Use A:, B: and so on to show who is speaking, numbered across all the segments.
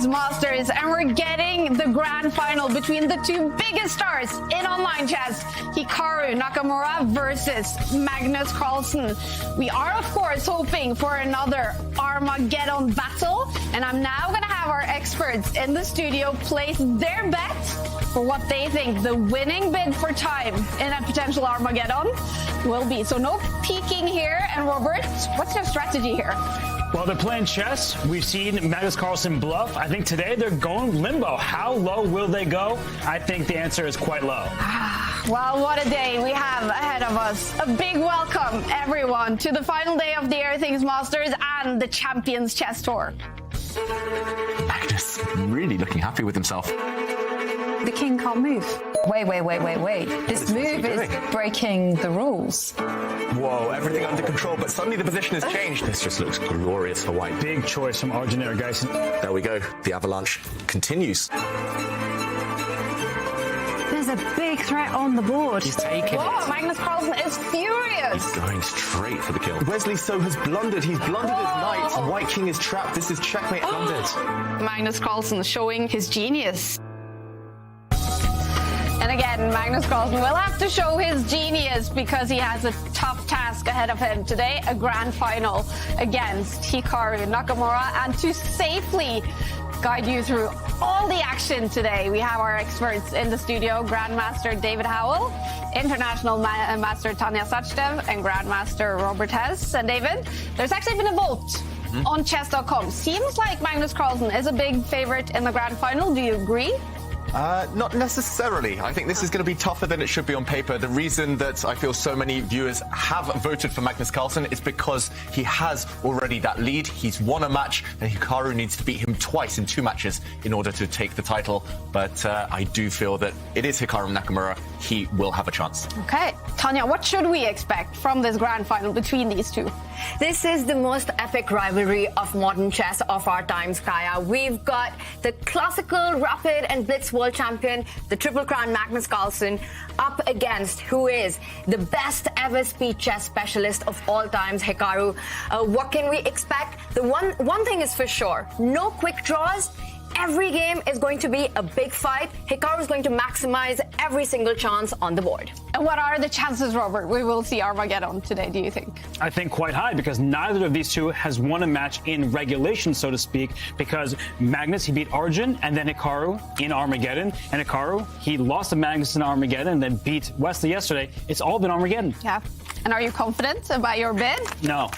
A: Airthings Masters, and we're getting the grand final between the two biggest stars in online chess, Hikaru Nakamura versus Magnus Carlsen. We are, of course, hoping for another armageddon battle, and I'm now going to have our experts in the studio place their bet for what they think the winning bid for time in a potential armageddon will be. So no peeking here. And Robert, what's your strategy here?
B: Well, they're playing chess. We've seen Magnus Carlsen bluff. I think today they're going limbo. How low will they go? I think the answer is quite low.
A: Well, what a day we have ahead of us. A big welcome, everyone, to the final day of the Airthings Masters and the Champions Chess Tour.
C: Magnus really looking happy with himself.
D: The king can't move. Wait. This move is breaking the rules.
C: Whoa, everything under control, but suddenly the position has changed. This just looks glorious for white.
B: Big choice from Arjun Erigaisen.
C: There we go. The avalanche continues.
D: There's a big threat on the board.
C: He's taking it.
A: Magnus Carlsen is furious.
C: He's going straight for the kill. Wesley So has blundered. He's blundered his knight. White king is trapped. This is checkmate blundered.
A: Magnus Carlsen showing his genius. And again, Magnus Carlsen will have to show his genius because he has a tough task ahead of him today, a grand final against Hikaru Nakamura. And to safely guide you through all the action today, we have our experts in the studio, Grandmaster David Howell, International Master Tanya Sachdev, and Grandmaster Robert Hess. And David, there's actually been a vote on chess.com. Seems like Magnus Carlsen is a big favorite in the grand final. Do you agree?
C: Not necessarily. I think this is going to be tougher than it should be on paper. The reason that I feel so many viewers have voted for Magnus Carlsen is because he has already that lead. He's won a match, and Hikaru needs to beat him twice in 2 matches in order to take the title. But I do feel that it is Hikaru Nakamura. He will have a chance.
A: Okay. Tanya, what should we expect from this grand final between these two?
E: This is the most epic rivalry of modern chess of our times, Kaya. We've got the classical rapid and blitz world champion, the Triple Crown Magnus Carlsen, up against who is the best ever speed chess specialist of all times, Hikaru. What can we expect? The one thing is for sure, no quick draws. Every game is going to be a big fight. Hikaru is going to maximize every single chance on the board.
A: And what are the chances, Robert, we will see Armageddon today, do you think?
B: I think quite high, because neither of these two has won a match in regulation, so to speak, because Magnus, he beat Arjun, and then Hikaru in Armageddon. And Hikaru, he lost to Magnus in Armageddon and then beat Wesley yesterday. It's all been Armageddon.
A: Yeah. And are you confident about your bid?
B: No.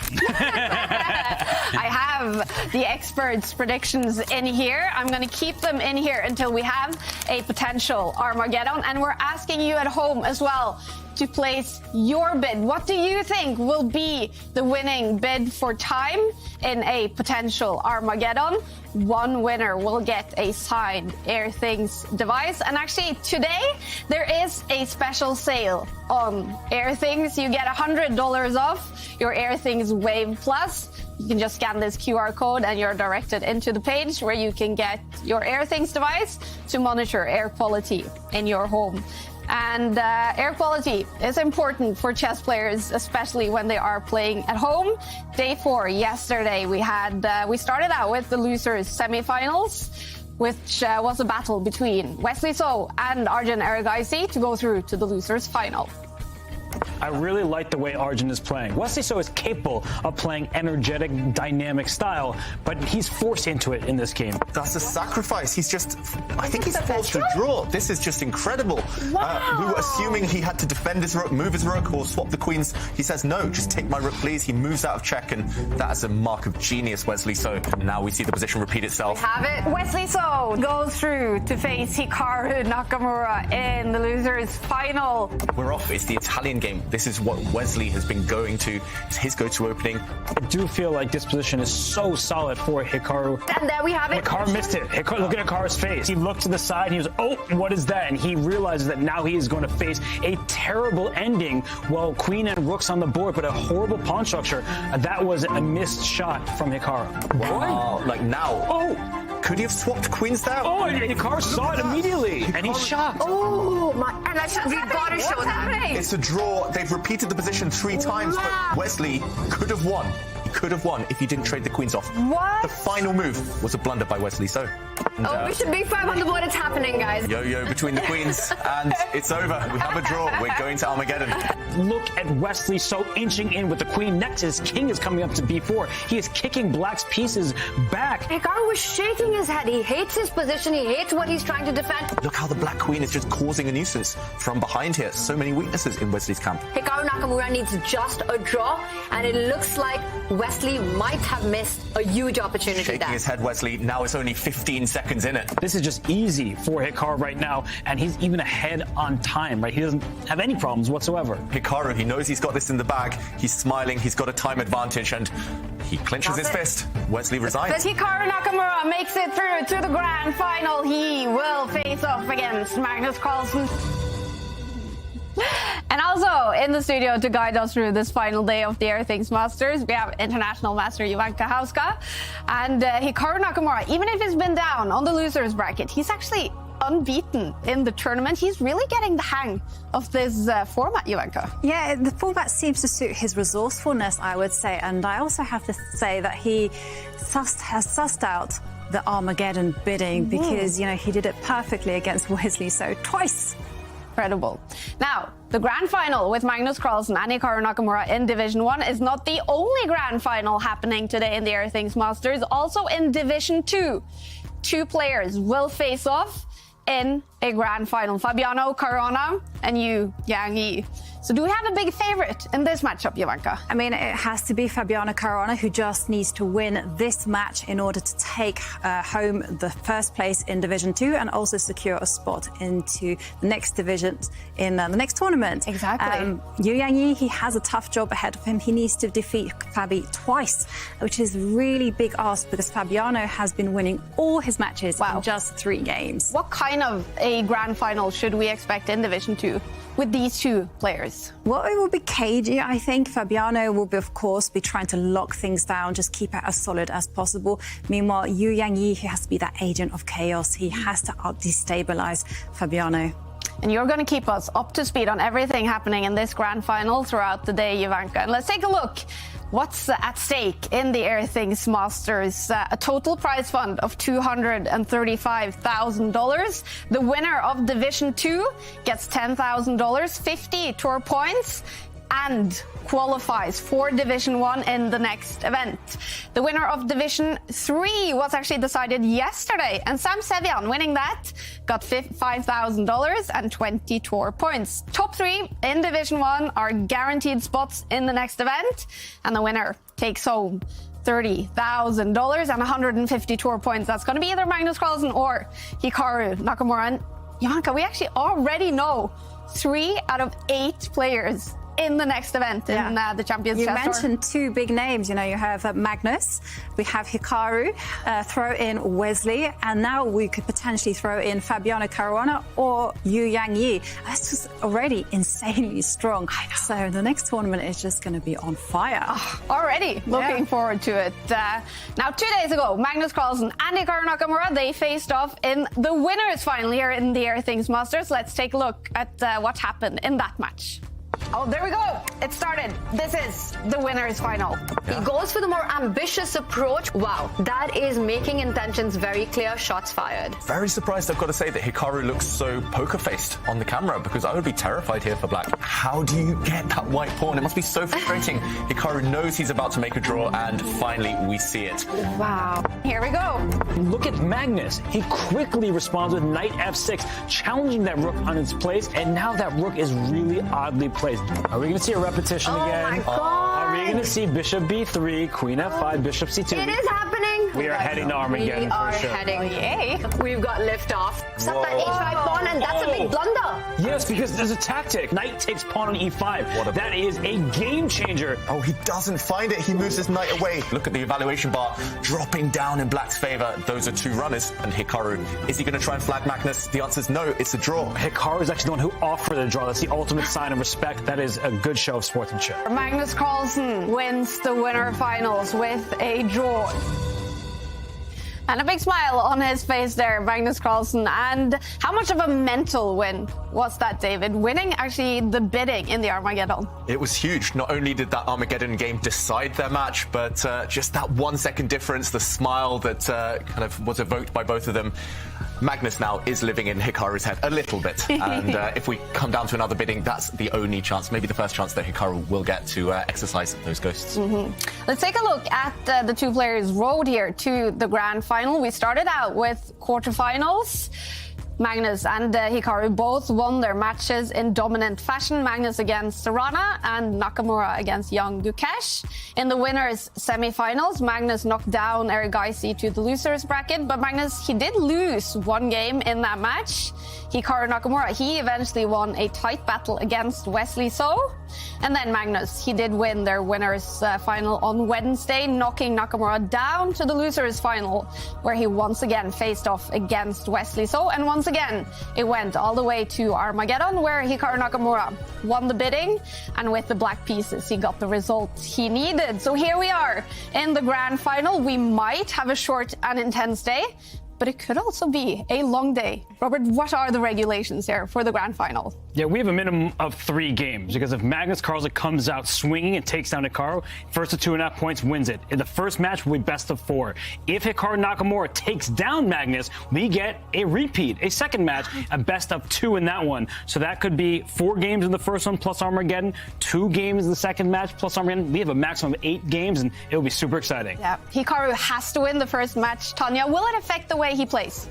A: I have the experts' predictions in here. I'm going to keep them in here until we have a potential Armageddon. And we're asking you at home as well to place your bid. What do you think will be the winning bid for time in a potential Armageddon? One winner will get a signed Airthings device. And actually today there is a special sale on Airthings. You get $100 off your Airthings Wave Plus. You can just scan this QR code and you're directed into the page where you can get your Airthings device to monitor air quality in your home. And air quality is important for chess players, especially when they are playing at home. Day 4 yesterday, we started out with the losers semifinals, which was a battle between Wesley So and Arjun Erigaisen to go through to the losers final.
B: I really like the way Arjun is playing. Wesley So is capable of playing energetic, dynamic style, but he's forced into it in this game.
C: That's a sacrifice. I think he's forced to draw. This is just incredible.
A: Wow.
C: We were assuming he had to defend his rook, move his rook, or swap the queens. He says, no, just take my rook, please. He moves out of check, and that is a mark of genius, Wesley So. Now we see the position repeat itself.
A: Have it. Wesley So goes through to face Hikaru Nakamura in the losers final.
C: We're off. It's the Italian game. This is what Wesley has been going to. It's his go-to opening.
B: I do feel like this position is so solid for Hikaru.
E: And there we have it.
B: Hikaru missed it. Look at Hikaru's face. He looked to the side and he was, oh, what is that? And he realizes that now he is going to face a terrible ending. Well, queen and rook's on the board, but a horrible pawn structure. That was a missed shot from Hikaru.
C: Wow. Like now.
B: Oh!
C: Could he have swapped queens there?
B: Oh, and Hikaru saw it immediately, and he's shocked.
E: Oh, my. And we've got to show that.
C: It's a draw. They've repeated the position 3 times, but Wesley could have won. He could have won if he didn't trade the queens off.
A: What?
C: The final move was a blunder by Wesley So.
E: Oh, we should be firm on the board. It's happening, guys.
C: Yo-yo between the queens, and it's over. We have a draw. We're going to Armageddon.
B: Look at Wesley so inching in with the queen next. His king is coming up to b4. He is kicking black's pieces back.
E: Hikaru was shaking his head. He hates his position. He hates what he's trying to defend.
C: Look how the black queen is just causing a nuisance from behind here. So many weaknesses in Wesley's camp.
E: Hikaru Nakamura needs just a draw, and it looks like Wesley might have missed a huge opportunity
C: Shaking
E: there.
C: his head, Wesley. Now it's only 15 seconds in it.
B: This is just easy for Hikaru right now, and he's even ahead on time, right? He doesn't have any problems whatsoever.
C: Hikaru, he knows he's got this in the bag. He's smiling. He's got a time advantage, and he clenches his fist. Wesley resigns.
A: But Hikaru Nakamura makes it through to the grand final. He will face off against Magnus Carlsen. And also in the studio to guide us through this final day of the Airthings Masters, we have international master Jovanka Hauska and Hikaru Nakamura. Even if he's been down on the losers bracket, he's actually unbeaten in the tournament. He's really getting the hang of this format, Jovanka.
D: Yeah, the format seems to suit his resourcefulness, I would say. And I also have to say that he has sussed out the Armageddon bidding because, you know, he did it perfectly against Wesley, so twice.
A: Incredible. Now, the grand final with Magnus Carlsen and Hikaru Nakamura in Division 1 is not the only grand final happening today in the Airthings Masters. Also in Division 2, two players will face off in a grand final. Fabiano Caruana and Yu Yang. So do we have a big favorite in this matchup, Jovanka?
D: I mean, it has to be Fabiano Caruana, who just needs to win this match in order to take home the first place in Division 2 and also secure a spot into the next division in the next tournament.
A: Exactly.
D: Yu Yang, he has a tough job ahead of him. He needs to defeat Fabi twice, which is really big ask because Fabiano has been winning all his matches in just 3 games.
A: What kind of a grand final should we expect in Division 2 with these two players?
D: Well, it will be cagey, I think. Fabiano will, of course, be trying to lock things down, just keep it as solid as possible. Meanwhile, Yu Yang, he has to be that agent of chaos. He has to destabilize Fabiano.
A: And you're going to keep us up to speed on everything happening in this grand final throughout the day, Jovanka. And let's take a look. What's at stake in the Airthings Masters? A total prize fund of $235,000. The winner of Division 2 gets $10,000, 50 tour points, and qualifies for Division 1 in the next event. The winner of Division 3 was actually decided yesterday, and Sam Sevian, winning that, got $5,000 and 20 tour points. Top 3 in Division 1 are guaranteed spots in the next event, and the winner takes home $30,000 and 150 tour points. That's going to be either Magnus Carlsen or Hikaru Nakamura. And Jovanka, we actually already know 3 out of 8 players in the next event in the Champions Chess Tour.
D: You mentioned 2 big names. You know, you have Magnus, we have Hikaru, throw in Wesley, and now we could potentially throw in Fabiano Caruana or Yu Yang. That's just already insanely strong. So the next tournament is just going to be on fire.
A: Already looking forward to it. Now, 2 days ago, Magnus Carlsen and Hikaru Nakamura, they faced off in the winners final here in the Airthings Masters. Let's take a look at what happened in that match. Oh, there we go. It started. This is the winner's final.
E: He goes for the more ambitious approach. Wow, that is making intentions very clear. Shots fired.
C: Very surprised, I've got to say, that Hikaru looks so poker-faced on the camera because I would be terrified here for black. How do you get that white pawn? It must be so frustrating. Hikaru knows he's about to make a draw, and finally we see it.
A: Wow. Here we go.
B: Look at Magnus. He quickly responds with knight f6, challenging that rook on its place, and now that rook is really oddly placed. Are we going to see a repetition again?
E: Oh my God.
B: Are we going to see bishop b3, queen f5, bishop c2?
E: It is happening.
B: We are heading to Armageddon.
E: We are
B: for sure.
E: heading.
A: Yay.
E: We've got liftoff. Set that h5 pawn, and that's a big blunder.
B: Yes, because there's a tactic. Knight takes pawn on e5. That is a game changer.
C: Oh, he doesn't find it. He moves his knight away. Look at the evaluation bar dropping down in black's favor. Those are 2 runners. And Hikaru, is he going to try and flag Magnus? The answer is no. It's a draw.
B: Hikaru is actually the one who offered the draw. That's the ultimate sign of respect. That is a good show of sportsmanship.
A: Magnus Carlsen wins the winner finals with a draw. And a big smile on his face there, Magnus Carlsen. And how much of a mental win was that, David? Winning actually the bidding in the Armageddon.
C: It was huge. Not only did that Armageddon game decide their match, but just that 1 second difference, the smile that kind of was evoked by both of them. Magnus now is living in Hikaru's head a little bit. And if we come down to another bidding, that's the only chance, maybe the first chance that Hikaru will get to exercise those ghosts.
A: Let's take a look at the two players' road here to the grand final. We started out with quarterfinals. Magnus and Hikaru both won their matches in dominant fashion. Magnus against Serrana and Nakamura against Young Gukesh. In the winners' semi-finals, Magnus knocked down Eric Gaisi to the losers bracket, but Magnus, he did lose one game in that match. Hikaru Nakamura, he eventually won a tight battle against Wesley So. And then Magnus, he did win their winners' final on Wednesday, knocking Nakamura down to the losers' final, where he once again faced off against Wesley So. And once again, it went all the way to Armageddon, where Hikaru Nakamura won the bidding, and with the black pieces, he got the result he needed. So here we are in the grand final. We might have a short and intense day, but it could also be a long day. Robert, what are the regulations here for the grand final?
B: Yeah, we have a minimum of 3 games, because if Magnus Carlsen comes out swinging and takes down Hikaru, first to 2.5 points wins it. In the first match will be best of 4. If Hikaru Nakamura takes down Magnus, we get a repeat, a second match, a best of 2 in that one. So that could be 4 games in the first one plus Armageddon, 2 games in the second match plus Armageddon. We have a maximum of 8 games, and it'll be super exciting.
A: Yeah, Hikaru has to win the first match. Tanya, will it affect the way he plays?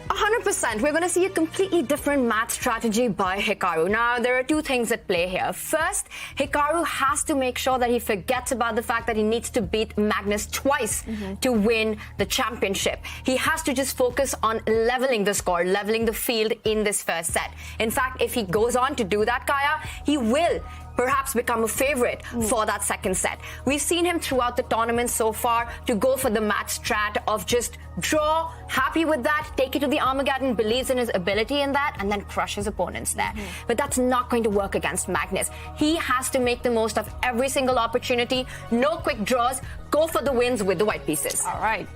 E: 100%. We're going to see a completely different match strategy by Hikaru. Now, there are 2 things at play here. First, Hikaru has to make sure that he forgets about the fact that he needs to beat Magnus twice to win the championship. He has to just focus on leveling the score, leveling the field in this first set. In fact, if he goes on to do that, Kaya, he will perhaps become a favorite for that second set. We've seen him throughout the tournament so far to go for the match strat of just draw, happy with that, take it to the Armageddon, believes in his ability in that, and then crush his opponents there. But that's not going to work against Magnus. He has to make the most of every single opportunity, no quick draws, go for the wins with the white pieces.
A: All right.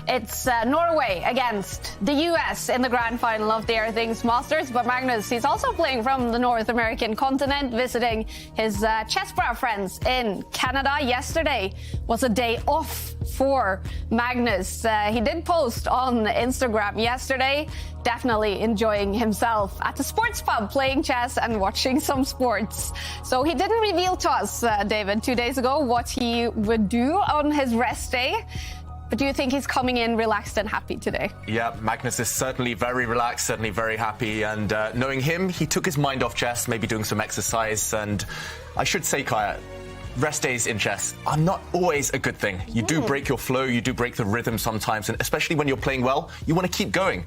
A: It's Norway against the US in the grand final of the Airthings Masters, but Magnus, he's also playing from the North American continent, visiting his chessbra friends in Canada. Yesterday was a day off for Magnus. He did post on Instagram yesterday, definitely enjoying himself at the sports pub, playing chess and watching some sports. So he didn't reveal to us, David, 2 days ago what he would do on his rest day. But do you think he's coming in relaxed and happy today?
C: Yeah, Magnus is certainly very relaxed, certainly very happy. And knowing him, he took his mind off chess, maybe doing some exercise. And I should say, Kaya, rest days in chess are not always a good thing. You do break your flow, you do break the rhythm sometimes, and especially when you're playing well, you want to keep going.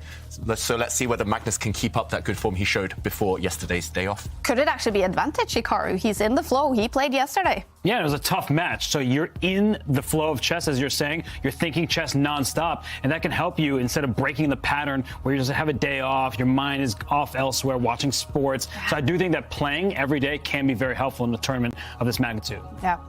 C: So let's see whether Magnus can keep up that good form he showed before yesterday's day off.
A: Could it actually be advantage, Hikaru? He's in the flow. He played yesterday.
B: Yeah, it was a tough match. So you're in the flow of chess, as you're saying. You're thinking chess nonstop, and that can help you instead of breaking the pattern where you just have a day off, your mind is off elsewhere, watching sports. So I do think that playing every day can be very helpful in a tournament of this magnitude.
A: Yeah.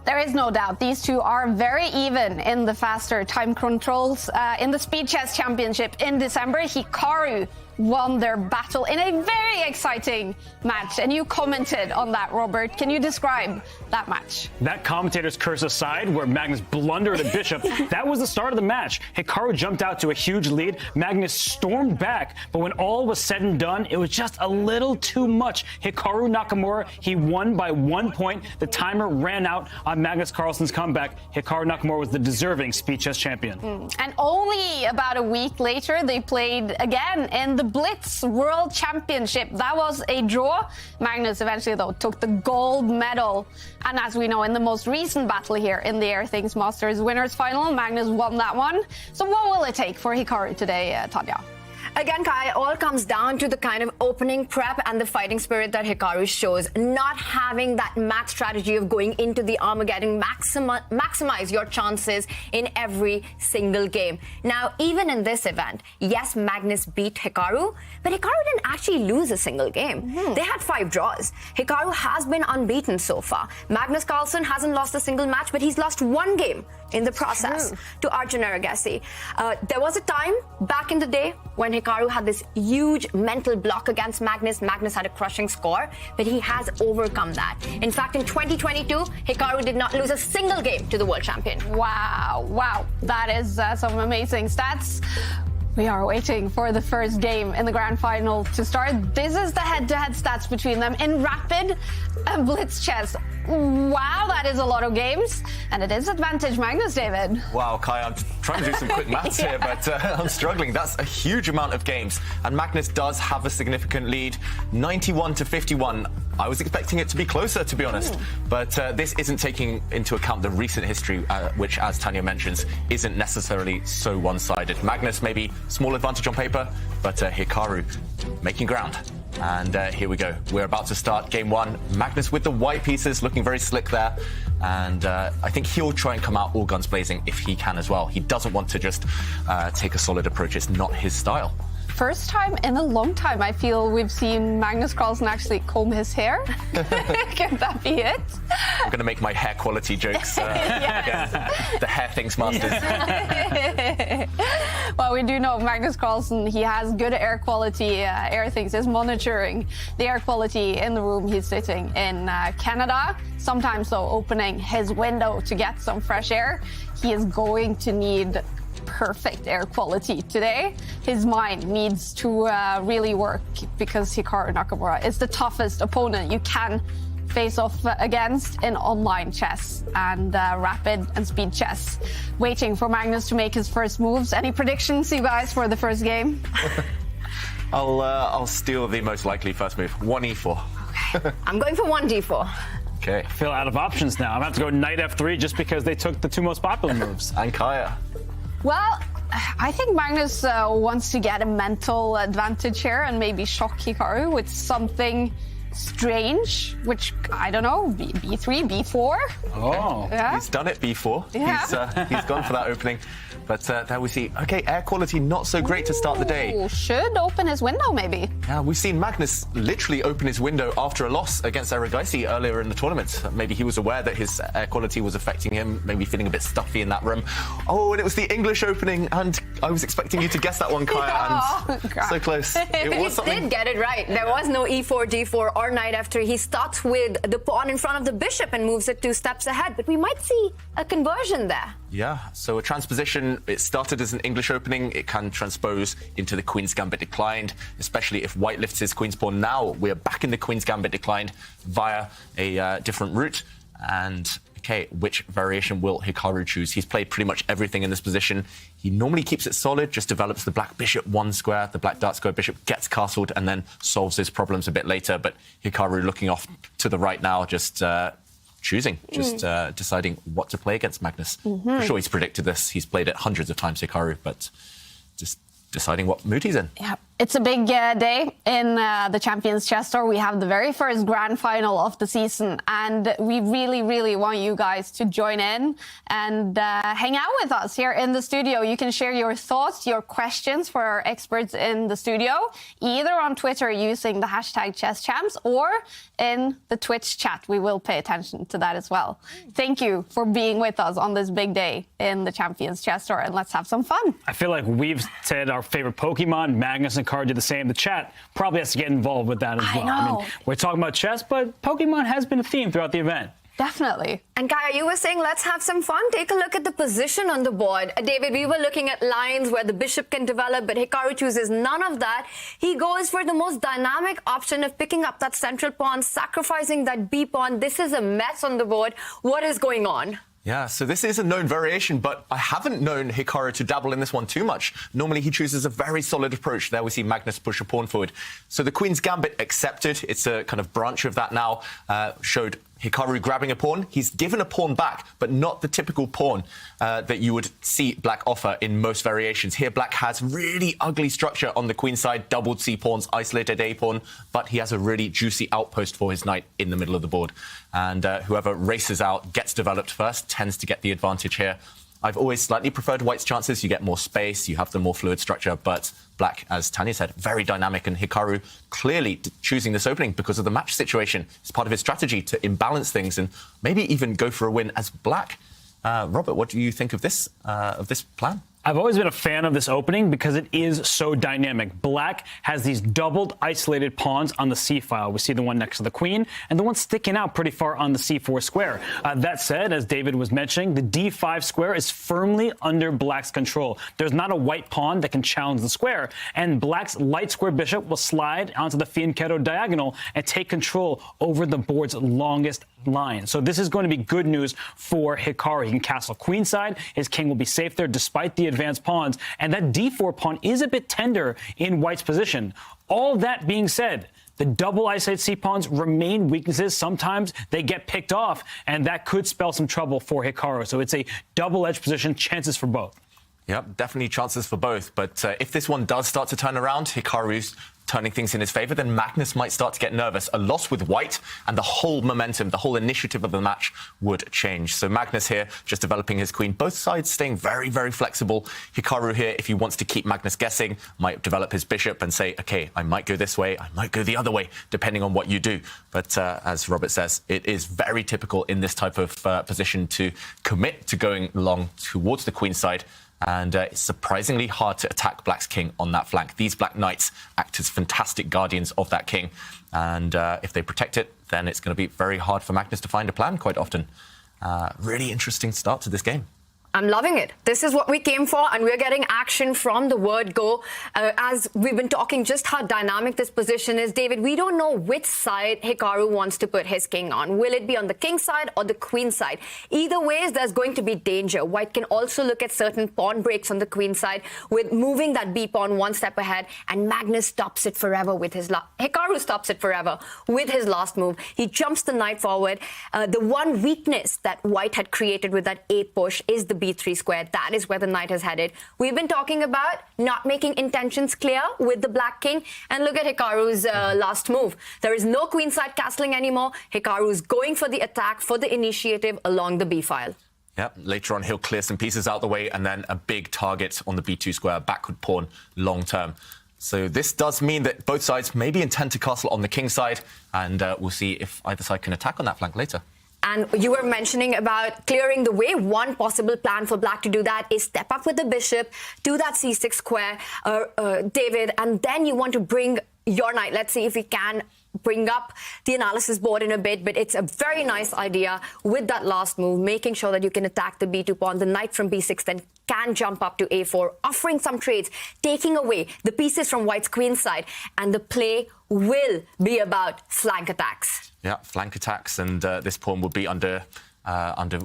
A: There is no doubt these two are very even in the faster time controls. In the Speed Chess Championship in December, Hikaru won their battle in a very exciting match. And you commented on that, Robert. Can you describe that match?
B: That commentator's curse aside, where Magnus blundered a bishop, that was the start of the match. Hikaru jumped out to a huge lead. Magnus stormed back, but when all was said and done, it was just a little too much. Hikaru Nakamura, he won by 1 point. The timer ran out on Magnus Carlsen's comeback. Hikaru Nakamura was the deserving Speed Chess champion.
A: And only about a week later, they played again in the Blitz World Championship. That was a draw. Magnus eventually, though, took the gold medal. And as we know, in the most recent battle here in the Airthings Masters winners final, Magnus won that one. So what will it take for Hikaru today, Tanya?
E: Again, Kai, it all comes down to the kind of opening prep and the fighting spirit that Hikaru shows. Not having that match strategy of going into the Armageddon, maximize your chances in every single game. Now, even in this event, yes, Magnus beat Hikaru, but Hikaru didn't actually lose a single game. They had 5 draws. Hikaru has been unbeaten so far. Magnus Carlsen hasn't lost a single match, but he's lost 1 game in the process to Arjun Agassi. There was a time back in the day when Hikaru had this huge mental block against Magnus. Magnus had a crushing score, but he has overcome that. In fact, in 2022, Hikaru did not lose a single game to the world champion.
A: Wow. That is some amazing stats. We are waiting for the first game in the grand final to start. This is the head-to-head stats between them in rapid and blitz chess. Wow, that is a lot of games. And it is advantage Magnus, David.
C: Wow, Kai, I'm trying to do some quick maths here, but I'm struggling. That's a huge amount of games. And Magnus does have a significant lead, 91-51. I was expecting it to be closer, to be honest. But this isn't taking into account the recent history, which, as Tanya mentions, isn't necessarily so one-sided. Magnus maybe small advantage on paper, but Hikaru making ground. And here we go. We're about to start game 1. Magnus with the white pieces, looking very slick there. And I think he'll try and come out all guns blazing if he can as well. He doesn't want to just take a solid approach. It's not his style.
A: First time in a long time, I feel we've seen Magnus Carlsen actually comb his hair. Can that be it?
C: I'm going to make my hair quality jokes. The Airthings masters.
A: Well, we do know Magnus Carlsen, he has good air quality. Airthings is monitoring the air quality in the room he's sitting in Canada. Sometimes, though, opening his window to get some fresh air. He is going to need perfect air quality today. His mind needs to really work because Hikaru Nakamura is the toughest opponent you can face off against in online chess and rapid and speed chess. Waiting for Magnus to make his first moves. Any predictions, you guys, for the first game?
C: I'll steal the most likely first move. 1e4.
E: Okay. I'm going for 1d4.
C: Okay.
B: I feel out of options now. I'm going to have to go knight f3 just because they took the 2 most popular moves.
C: And Kaya.
A: Well, I think Magnus wants to get a mental advantage here and maybe shock Hikaru with something strange, which, I don't know, b3, b4?
B: Oh.
A: Yeah.
C: He's done it b4.
A: Yeah.
C: He's gone for that opening. But there we see, okay, air quality not so great to start the day.
A: Should open his window, maybe.
C: Yeah, we've seen Magnus literally open his window after a loss against Agassi earlier in the tournament. Maybe he was aware that his air quality was affecting him, maybe feeling a bit stuffy in that room. Oh, and it was the English opening, and I was expecting you to guess that one, Kaya, and so close. It was something.
E: He did get it right. There was no e4, d4, or knight f3. He starts with the pawn in front of the bishop and moves it 2 steps ahead. But we might see a conversion there.
C: Yeah, so a transposition, it started as an English opening. It can transpose into the Queen's Gambit declined, especially if white lifts his Queen's pawn. Now we're back in the Queen's Gambit declined via a different route. And, okay, which variation will Hikaru choose? He's played pretty much everything in this position. He normally keeps it solid, just develops the black bishop 1 square, the black dark square bishop gets castled and then solves his problems a bit later. But Hikaru looking off to the right now, just choosing, just deciding what to play against Magnus. For sure he's predicted this. He's played it hundreds of times, Hikaru, but just deciding what mood he's in.
A: Yeah, it's a big day in the Champions Chess Tour. We have the very first grand final of the season, and we really, really want you guys to join in and hang out with us here in the studio. You can share your thoughts, your questions for our experts in the studio, either on Twitter using the hashtag ChessChamps or in the Twitch chat. We will pay attention to that as well. Thank you for being with us on this big day in the Champions Chess Tour, and let's have some fun.
B: I feel like we've said our favorite Pokemon. Magnus and Carl did the same. The chat probably has to get involved with that as well.
A: I
B: mean, we're talking about chess, but Pokemon has been a theme throughout the event.
A: Definitely.
E: And Kaya, you were saying let's have some fun. Take a look at the position on the board. David, we were looking at lines where the bishop can develop, but Hikaru chooses none of that. He goes for the most dynamic option of picking up that central pawn, sacrificing that b pawn. This is a mess on the board. What is going on?
C: Yeah, so this is a known variation, but I haven't known Hikaru to dabble in this one too much. Normally he chooses a very solid approach. There we see Magnus push a pawn forward. So the Queen's Gambit accepted. It's a kind of branch of that now. Showed Hikaru grabbing a pawn. He's given a pawn back, but not the typical pawn that you would see Black offer in most variations. Here, Black has really ugly structure on the queen side, doubled c pawns, isolated a pawn, but he has a really juicy outpost for his knight in the middle of the board. And whoever races out, gets developed first, tends to get the advantage here. I've always slightly preferred White's chances. You get more space, you have the more fluid structure, but Black, as Tanya said, very dynamic, and Hikaru clearly choosing this opening because of the match situation. It's part of his strategy to imbalance things and maybe even go for a win as Black. Robert, what do you think of this plan?
B: I've always been a fan of this opening because it is so dynamic. Black has these doubled isolated pawns on the c-file. We see the one next to the queen and the one sticking out pretty far on the c4 square. That said, as David was mentioning, the d5 square is firmly under Black's control. There's not a white pawn that can challenge the square, and Black's light square bishop will slide onto the fianchetto diagonal and take control over the board's longest line. So this is going to be good news for Hikaru. He can castle queenside. His king will be safe there despite the advanced pawns. And that d4 pawn is a bit tender in White's position. All that being said, the double isolated c-pawns remain weaknesses. Sometimes they get picked off, and that could spell some trouble for Hikaru. So it's a double-edged position, chances for both.
C: Yep, definitely chances for both. But if this one does start to turn around, Hikaru's turning things in his favor, then Magnus might start to get nervous. A loss with White and the whole momentum, the whole initiative of the match would change. So Magnus here just developing his queen. Both sides staying very, very flexible. Hikaru here, if he wants to keep Magnus guessing, might develop his bishop and say, okay, I might go this way, I might go the other way, depending on what you do. But as Robert says, it is very typical in this type of position to commit to going long towards the queen side. And it's surprisingly hard to attack Black's king on that flank. These Black knights act as fantastic guardians of that king. And if they protect it, then it's going to be very hard for Magnus to find a plan quite often. Really interesting start to this game.
E: I'm loving it. This is what we came for, and we're getting action from the word go. As we've been talking just how dynamic this position is, David, we don't know which side Hikaru wants to put his king on. Will it be on the king side or the queen side? Either ways, there's going to be danger. White can also look at certain pawn breaks on the queen side with moving that b pawn one step ahead, and Magnus stops it forever with his Hikaru stops it forever with his last move. He jumps the knight forward. The one weakness that White had created with that a push is the b3 square. That is where the knight has headed. We've been talking about not making intentions clear with the Black king, and look at Hikaru's last move. There is no queenside castling anymore. Hikaru is going for the attack, for the initiative along the b file.
C: Yep, later on he'll clear some pieces out the way, and then a big target on the b2 square, backward pawn long term. So this does mean that both sides maybe intend to castle on the king side, and we'll see if either side can attack on that flank later.
E: And you were mentioning about clearing the way. One possible plan for Black to do that is step up with the bishop, do that c6 square, David, and then you want to bring your knight. Let's see if we can bring up the analysis board in a bit, but it's a very nice idea with that last move, making sure that you can attack the b2 pawn. The knight from b6 then can jump up to a4, offering some trades, taking away the pieces from White's queen side, and the play will be about flank attacks.
C: Yeah, flank attacks, and this pawn would be under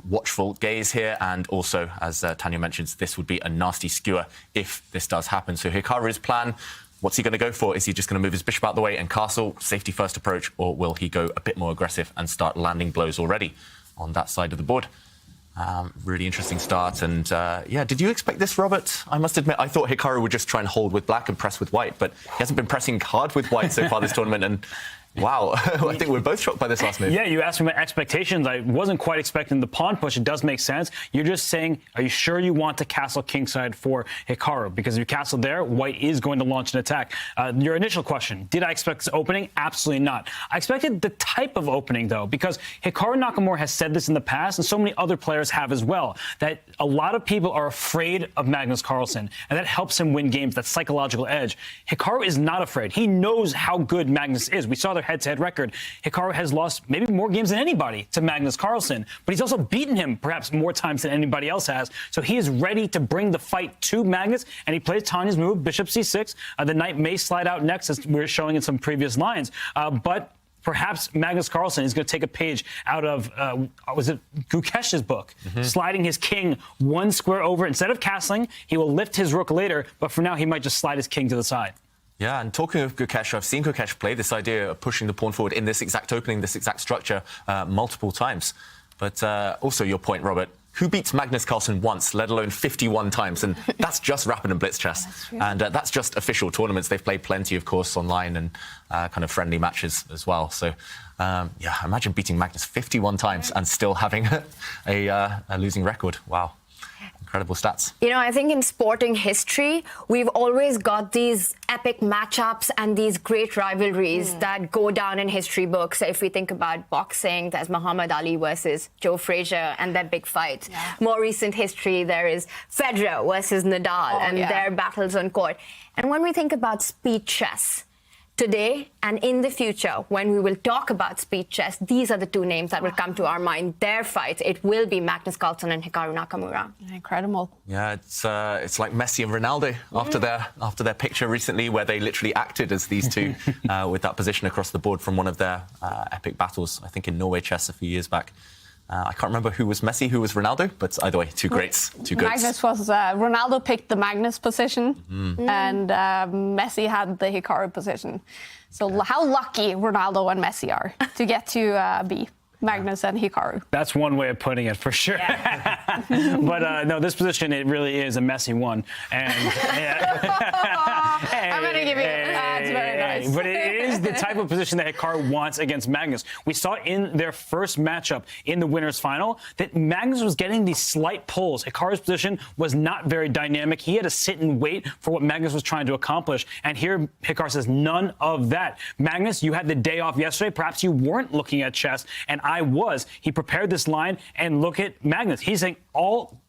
C: watchful gaze here, and also, as Tanya mentions, this would be a nasty skewer if this does happen. So Hikaru's plan, what's he going to go for? Is he just going to move his bishop out the way and castle, safety first approach, or will he go a bit more aggressive and start landing blows already on that side of the board? Really interesting start, and yeah, did you expect this, Robert? I must admit, I thought Hikaru would just try and hold with Black and press with White, but he hasn't been pressing hard with White so far this tournament, and wow, I think we're both shocked by this last move.
B: Yeah, you asked me about expectations. I wasn't quite expecting the pawn push. It does make sense. You're just saying, are you sure you want to castle kingside for Hikaru? Because if you castle there, White is going to launch an attack. Your initial question, did I expect this opening? Absolutely not. I expected the type of opening, though, because Hikaru Nakamura has said this in the past, and so many other players have as well, that a lot of people are afraid of Magnus Carlsen, and that helps him win games, that psychological edge. Hikaru is not afraid. He knows how good Magnus is. We saw their head-to-head record. Hikaru has lost maybe more games than anybody to Magnus Carlsen, but he's also beaten him perhaps more times than anybody else has. So he is ready to bring the fight to Magnus, and he plays Tanya's move, bishop c6. The knight may slide out next, as we were showing in some previous lines, but perhaps Magnus Carlsen is going to take a page out of, was it Gukesh's book, sliding his king one square over. Instead of castling, he will lift his rook later, but for now he might just slide his king to the side.
C: Yeah, and talking of Gukesh, I've seen Gukesh play this idea of pushing the pawn forward in this exact opening, this exact structure multiple times. But also your point, Robert, who beats Magnus Carlsen once, let alone 51 times? And that's just rapid and blitz chess. And that's just official tournaments. They've played plenty, of course, online and kind of friendly matches as well. So, yeah, imagine beating Magnus 51 times and still having a losing record. Wow. Incredible stats.
E: You know, I think in sporting history, we've always got these epic matchups and these great rivalries that go down in history books. If we think about boxing, there's Muhammad Ali versus Joe Frazier and their big fight. Yeah. More recent history, there is Federer versus Nadal and their battles on court. And when we think about speed chess, today and in the future, when we will talk about speed chess, these are the two names that will come to our mind. Their fight, it will be Magnus Carlsen and Hikaru Nakamura.
A: Incredible.
C: Yeah, it's like Messi and Ronaldo after their picture recently, where they literally acted as these two with that position across the board from one of their epic battles, I think in Norway chess a few years back. I can't remember who was Messi, who was Ronaldo, but either way, two greats, two goods.
A: Magnus was, Ronaldo picked the Magnus position, and Messi had the Hikaru position. So how lucky Ronaldo and Messi are to get to be Magnus and Hikaru.
B: That's one way of putting it, for sure. Yeah. But no, this position, it really is a messy one. And
A: I'm going to give you that's very nice.
B: But it is the type of position that Hikaru wants against Magnus. We saw in their first matchup in the winners' final that Magnus was getting these slight pulls. Hikaru's position was not very dynamic. He had to sit and wait for what Magnus was trying to accomplish. And here, Hikaru says none of that. Magnus, you had the day off yesterday. Perhaps you weren't looking at chess, and I was. He prepared this line, and look at Magnus. He's saying all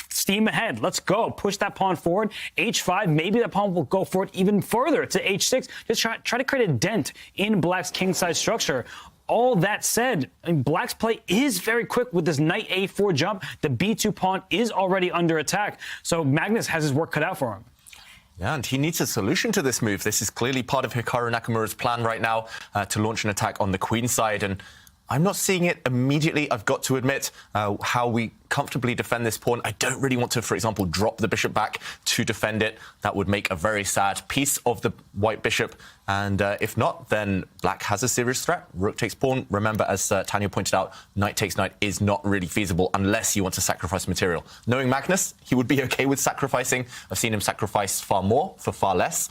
B: steam ahead. Let's go. Push that pawn forward. H5. Maybe that pawn will go forward even further to H6. Just try to create a dent in Black's king-size structure. All that said, Black's play is very quick with this knight A4 jump. The B2 pawn is already under attack. So Magnus has his work cut out for him.
C: Yeah, and he needs a solution to this move. This is clearly part of Hikaru Nakamura's plan right now to launch an attack on the queen side. And I'm not seeing it immediately, I've got to admit, how we comfortably defend this pawn. I don't really want to, for example, drop the bishop back to defend it. That would make a very sad piece of the white bishop. And if not, then Black has a serious threat. Rook takes pawn. Remember, as Tanya pointed out, knight takes knight is not really feasible unless you want to sacrifice material. Knowing Magnus, he would be okay with sacrificing. I've seen him sacrifice far more for far less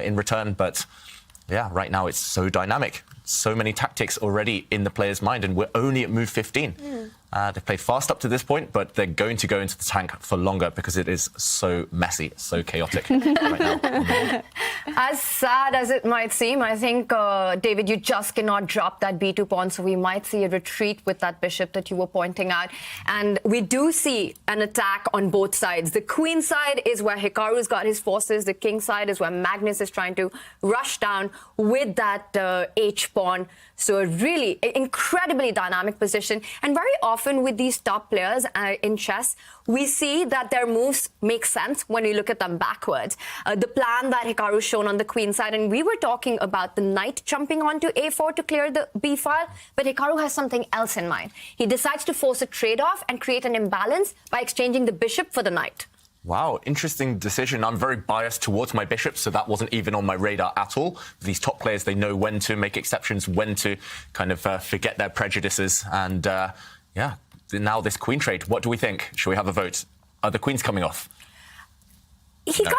C: in return. But yeah, right now it's so dynamic. So many tactics already in the player's mind, and we're only at move 15. They've played fast up to this point, but they're going to go into the tank for longer because it is so messy, so chaotic right now.
E: As sad as it might seem, I think, David, you just cannot drop that B2 pawn, so we might see a retreat with that bishop that you were pointing out. And we do see an attack on both sides. The queen side is where Hikaru's got his forces. The king side is where Magnus is trying to rush down with that H pawn. So a really incredibly dynamic position. And very often with these top players in chess, we see that their moves make sense when you look at them backwards. The plan that Hikaru's shown on the queen side, and we were talking about the knight jumping onto A4 to clear the B file, but Hikaru has something else in mind. He decides to force a trade-off and create an imbalance by exchanging the bishop for the knight.
C: Wow, interesting decision. I'm very biased towards my bishop, so that wasn't even on my radar at all. These top players, they know when to make exceptions, when to kind of forget their prejudices. And yeah, now this queen trade, what do we think? Shall we have a vote? Are the queens coming off?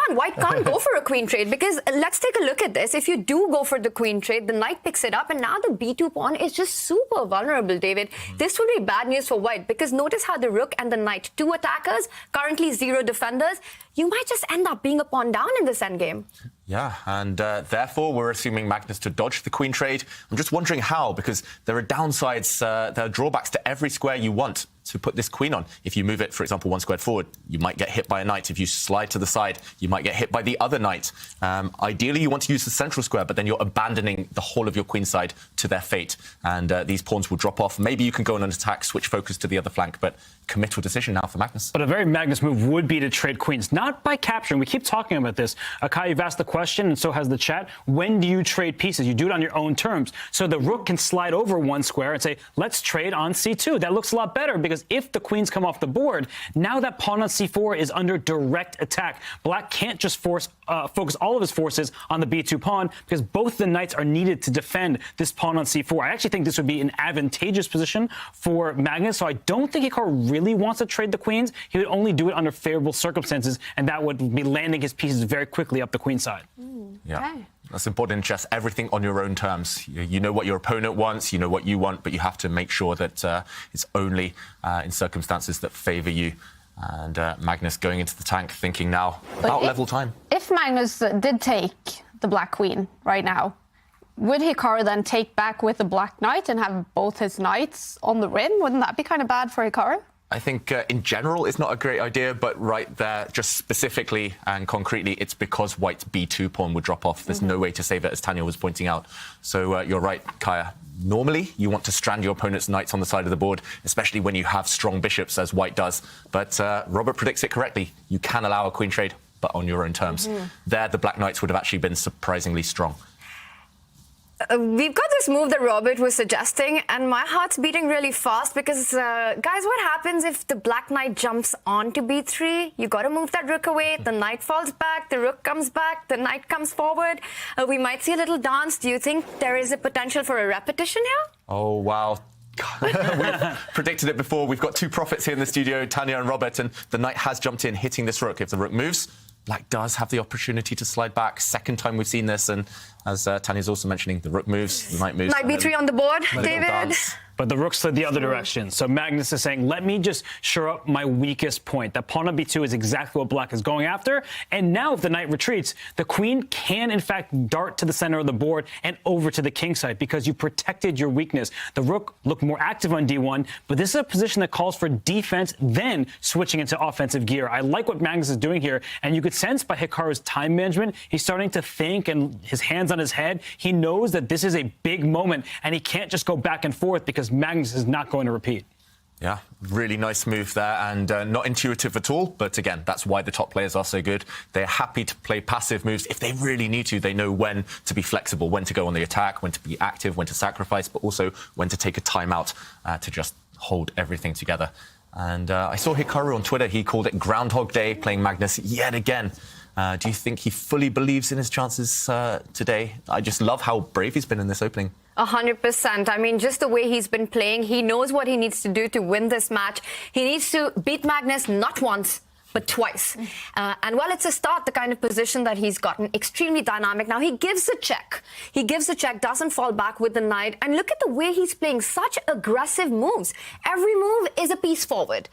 E: White can't go for a queen trade, because let's take a look at this. If you do go for the queen trade, the knight picks it up, and now the B2 pawn is just super vulnerable, David. This would be bad news for white, because notice how the rook and the knight, two attackers, currently 0 defenders. You might just end up being a pawn down in this endgame.
C: Yeah, and therefore we're assuming Magnus to dodge the queen trade. I'm just wondering how, because there are downsides, there are drawbacks to every square you want to put this queen on. If you move it, for example, 1 square forward, you might get hit by a knight. If you slide to the side, you might get hit by the other knight. Ideally, you want to use the central square, but then you're abandoning the whole of your queen side to their fate. And these pawns will drop off. Maybe you can go on an attack, switch focus to the other flank, but committal decision now for Magnus.
B: But a very Magnus move would be to trade queens, not by capturing. We keep talking about this. Akai, you've asked the question, and so has the chat. When do you trade pieces? You do it on your own terms. So the rook can slide over 1 square and say, let's trade on C2. That looks a lot better because because if the queens come off the board, now that pawn on c4 is under direct attack. Black can't just focus all of his forces on the b2 pawn because both the knights are needed to defend this pawn on c4. I actually think this would be an advantageous position for Magnus, so I don't think Hikaru really wants to trade the queens. He would only do it under favorable circumstances, and that would be landing his pieces very quickly up the queen side.
C: Yeah. That's important in chess. Everything on your own terms. You know what your opponent wants, you know what you want, but you have to make sure that it's only in circumstances that favour you. And Magnus going into the tank thinking now about level time.
A: If Magnus did take the black queen right now, would Hikaru then take back with the black knight and have both his knights on the rim? Wouldn't that be kind of bad for Hikaru?
C: I think in general it's not a great idea, but right there, just specifically and concretely, it's because white's b2 pawn would drop off. There's no way to save it, as Tanya was pointing out. So you're right, Kaya. Normally, you want to strand your opponent's knights on the side of the board, especially when you have strong bishops, as white does. But Robert predicts it correctly. You can allow a queen trade, but on your own terms. There, the black knights would have actually been surprisingly strong.
E: We've got this move that Robert was suggesting, and my heart's beating really fast because, guys, what happens if the black knight jumps onto b3? You got to move that rook away. The knight falls back, the rook comes back, the knight comes forward. We might see a little dance. Do you think there is a potential for a repetition here?
C: Oh, wow. We've predicted it before. We've got two prophets here in the studio, Tanya and Robert, and the knight has jumped in, hitting this rook. If the rook moves, black does have the opportunity to slide back. Second time we've seen this, and as Tanya's also mentioning, the rook moves, the knight moves.
E: Knight b3 on the board, David.
B: But the rook slid the other direction. So Magnus is saying, let me just shore up my weakest point. That pawn on b2 is exactly what black is going after. And now if the knight retreats, the queen can, in fact, dart to the center of the board and over to the king side because you protected your weakness. The rook looked more active on d1, but this is a position that calls for defense, then switching into offensive gear. I like what Magnus is doing here. And you could sense by Hikaru's time management, he's starting to think and his hands on his head. He knows that this is a big moment and he can't just go back and forth because Magnus is not going to repeat.
C: Yeah, really nice move there, and not intuitive at all. But again, that's why the top players are so good. They're happy to play passive moves if they really need to. They know when to be flexible, when to go on the attack, when to be active, when to sacrifice, but also when to take a timeout to just hold everything together. And I saw Hikaru on Twitter. He called it Groundhog Day, playing Magnus yet again. Do you think he fully believes in his chances today? I just love how brave he's been in this opening.
E: 100%. I mean, just the way he's been playing, he knows what he needs to do to win this match. He needs to beat Magnus not once, but twice. And while it's a start, the kind of position that he's gotten, extremely dynamic. Now, he gives a check. He gives a check, doesn't fall back with the knight. And look at the way he's playing, such aggressive moves. Every move is a piece forward.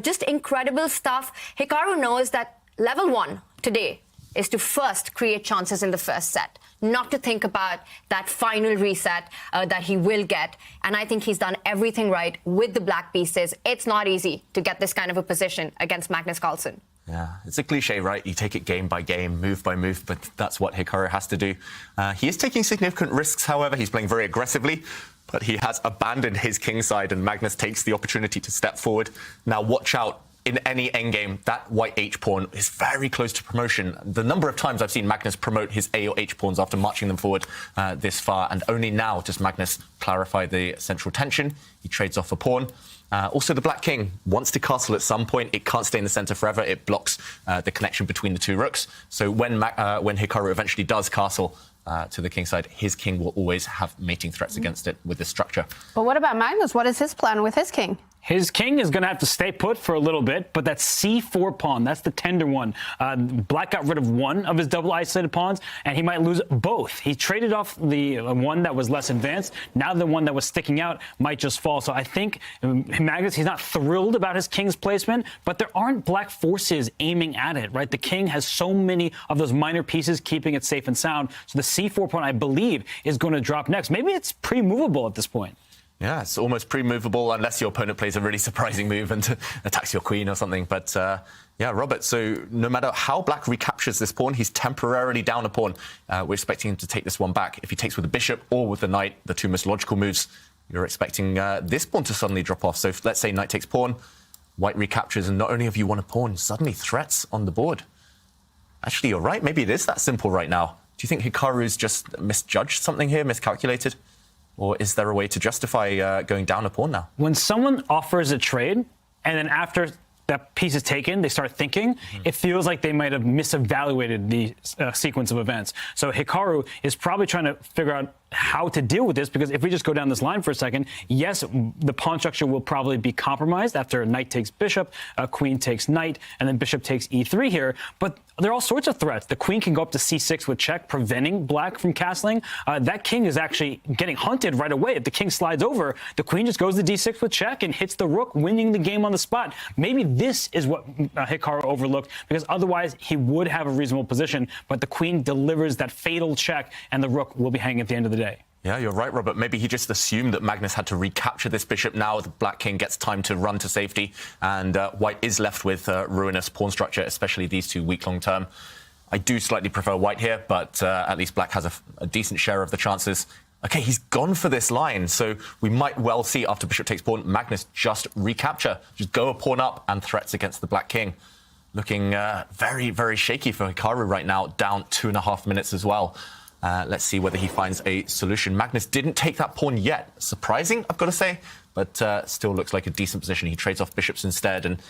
E: Just incredible stuff. Hikaru knows that level one today is to first create chances in the first set, not to think about that final reset that he will get. And I think he's done everything right with the black pieces. It's not easy to get this kind of a position against Magnus Carlsen.
C: Yeah, it's a cliche, right? You take it game by game, move by move, but that's what Hikaru has to do. He is taking significant risks, however. He's playing very aggressively, but he has abandoned his king side, and Magnus takes the opportunity to step forward. Now, watch out. In any endgame, that white h-pawn is very close to promotion. The number of times I've seen Magnus promote his a or h-pawns after marching them forward this far, and only now does Magnus clarify the central tension. He trades off a pawn. Also, the black king wants to castle at some point. It can't stay in the center forever. It blocks the connection between the two rooks. So when Hikaru eventually does castle to the king side, his king will always have mating threats against it with this structure.
A: But what about Magnus? What is his plan with his king?
B: His king is going to have to stay put for a little bit, but that c4 pawn, that's the tender one. Black got rid of one of his double isolated pawns, and he might lose both. He traded off the one that was less advanced. Now the one that was sticking out might just fall. So I think Magnus, he's not thrilled about his king's placement, but there aren't black forces aiming at it, right? The king has so many of those minor pieces keeping it safe and sound. So the c4 pawn, I believe, is going to drop next. Maybe it's pre-movable at this point.
C: Yeah, it's almost pre-movable unless your opponent plays a really surprising move and attacks your queen or something. But yeah, Robert, so no matter how black recaptures this pawn, he's temporarily down a pawn. We're expecting him to take this one back. If he takes with the bishop or with the knight, the two most logical moves, you're expecting this pawn to suddenly drop off. So if, let's say knight takes pawn, white recaptures, and not only have you won a pawn, suddenly threats on the board. Actually, you're right. Maybe it is that simple right now. Do you think Hikaru's just misjudged something here, miscalculated? Or is there a way to justify going down a pawn now?
B: When someone offers a trade, and then after that piece is taken, they start thinking, it feels like they might have misevaluated the sequence of events. So Hikaru is probably trying to figure out how to deal with this, because if we just go down this line for a second, yes, the pawn structure will probably be compromised after knight takes bishop, queen takes knight, and then bishop takes e3 here. But there are all sorts of threats. The queen can go up to c6 with check, preventing black from castling. That king is actually getting hunted right away. If the king slides over, the queen just goes to d6 with check and hits the rook, winning the game on the spot. Maybe this is what Hikaru overlooked, because otherwise he would have a reasonable position, but the queen delivers that fatal check, and the rook will be hanging at the end of the day.
C: Yeah, you're right, Robert. Maybe he just assumed that Magnus had to recapture this bishop. Now the black king gets time to run to safety, and white is left with ruinous pawn structure, especially these two weak long term. I do slightly prefer white here, but at least black has a decent share of the chances. Okay, he's gone for this line, so we might well see after bishop takes pawn, Magnus just recapture, just go a pawn up and threats against the black king. Looking very, very shaky for Hikaru right now, down 2.5 minutes as well. Let's see whether he finds a solution. Magnus didn't take that pawn yet. Surprising, I've got to say, but still looks like a decent position. He trades off bishops instead, and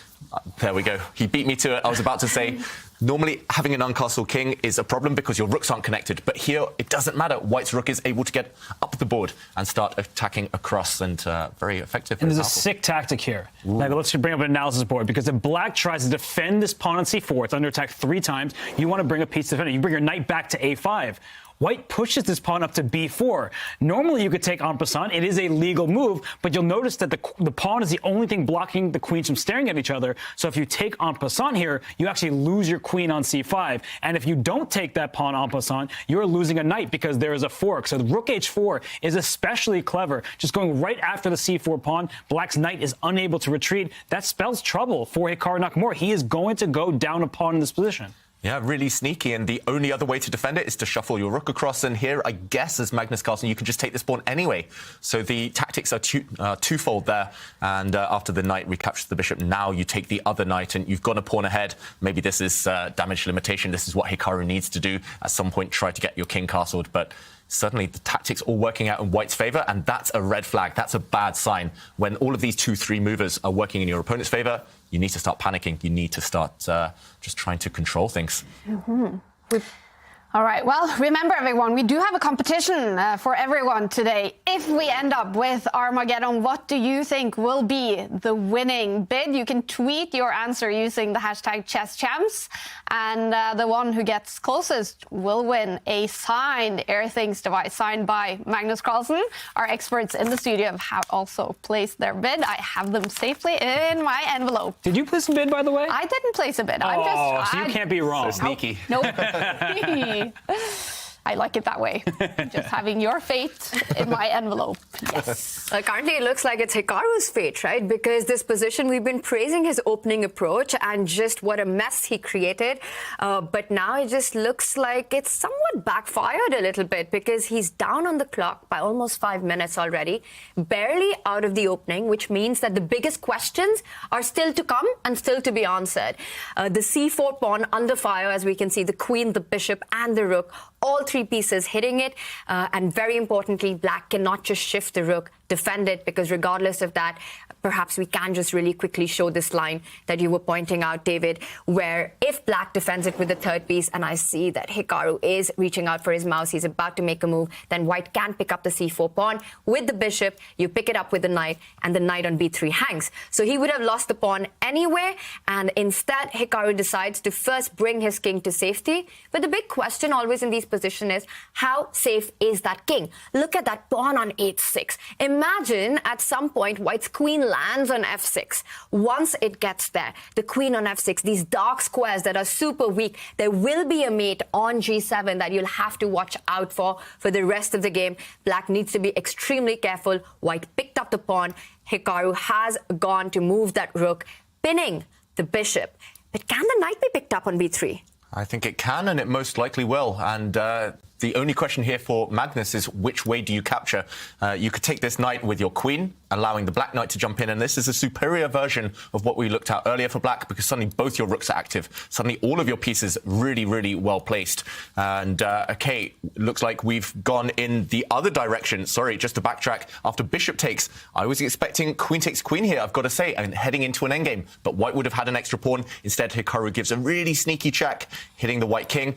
C: there we go. He beat me to it. I was about to say, normally having an uncastled king is a problem because your rooks aren't connected, but here it doesn't matter. White's rook is able to get up the board and start attacking across, and very effective.
B: And there's a sick tactic here. Now, let's bring up an analysis board, because if black tries to defend this pawn on c4, it's under attack 3 times, you want to bring a piece to defend it. You bring your knight back to a5. White pushes this pawn up to b4. Normally, you could take en passant. It is a legal move, but you'll notice that the pawn is the only thing blocking the queens from staring at each other. So if you take en passant here, you actually lose your queen on c5. And if you don't take that pawn en passant, you're losing a knight because there is a fork. So the rook h4 is especially clever. Just going right after the c4 pawn, black's knight is unable to retreat. That spells trouble for Hikaru Nakamura. He is going to go down a pawn in this position.
C: Yeah, really sneaky, and the only other way to defend it is to shuffle your rook across, and here, I guess, as Magnus Carlsen, you can just take this pawn anyway. So the tactics are twofold there, and after the knight recaptures the bishop, now you take the other knight, and you've got a pawn ahead. Maybe this is damage limitation. This is what Hikaru needs to do. At some point, try to get your king castled, but suddenly the tactics all working out in white's favor, and that's a red flag. That's a bad sign. When all of these 2-3 movers are working in your opponent's favor, you need to start panicking. You need to start just trying to control things.
A: All right, well, remember, everyone, we do have a competition for everyone today. If we end up with Armageddon, what do you think will be the winning bid? You can tweet your answer using the hashtag ChessChamps, and the one who gets closest will win a signed Airthings device signed by Magnus Carlsen. Our experts in the studio have also placed their bid. I have them safely in my envelope.
B: Did you place a bid, by the way?
A: I didn't place a bid.
B: So you can't be wrong.
C: So sneaky.
A: Nope. I like it that way. Just having your fate in my envelope. Yes.
E: Currently, it looks like it's Hikaru's fate, right? Because this position, we've been praising his opening approach and just what a mess he created. But now it just looks like it's somewhat backfired a little bit, because he's down on the clock by almost 5 minutes already, barely out of the opening, which means that the biggest questions are still to come and still to be answered. The c4 pawn under fire, as we can see, the queen, the bishop, and the rook, all 3 pieces hitting it, and very importantly, black cannot just shift the rook, defend it, because regardless of that, perhaps we can just really quickly show this line that you were pointing out, David, where if black defends it with the 3rd piece, and I see that Hikaru is reaching out for his mouse, he's about to make a move, then white can pick up the c4 pawn with the bishop, you pick it up with the knight, and the knight on b3 hangs. So he would have lost the pawn anyway, and instead Hikaru decides to first bring his king to safety. But the big question always in these positions is, how safe is that king? Look at that pawn on h6. Imagine at some point white's queen lands on f6. Once it gets there, the queen on f6, these dark squares that are super weak, there will be a mate on g7 that you'll have to watch out for the rest of the game. Black needs to be extremely careful. White picked up the pawn. Hikaru has gone to move that rook, pinning the bishop. But can the knight be picked up on b3?
C: I think it can, and it most likely will. And The only question here for Magnus is which way do you capture? You could take this knight with your queen, allowing the black knight to jump in, and this is a superior version of what we looked at earlier for black, because suddenly both your rooks are active. Suddenly all of your pieces really, really well placed. And, OK, looks like we've gone in the other direction. Sorry, just to backtrack. After bishop takes, I was expecting queen takes queen here, I've got to say, and heading into an endgame. But white would have had an extra pawn. Instead, Hikaru gives a really sneaky check, hitting the white king.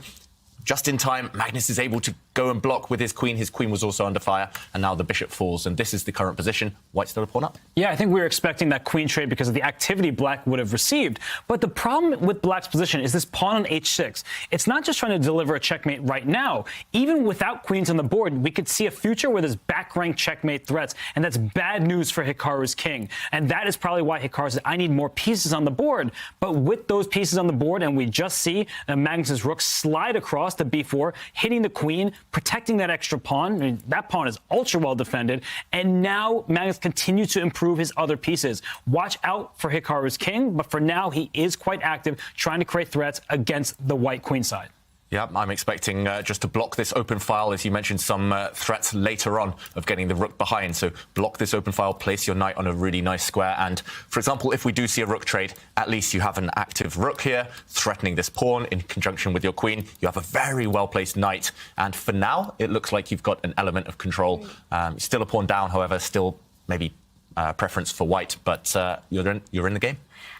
C: Just in time, Magnus is able to go and block with his queen. His queen was also under fire, and now the bishop falls, and this is the current position. White's still a pawn up.
B: Yeah, I think we were expecting that queen trade because of the activity black would have received. But the problem with black's position is this pawn on h6. It's not just trying to deliver a checkmate right now. Even without queens on the board, we could see a future where there's back-rank checkmate threats, and that's bad news for Hikaru's king. And that is probably why Hikaru said, I need more pieces on the board. But with those pieces on the board, and we just see Magnus's rook slide across to b4, hitting the queen, protecting that extra pawn. I mean, that pawn is ultra well defended. And now Magnus continues to improve his other pieces. Watch out for Hikaru's king, but for now he is quite active, trying to create threats against the white queen side.
C: Yeah, I'm expecting just to block this open file, as you mentioned, some threats later on of getting the rook behind. So block this open file, place your knight on a really nice square. And, for example, if we do see a rook trade, at least you have an active rook here, threatening this pawn in conjunction with your queen. You have a very well-placed knight. And for now, it looks like you've got an element of control. Still a pawn down, however, still maybe preference for white, but you're in the game.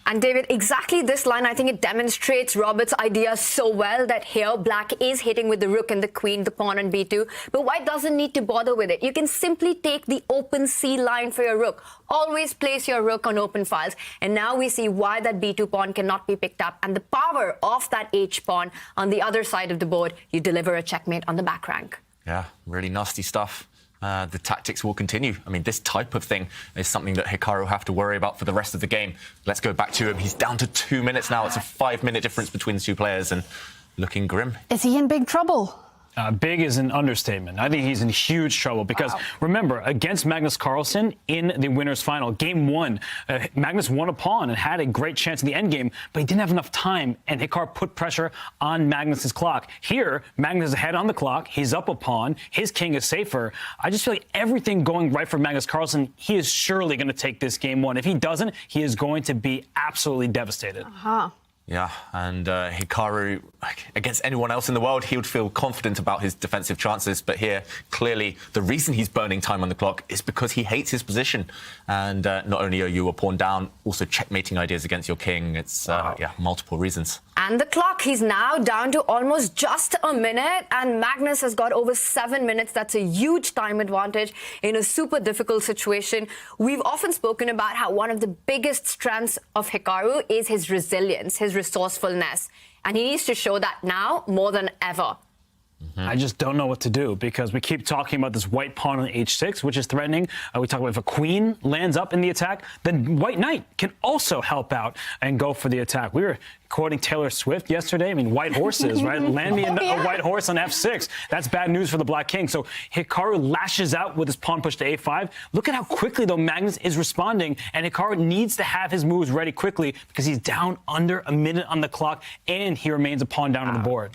E: And David, exactly this line, I think it demonstrates Robert's idea so well, that here black is hitting with the rook and the queen, the pawn on b2, but white doesn't need to bother with it. You can simply take the open C line for your rook. Always place your rook on open files. And now we see why that b2 pawn cannot be picked up, and the power of that h pawn on the other side of the board. You deliver a checkmate on the back rank.
C: Yeah, really nasty stuff. The tactics will continue. I mean, this type of thing is something that Hikaru have to worry about for the rest of the game. Let's go back to him. He's down to 2 minutes now. It's a 5-minute difference between the two players, and looking grim.
A: Is he in big trouble?
B: Big is an understatement. I think he's in huge trouble because, remember, against Magnus Carlsen in the winner's final, game 1, Magnus won a pawn and had a great chance in the endgame, but he didn't have enough time, and Hikaru put pressure on Magnus's clock. Here, Magnus is ahead on the clock. He's up a pawn. His king is safer. I just feel like everything going right for Magnus Carlsen, he is surely going to take this game 1. If he doesn't, he is going to be absolutely devastated.
C: Yeah, and Hikaru, against anyone else in the world, he would feel confident about his defensive chances. But here, clearly, the reason he's burning time on the clock is because he hates his position. And not only are you a pawn down, also checkmating ideas against your king. It's, yeah, multiple reasons.
E: And the clock, he's now down to almost just a minute, and Magnus has got over 7 minutes. That's a huge time advantage in a super difficult situation. We've often spoken about how one of the biggest strengths of Hikaru is his resilience, his resourcefulness. And he needs to show that now more than ever.
B: I just don't know what to do because we keep talking about this white pawn on h6, which is threatening. We talk about if a queen lands up in the attack, then white knight can also help out and go for the attack. We were quoting Taylor Swift yesterday. I mean, white horses, right? Land me a white horse on f6. That's bad news for the black king. So Hikaru lashes out with his pawn push to a5. Look at how quickly, though, Magnus is responding. And Hikaru needs to have his moves ready quickly because he's down under a minute on the clock and he remains a pawn down on the board.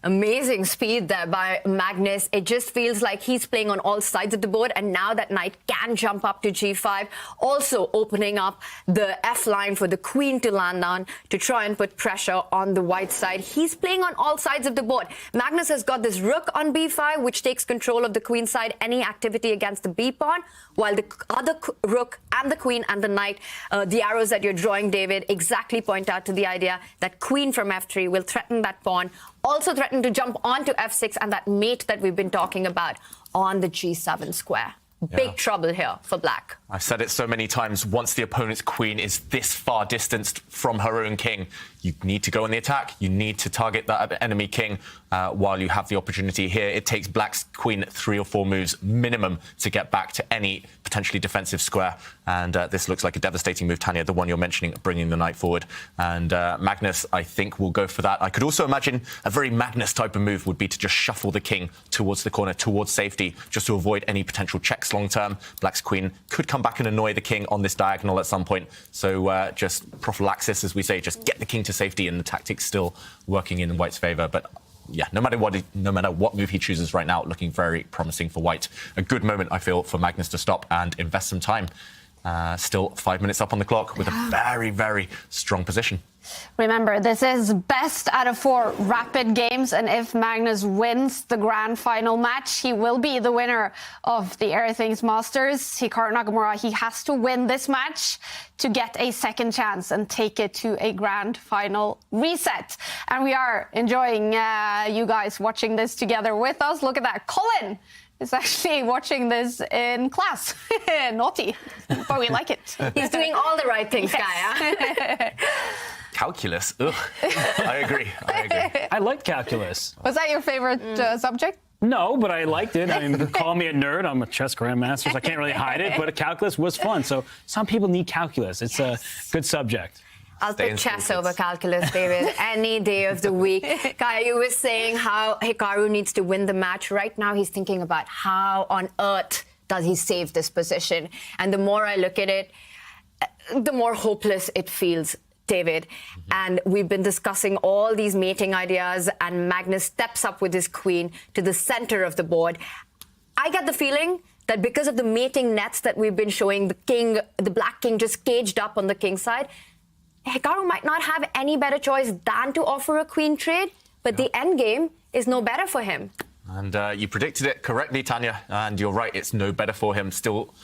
E: Amazing speed there by Magnus. It just feels like he's playing on all sides of the board, and now that knight can jump up to g5, also opening up the f line for the queen to land on to try and put pressure on the white side. He's playing on all sides of the board. Magnus has got this rook on b5, which takes control of the queen side, any activity against the b pawn, while the other rook and the queen and the knight, the arrows that you're drawing, David, exactly point out to the idea that queen from f3 will threaten that pawn, also threaten to jump onto f6 and that mate that we've been talking about on the g7 square. Big trouble here for black.
C: I've said it so many times, once the opponent's queen is this far distanced from her own king, you need to go on the attack. You need to target that enemy king while you have the opportunity here. It takes black's queen 3 or 4 moves minimum to get back to any potentially defensive square. And this looks like a devastating move, Tanya, the one you're mentioning, bringing the knight forward. And Magnus, I think, will go for that. I could also imagine a very Magnus type of move would be to just shuffle the king towards the corner, towards safety, just to avoid any potential checks long term. Black's queen could come back and annoy the king on this diagonal at some point. So just prophylaxis, as we say, just get the king to safety, and the tactic's still working in white's favour. But yeah, no matter what move he chooses right now, looking very promising for white. A good moment, I feel, for Magnus to stop and invest some time. Still 5 minutes up on the clock with a very, very strong position.
A: Remember, this is best out of 4 rapid games, and if Magnus wins the grand final match, he will be the winner of the Airthings Masters. Hikaru Nakamura, he has to win this match to get a second chance and take it to a grand final reset. And we are enjoying you guys watching this together with us. Look at that. Colin is actually watching this in class. Naughty, but we like it.
E: He's doing all the right things, Kaya.
C: Calculus, ugh. I agree.
B: I like calculus.
A: Was that your favorite subject?
B: No, but I liked it. I mean, call me a nerd. I'm a chess grandmaster, so I can't really hide it. But calculus was fun. So some people need calculus. It's a good subject.
E: I'll pick chess over calculus, David, any day of the week. Kaya, you were saying how Hikaru needs to win the match. Right now, he's thinking about how on earth does he save this position. And the more I look at it, the more hopeless it feels, David. And we've been discussing all these mating ideas, and Magnus steps up with his queen to the center of the board. I get the feeling that because of the mating nets that we've been showing, the black king just caged up on the king side, Hikaru might not have any better choice than to offer a queen trade, but the end game is no better for him.
C: And you predicted it correctly, Tanya, and you're right, it's no better for him. Still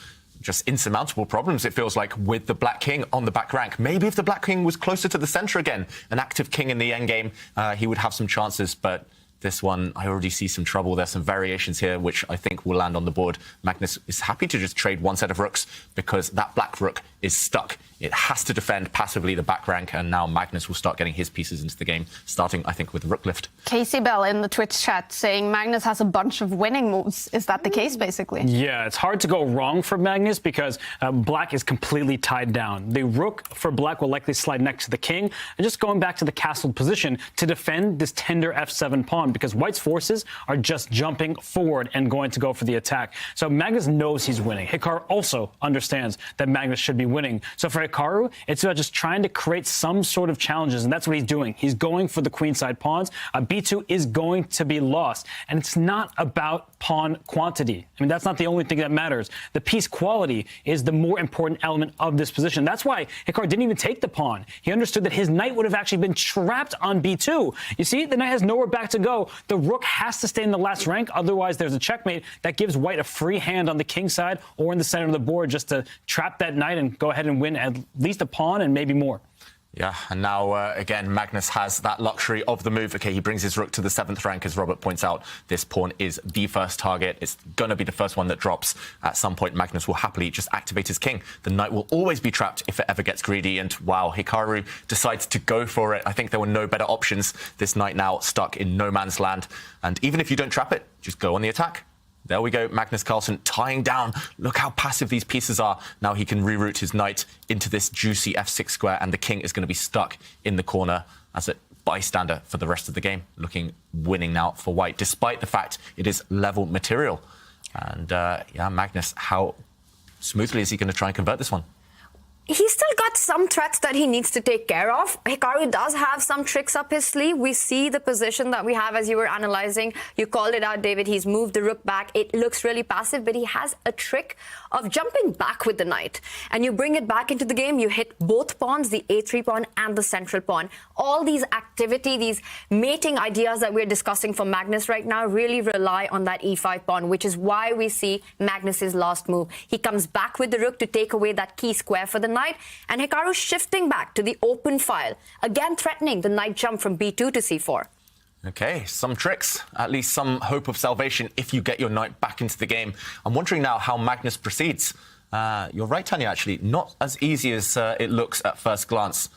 C: just insurmountable problems, it feels like, with the black king on the back rank. Maybe if the black king was closer to the center again, an active king in the endgame, he would have some chances, but this one, I already see some trouble. There's some variations here, which I think will land on the board. Magnus is happy to just trade one set of rooks because that black rook is stuck. It has to defend passively the back rank, and now Magnus will start getting his pieces into the game, starting, I think, with the rook lift.
A: Casey Bell in the Twitch chat saying Magnus has a bunch of winning moves. Is that the case, basically?
B: Yeah, it's hard to go wrong for Magnus because black is completely tied down. The rook for black will likely slide next to the king, and just going back to the castled position to defend this tender f7 pawn, because white's forces are just jumping forward and going to go for the attack. So Magnus knows he's winning. Hikaru also understands that Magnus should be winning. So for Hikaru, it's about just trying to create some sort of challenges, and that's what he's doing. He's going for the queenside pawns. B2 is going to be lost, and it's not about pawn quantity. I mean, that's not the only thing that matters. The piece quality is the more important element of this position. That's why Hikaru didn't even take the pawn. He understood that his knight would have actually been trapped on B2. You see, the knight has nowhere back to go. The rook has to stay in the last rank, otherwise there's a checkmate that gives white a free hand on the king side or in the center of the board just to trap that knight and go ahead and win at least a pawn and maybe more.
C: Yeah, and now, again, Magnus has that luxury of the move. Okay, he brings his rook to the 7th rank, as Robert points out. This pawn is the first target. It's going to be the first one that drops. At some point, Magnus will happily just activate his king. The knight will always be trapped if it ever gets greedy. And, wow, Hikaru decides to go for it. I think there were no better options. This knight now stuck in no man's land. And even if you don't trap it, just go on the attack. There we go, Magnus Carlsen tying down. Look how passive these pieces are. Now he can reroute his knight into this juicy f6 square, and the king is going to be stuck in the corner as a bystander for the rest of the game. Looking winning now for white, despite the fact it is level material. And yeah, Magnus, how smoothly is he going to try and convert this one?
E: He's still got some threats that he needs to take care of. Hikaru does have some tricks up his sleeve. We see the position that we have as you were analyzing. You called it out, David. He's moved the rook back. It looks really passive, but he has a trick of jumping back with the knight. And you bring it back into the game, you hit both pawns, the a3 pawn and the central pawn. All these activity, these mating ideas that we're discussing for Magnus right now really rely on that e5 pawn, which is why we see Magnus's last move. He comes back with the rook to take away that key square for the knight, and Hikaru shifting back to the open file, again threatening the knight jump from b2 to c4.
C: Okay, some tricks, at least some hope of salvation if you get your knight back into the game. I'm wondering now how Magnus proceeds. You're right, Tanya, actually. Not as easy as it looks at first glance.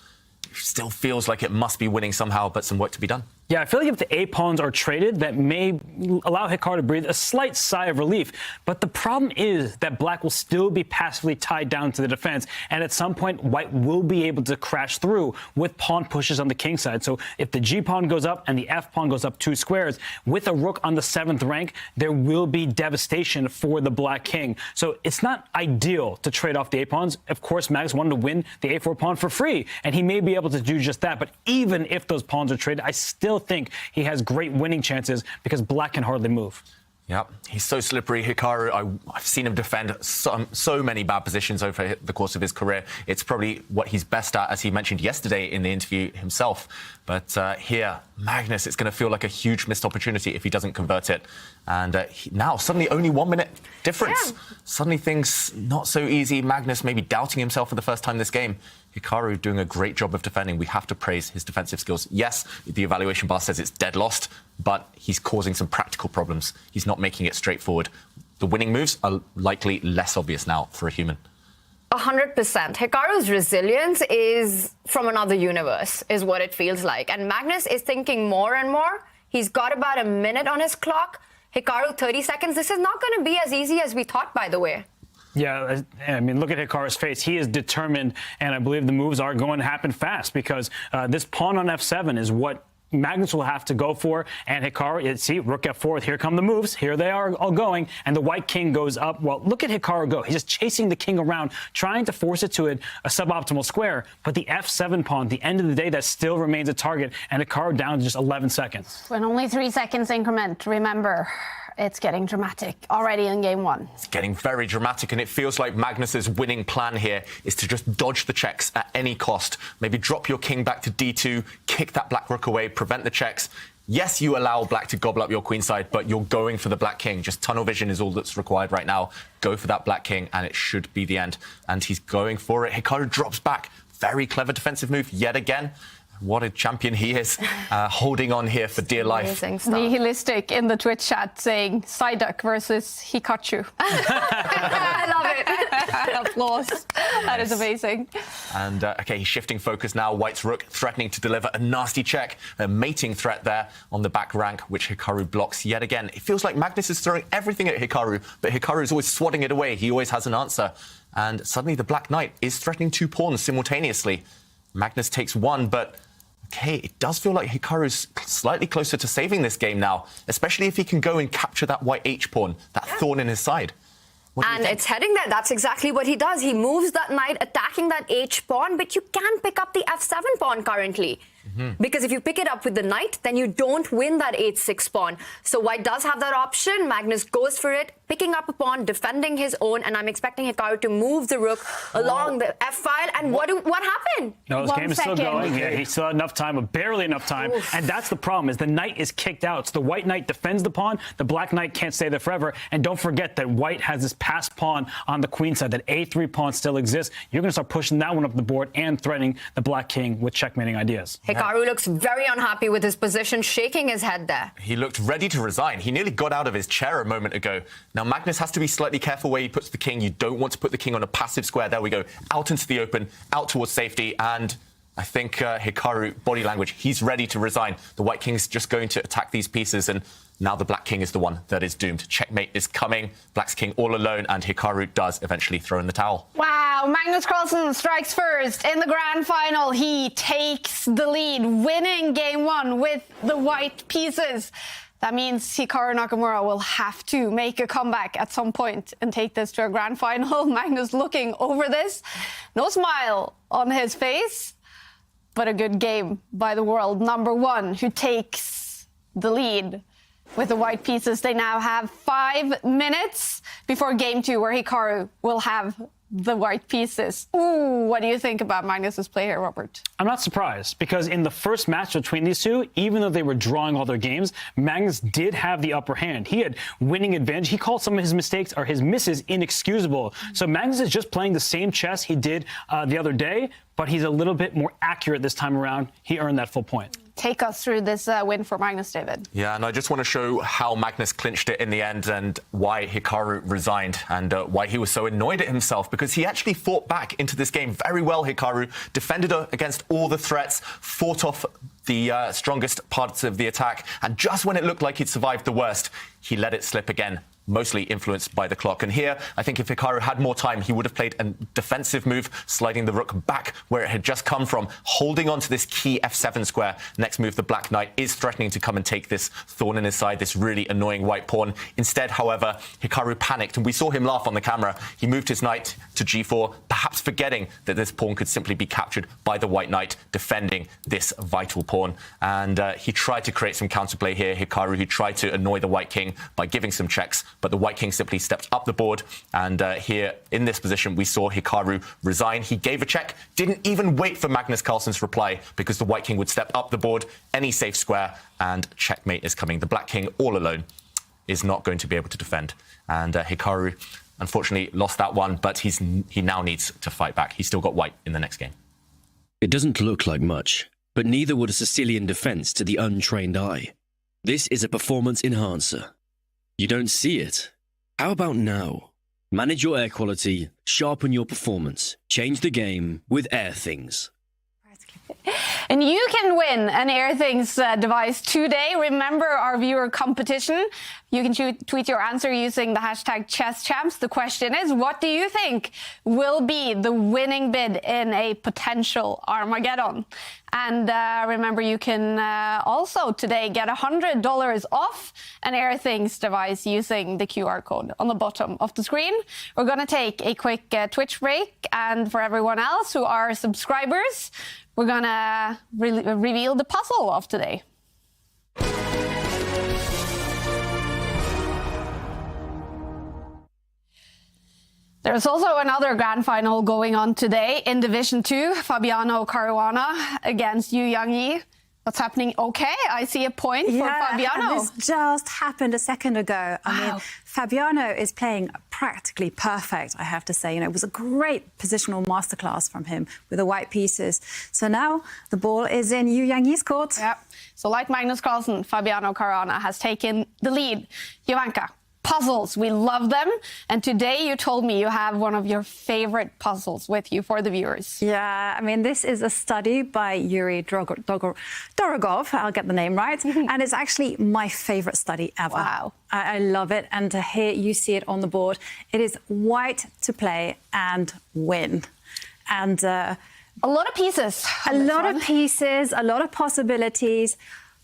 C: It still feels like it must be winning somehow, but some work to be done.
B: Yeah, I feel like if the A-pawns are traded, that may allow Hikaru to breathe a slight sigh of relief. But the problem is that black will still be passively tied down to the defense. And at some point, white will be able to crash through with pawn pushes on the king side. So if the G-pawn goes up and the F-pawn goes up 2 squares, with a rook on the 7th rank, there will be devastation for the black king. So it's not ideal to trade off the A-pawns. Of course, Magnus wanted to win the A4 pawn for free, and he may be able to do just that. But even if those pawns are traded, I still still think he has great winning chances because black can hardly move.
C: Yep, he's so slippery. Hikaru, I've seen him defend so many bad positions over the course of his career. It's probably what he's best at, as he mentioned yesterday in the interview himself. But here, Magnus, it's going to feel like a huge missed opportunity if he doesn't convert it. And now, suddenly, only 1 minute difference.
A: Yeah.
C: Suddenly, things not so easy. Magnus maybe doubting himself for the first time this game. Hikaru doing a great job of defending. We have to praise his defensive skills. Yes, the evaluation bar says it's dead lost, but he's causing some practical problems. He's not making it straightforward. The winning moves are likely less obvious now for a human.
E: 100%. Hikaru's resilience is from another universe, is what it feels like. And Magnus is thinking more and more. He's got about a minute on his clock. Hikaru, 30 seconds. This is not going to be as easy as we thought, by the way.
B: Yeah, I mean, look at Hikaru's face. He is determined, and I believe the moves are going to happen fast because this pawn on f7 is what Magnus will have to go for. And Hikaru, see, rook f4, here come the moves. Here they are all going, and the white king goes up. Well, look at Hikaru go. He's just chasing the king around, trying to force it to a suboptimal square. But the f7 pawn, at the end of the day, that still remains a target, and Hikaru down to just 11 seconds.
A: When only 3 seconds increment, remember, it's getting dramatic already in game one.
C: It's getting very dramatic, and it feels like Magnus's winning plan here is to just dodge the checks at any cost. Maybe drop your king back to d2, kick that black rook away, prevent the checks. Yes, you allow black to gobble up your queenside, but you're going for the black king. Just tunnel vision is all that's required right now. Go for that black king, and it should be the end. And he's going for it. Hikaru drops back. Very clever defensive move yet again. What a champion he is, holding on here for dear life.
A: Nihilistic in the Twitch chat saying Psyduck versus Hikaru.
E: I love it.
A: Applause. That is amazing.
C: And, OK, he's shifting focus now. White's rook threatening to deliver a nasty check, a mating threat there on the back rank, which Hikaru blocks yet again. It feels like Magnus is throwing everything at Hikaru, but Hikaru is always swatting it away. He always has an answer. And suddenly the black knight is threatening 2 pawns simultaneously. Magnus takes 1, but OK, it does feel like Hikaru's slightly closer to saving this game now, especially if he can go and capture that white H-pawn, that thorn in his side.
E: And it's heading there. That's exactly what he does. He moves that knight, attacking that H-pawn, but you can pick up the F7 pawn currently. Because if you pick it up with the knight, then you don't win that H6 pawn. So White does have that option. Magnus goes for it, picking up a pawn, defending his own, and I'm expecting Hikaru to move the rook along the F file. And what happened?
B: No, this game is still going. Yeah, he still had enough time, but barely enough time. And that's the problem, is the knight is kicked out. So the white knight defends the pawn. The black knight can't stay there forever. And don't forget that white has this passed pawn on the queen side. That A3 pawn still exists. You're going to start pushing that one up the board and threatening the black king with checkmating ideas.
E: Hikaru looks very unhappy with his position, shaking his head there.
C: He looked ready to resign. He nearly got out of his chair a moment ago. Now, Magnus has to be slightly careful where he puts the king. You don't want to put the king on a passive square. There we go. Out into the open, out towards safety. And I think Hikaru, body language, he's ready to resign. The white king's just going to attack these pieces, and now the black king is the one that is doomed. Checkmate is coming. Black's king all alone, and Hikaru does eventually throw in the towel.
A: Wow, Magnus Carlsen strikes first in the grand final. He takes the lead, winning game one with the white pieces. That means Hikaru Nakamura will have to make a comeback at some point and take this to a grand final. Magnus looking over this. No smile on his face, but a good game by the world number one, who takes the lead. With the white pieces, they now have 5 minutes before game two, where Hikaru will have the white pieces. Ooh, what do you think about Magnus's play here, Robert?
B: I'm not surprised, because in the first match between these two, even though they were drawing all their games, Magnus did have the upper hand. He had winning advantage. He called some of his mistakes or his misses inexcusable. So Magnus is just playing the same chess he did the other day, but he's a little bit more accurate this time around. He earned that full point.
A: Take us through this win for Magnus, David.
C: Yeah, and I just want to show how Magnus clinched it in the end and why Hikaru resigned and why he was so annoyed at himself, because he actually fought back into this game very well, Hikaru. Defended against all the threats, fought off the strongest parts of the attack, and just when it looked like he'd survived the worst, he let it slip again. Mostly influenced by the clock. And here, I think if Hikaru had more time, he would have played a defensive move, sliding the rook back where it had just come from, holding on to this key f7 square. Next move, the black knight is threatening to come and take this thorn in his side, this really annoying white pawn. Instead, however, Hikaru panicked, and we saw him laugh on the camera. He moved his knight to g4, perhaps forgetting that this pawn could simply be captured by the white knight defending this vital pawn. And he tried to create some counterplay here, Hikaru. He tried to annoy the white king by giving some checks, but the white king simply stepped up the board. And here in this position, we saw Hikaru resign. He gave a check, didn't even wait for Magnus Carlsen's reply, because the white king would step up the board, any safe square, and checkmate is coming. The black king all alone is not going to be able to defend. And Hikaru, unfortunately, lost that one, but he now needs to fight back. He's still got white in the next game.
F: It doesn't look like much, but neither would a Sicilian defense to the untrained eye. This is a performance enhancer. You don't see it. How about now? Manage your air quality, sharpen your performance, change the game with Airthings.
A: And you can win an Airthings device today. Remember our viewer competition. You can tweet your answer using the hashtag ChessChamps. The question is, what do you think will be the winning bid in a potential Armageddon? And remember, you can also today get $100 off an Airthings device using the QR code on the bottom of the screen. We're going to take a quick Twitch break. And for everyone else who are subscribers, we're going to reveal the puzzle of today. There's also another grand final going on today in Division 2. Fabiano Caruana against Yu Yangyi. What's happening? Okay, I see a point for Fabiano.
D: This just happened a second ago. I mean, Fabiano is playing practically perfect, I have to say. You know, it was a great positional masterclass from him with the white pieces. So now the ball is in Yu Yangyi's court.
A: Yeah. So like Magnus Carlsen, Fabiano Caruana has taken the lead. Jovanka, puzzles, we love them. And today you told me you have one of your favorite puzzles with you for the viewers.
D: Yeah, I mean, this is a study by Yuri Dorogov, I'll get the name right, and it's actually my favorite study ever.
A: Wow.
D: I love it, and here you see it on the board. It is white to play and win. And
A: a lot of pieces.
D: A lot of pieces, a lot of possibilities,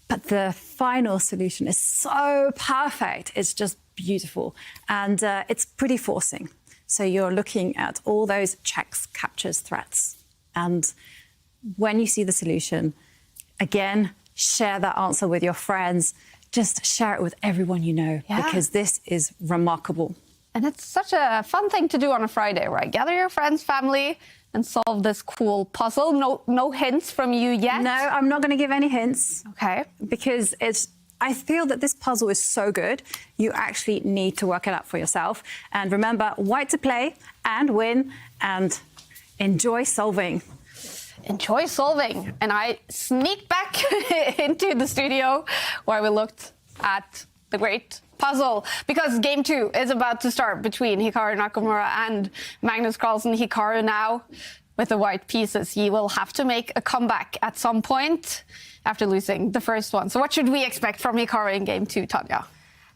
D: but the final solution is so perfect. It's just beautiful, and it's pretty forcing. So you're looking at all those checks, captures, threats, and when you see the solution, again, share that answer with your friends. Just share it with everyone you know, because this is remarkable.
A: And it's such a fun thing to do on a Friday, right? Gather your friends, family, and solve this cool puzzle. No hints from you yet?
D: No, I'm not going to give any hints.
A: Okay.
D: Because I feel that this puzzle is so good, you actually need to work it out for yourself. And remember, white to play and win, and enjoy solving.
A: Enjoy solving. And I sneaked back into the studio where we looked at the great puzzle, because game 2 is about to start between Hikaru Nakamura and Magnus Carlsen. Hikaru now with the white pieces. He will have to make a comeback at some point after losing the first one. So what should we expect from Hikaru in game 2, Tanya?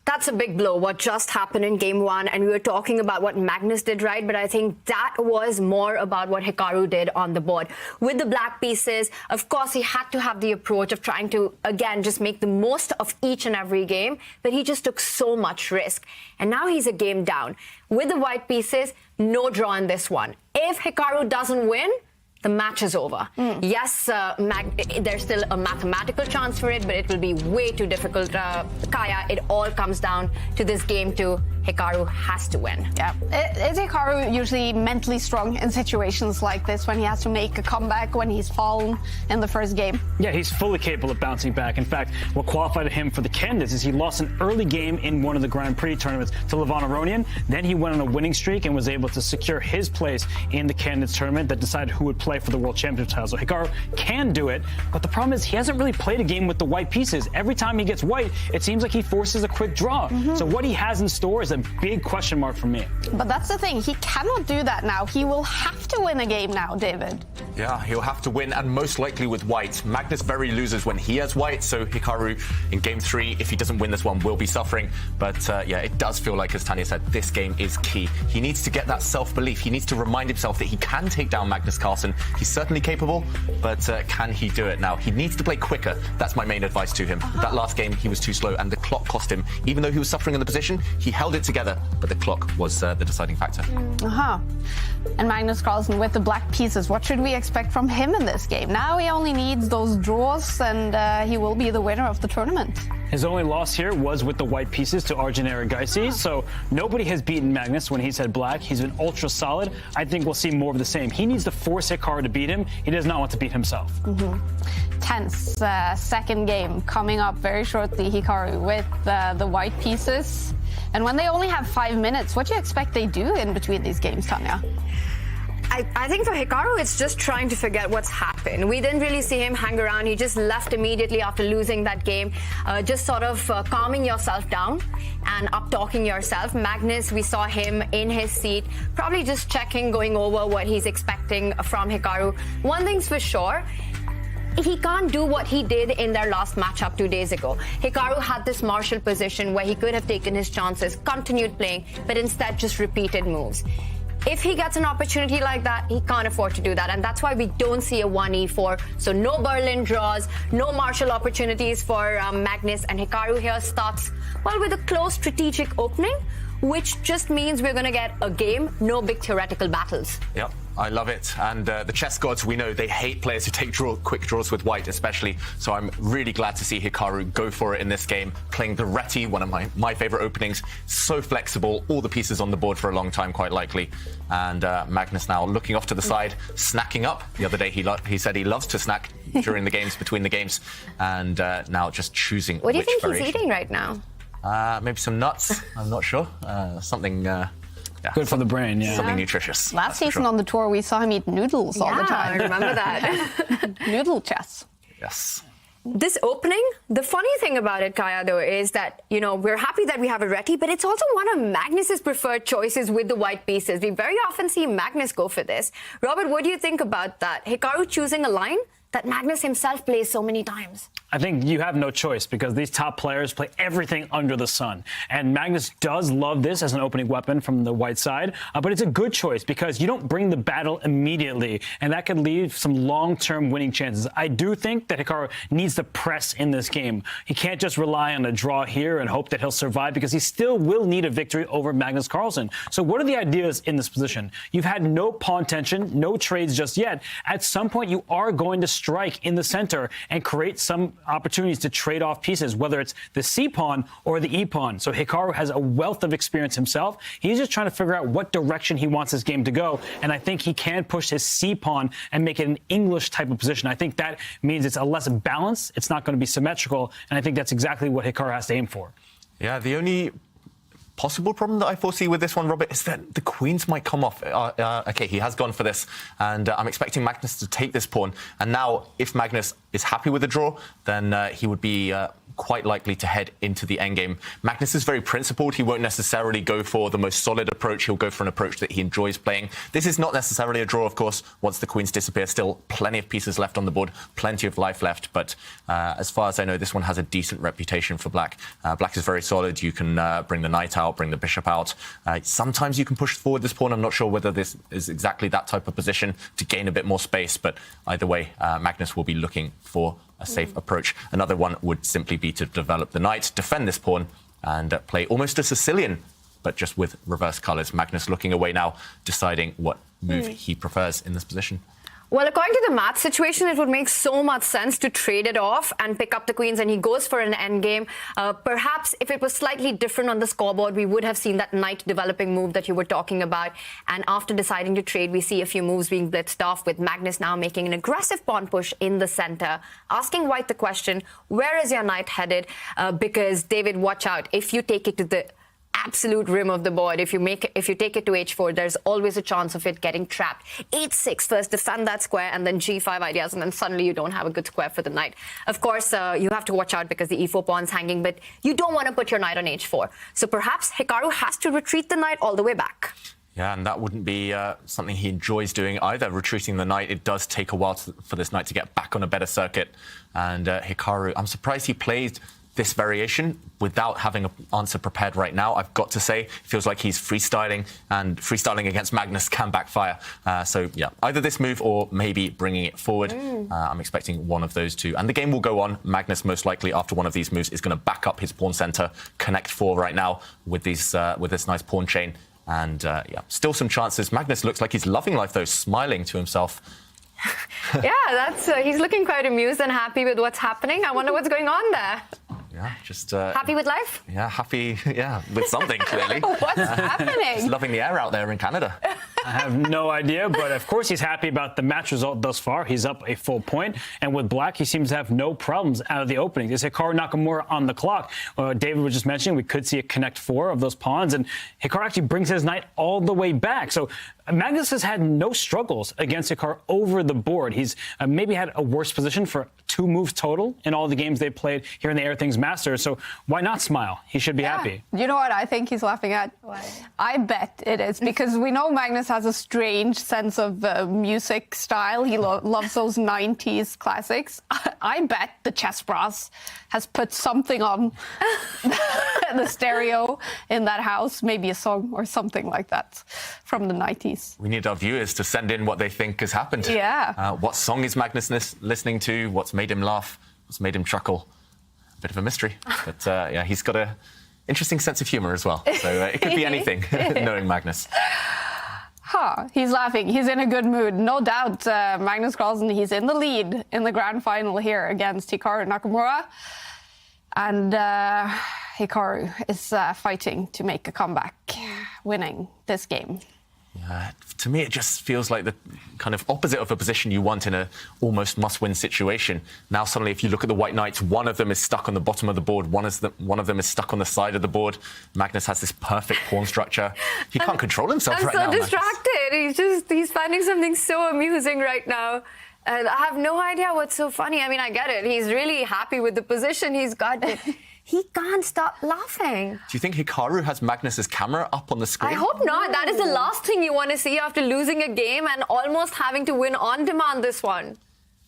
E: That's a big blow, what just happened in game 1. And we were talking about what Magnus did right, but I think that was more about what Hikaru did on the board. With the black pieces, of course, he had to have the approach of trying to, again, just make the most of each and every game, but he just took so much risk. And now he's a game down. With the white pieces, no draw in this one. If Hikaru doesn't win, the match is over. Yes, there's still a mathematical chance for it, but it will be way too difficult. Kaya, it all comes down to this game 2. Hikaru has to win.
A: Yeah. Is Hikaru usually mentally strong in situations like this, when he has to make a comeback, when he's fallen in the first game?
B: Yeah, he's fully capable of bouncing back. In fact, what qualified him for the candidates is he lost an early game in one of the Grand Prix tournaments to Levon Aronian. Then he went on a winning streak and was able to secure his place in the candidates tournament that decided who would play for the World Championship title. So Hikaru can do it, but the problem is he hasn't really played a game with the white pieces. Every time he gets white, it seems like he forces a quick draw. So what he has in store is a big question mark for me.
A: But that's the thing, he cannot do that now. He will have to win a game now, David.
C: Yeah, he'll have to win, and most likely with white. Magnus very loses when he has white, so Hikaru in game 3, if he doesn't win this one, will be suffering. But yeah, it does feel like, as Tanya said, this game is key. He needs to get that self-belief. He needs to remind himself that he can take down Magnus Carlsen. He's certainly capable, but can he do it now? He needs to play quicker. That's my main advice to him. That last game, he was too slow, and the clock cost him. Even though he was suffering in the position, he held it together, but the clock was the deciding factor.
A: And Magnus Carlsen with the black pieces, what should we expect from him in this game? Now he only needs those draws, and he will be the winner of the tournament.
B: His only loss here was with the white pieces to Arjun Erigaisi, so nobody has beaten Magnus when he's had black. He's been ultra solid. I think we'll see more of the same. He needs to force Hikaru to beat him. He does not want to beat himself.
A: Tense second game coming up very shortly, Hikaru, with the white pieces. And when they only have 5 minutes, what do you expect they do in between these games, Tanya?
E: I think for Hikaru, it's just trying to forget what's happened. We didn't really see him hang around. He just left immediately after losing that game, just sort of calming yourself down and up-talking yourself. Magnus, we saw him in his seat, probably just checking, going over what he's expecting from Hikaru. One thing's for sure, he can't do what he did in their last matchup 2 days ago. Hikaru had this martial position where he could have taken his chances, continued playing, but instead just repeated moves. If he gets an opportunity like that, he can't afford to do that. And that's why we don't see a 1e4. So no Berlin draws, no martial opportunities for Magnus. And Hikaru here starts, well, with a close strategic opening, which just means we're going to get a game, no big theoretical battles.
C: Yep. I love it. And the chess gods, we know they hate players who take quick draws with white, especially. So I'm really glad to see Hikaru go for it in this game, playing the Reti, one of my favorite openings. So flexible, all the pieces on the board for a long time, quite likely. And Magnus now looking off to the side, snacking up. The other day he said he loves to snack during the games, between the games. And now just choosing
E: What do you think
C: variation.
E: he's eating right now?
C: Maybe some nuts. I'm not sure. Something... Yeah,
B: good for the brain, yeah.
C: Something nutritious.
A: Last season on the tour, we saw him eat noodles all the time.
E: I remember that.
A: Noodle chess.
C: Yes.
E: This opening, the funny thing about it, Kaya, though, is that, you know, we're happy that we have a Reti, but it's also one of Magnus's preferred choices with the white pieces. We very often see Magnus go for this. Robert, what do you think about that? Hikaru choosing a line that Magnus himself plays so many times.
B: I think you have no choice because these top players play everything under the sun. And Magnus does love this as an opening weapon from the white side, but it's a good choice because you don't bring the battle immediately, and that could leave some long-term winning chances. I do think that Hikaru needs to press in this game. He can't just rely on a draw here and hope that he'll survive because he still will need a victory over Magnus Carlsen. So what are the ideas in this position? You've had no pawn tension, no trades just yet. At some point, you are going to strike in the center and create some opportunities to trade off pieces, whether it's the C pawn or the E pawn. So Hikaru has a wealth of experience himself. He's just trying to figure out what direction he wants his game to go. And I think he can push his C pawn and make it an English type of position. I think that means it's a less balance. It's not going to be symmetrical. And I think that's exactly what Hikaru has to aim for.
C: Yeah, the only possible problem that I foresee with this one, Robert, is that the queens might come off. Okay, he has gone for this, and I'm expecting Magnus to take this pawn. And now, if Magnus is happy with the draw, then he would be quite likely to head into the endgame. Magnus is very principled. He won't necessarily go for the most solid approach. He'll go for an approach that he enjoys playing. This is not necessarily a draw, of course. Once the queens disappear, still plenty of pieces left on the board, plenty of life left. But as far as I know, this one has a decent reputation for Black. Black is very solid. You can bring the knight out, bring the bishop out. Sometimes you can push forward this pawn. I'm not sure whether this is exactly that type of position to gain a bit more space. But either way, Magnus will be looking for a safe approach. Another one would simply be to develop the knight, defend this pawn, and play almost a Sicilian, but just with reverse colours. Magnus looking away now, deciding what move he prefers in this position.
E: Well, according to the math situation, it would make so much sense to trade it off and pick up the queens, and he goes for an endgame. Perhaps if it was slightly different on the scoreboard, we would have seen that knight developing move that you were talking about. And after deciding to trade, we see a few moves being blitzed off, with Magnus now making an aggressive pawn push in the center, asking white the question, where is your knight headed? Because, David, watch out. If you take it to the absolute rim of the board, if you take it to h4, there's always a chance of it getting trapped. h6 first, defend that square, and then g5 ideas, and then suddenly you don't have a good square for the knight. Of course, you have to watch out because the e4 pawn's hanging, but you don't want to put your knight on h4. So perhaps Hikaru has to retreat the knight all the way back.
C: Yeah, and that wouldn't be something he enjoys doing either, retreating the knight. It does take a while for this knight to get back on a better circuit. And Hikaru, I'm surprised he played this variation without having an answer prepared right now. I've got to say, it feels like he's freestyling, and freestyling against Magnus can backfire. So, yeah, either this move or maybe bringing it forward. I'm expecting one of those two. And the game will go on. Magnus, most likely, after one of these moves, is going to back up his pawn center, connect 4 right now with this nice pawn chain. And, yeah, still some chances. Magnus looks like he's loving life, though, smiling to himself.
E: Yeah, that's he's looking quite amused and happy with what's happening. I wonder what's going on there.
C: Yeah, just...
E: happy with life?
C: Yeah, happy, with something, clearly.
E: What's happening?
C: Just loving the air out there in Canada.
B: I have no idea, but of course he's happy about the match result thus far. He's up a full point, and with black, he seems to have no problems out of the opening. There's Hikaru Nakamura on the clock. David was just mentioning we could see a connect 4 of those pawns, and Hikaru actually brings his knight all the way back. So Magnus has had no struggles against Hikaru over the board. He's maybe had a worse position for 2 moves total in all the games they've played here in the Airthings Masters. So why not smile? He should be happy.
A: You know what I think he's laughing at?
E: Why?
A: I bet it is because we know Magnus has a strange sense of music style. He loves those 90s classics. I bet the chess brass has put something on the stereo in that house, maybe a song or something like that from the 90s.
C: We need our viewers to send in what they think has happened.
A: Yeah.
C: What song is Magnus listening to? What's made him laugh? What's made him chuckle? A bit of a mystery. But yeah, he's got a interesting sense of humor as well. So it could be anything, knowing Magnus.
A: He's laughing. He's in a good mood. No doubt, Magnus Carlsen, he's in the lead in the grand final here against Hikaru Nakamura. And Hikaru is fighting to make a comeback, winning this game.
C: To me, it just feels like the kind of opposite of a position you want in a almost must-win situation. Now, suddenly, if you look at the white knights, one of them is stuck on the bottom of the board, one of them is stuck on the side of the board. Magnus has this perfect pawn structure. He can't control himself right now.
E: I'm so distracted. He's finding something so amusing right now. And I have no idea what's so funny. I mean, I get it. He's really happy with the position he's got. But he can't stop laughing.
C: Do you think Hikaru has Magnus's camera up on the screen?
E: I hope not. That is the last thing you want to see after losing a game and almost having to win on demand this one.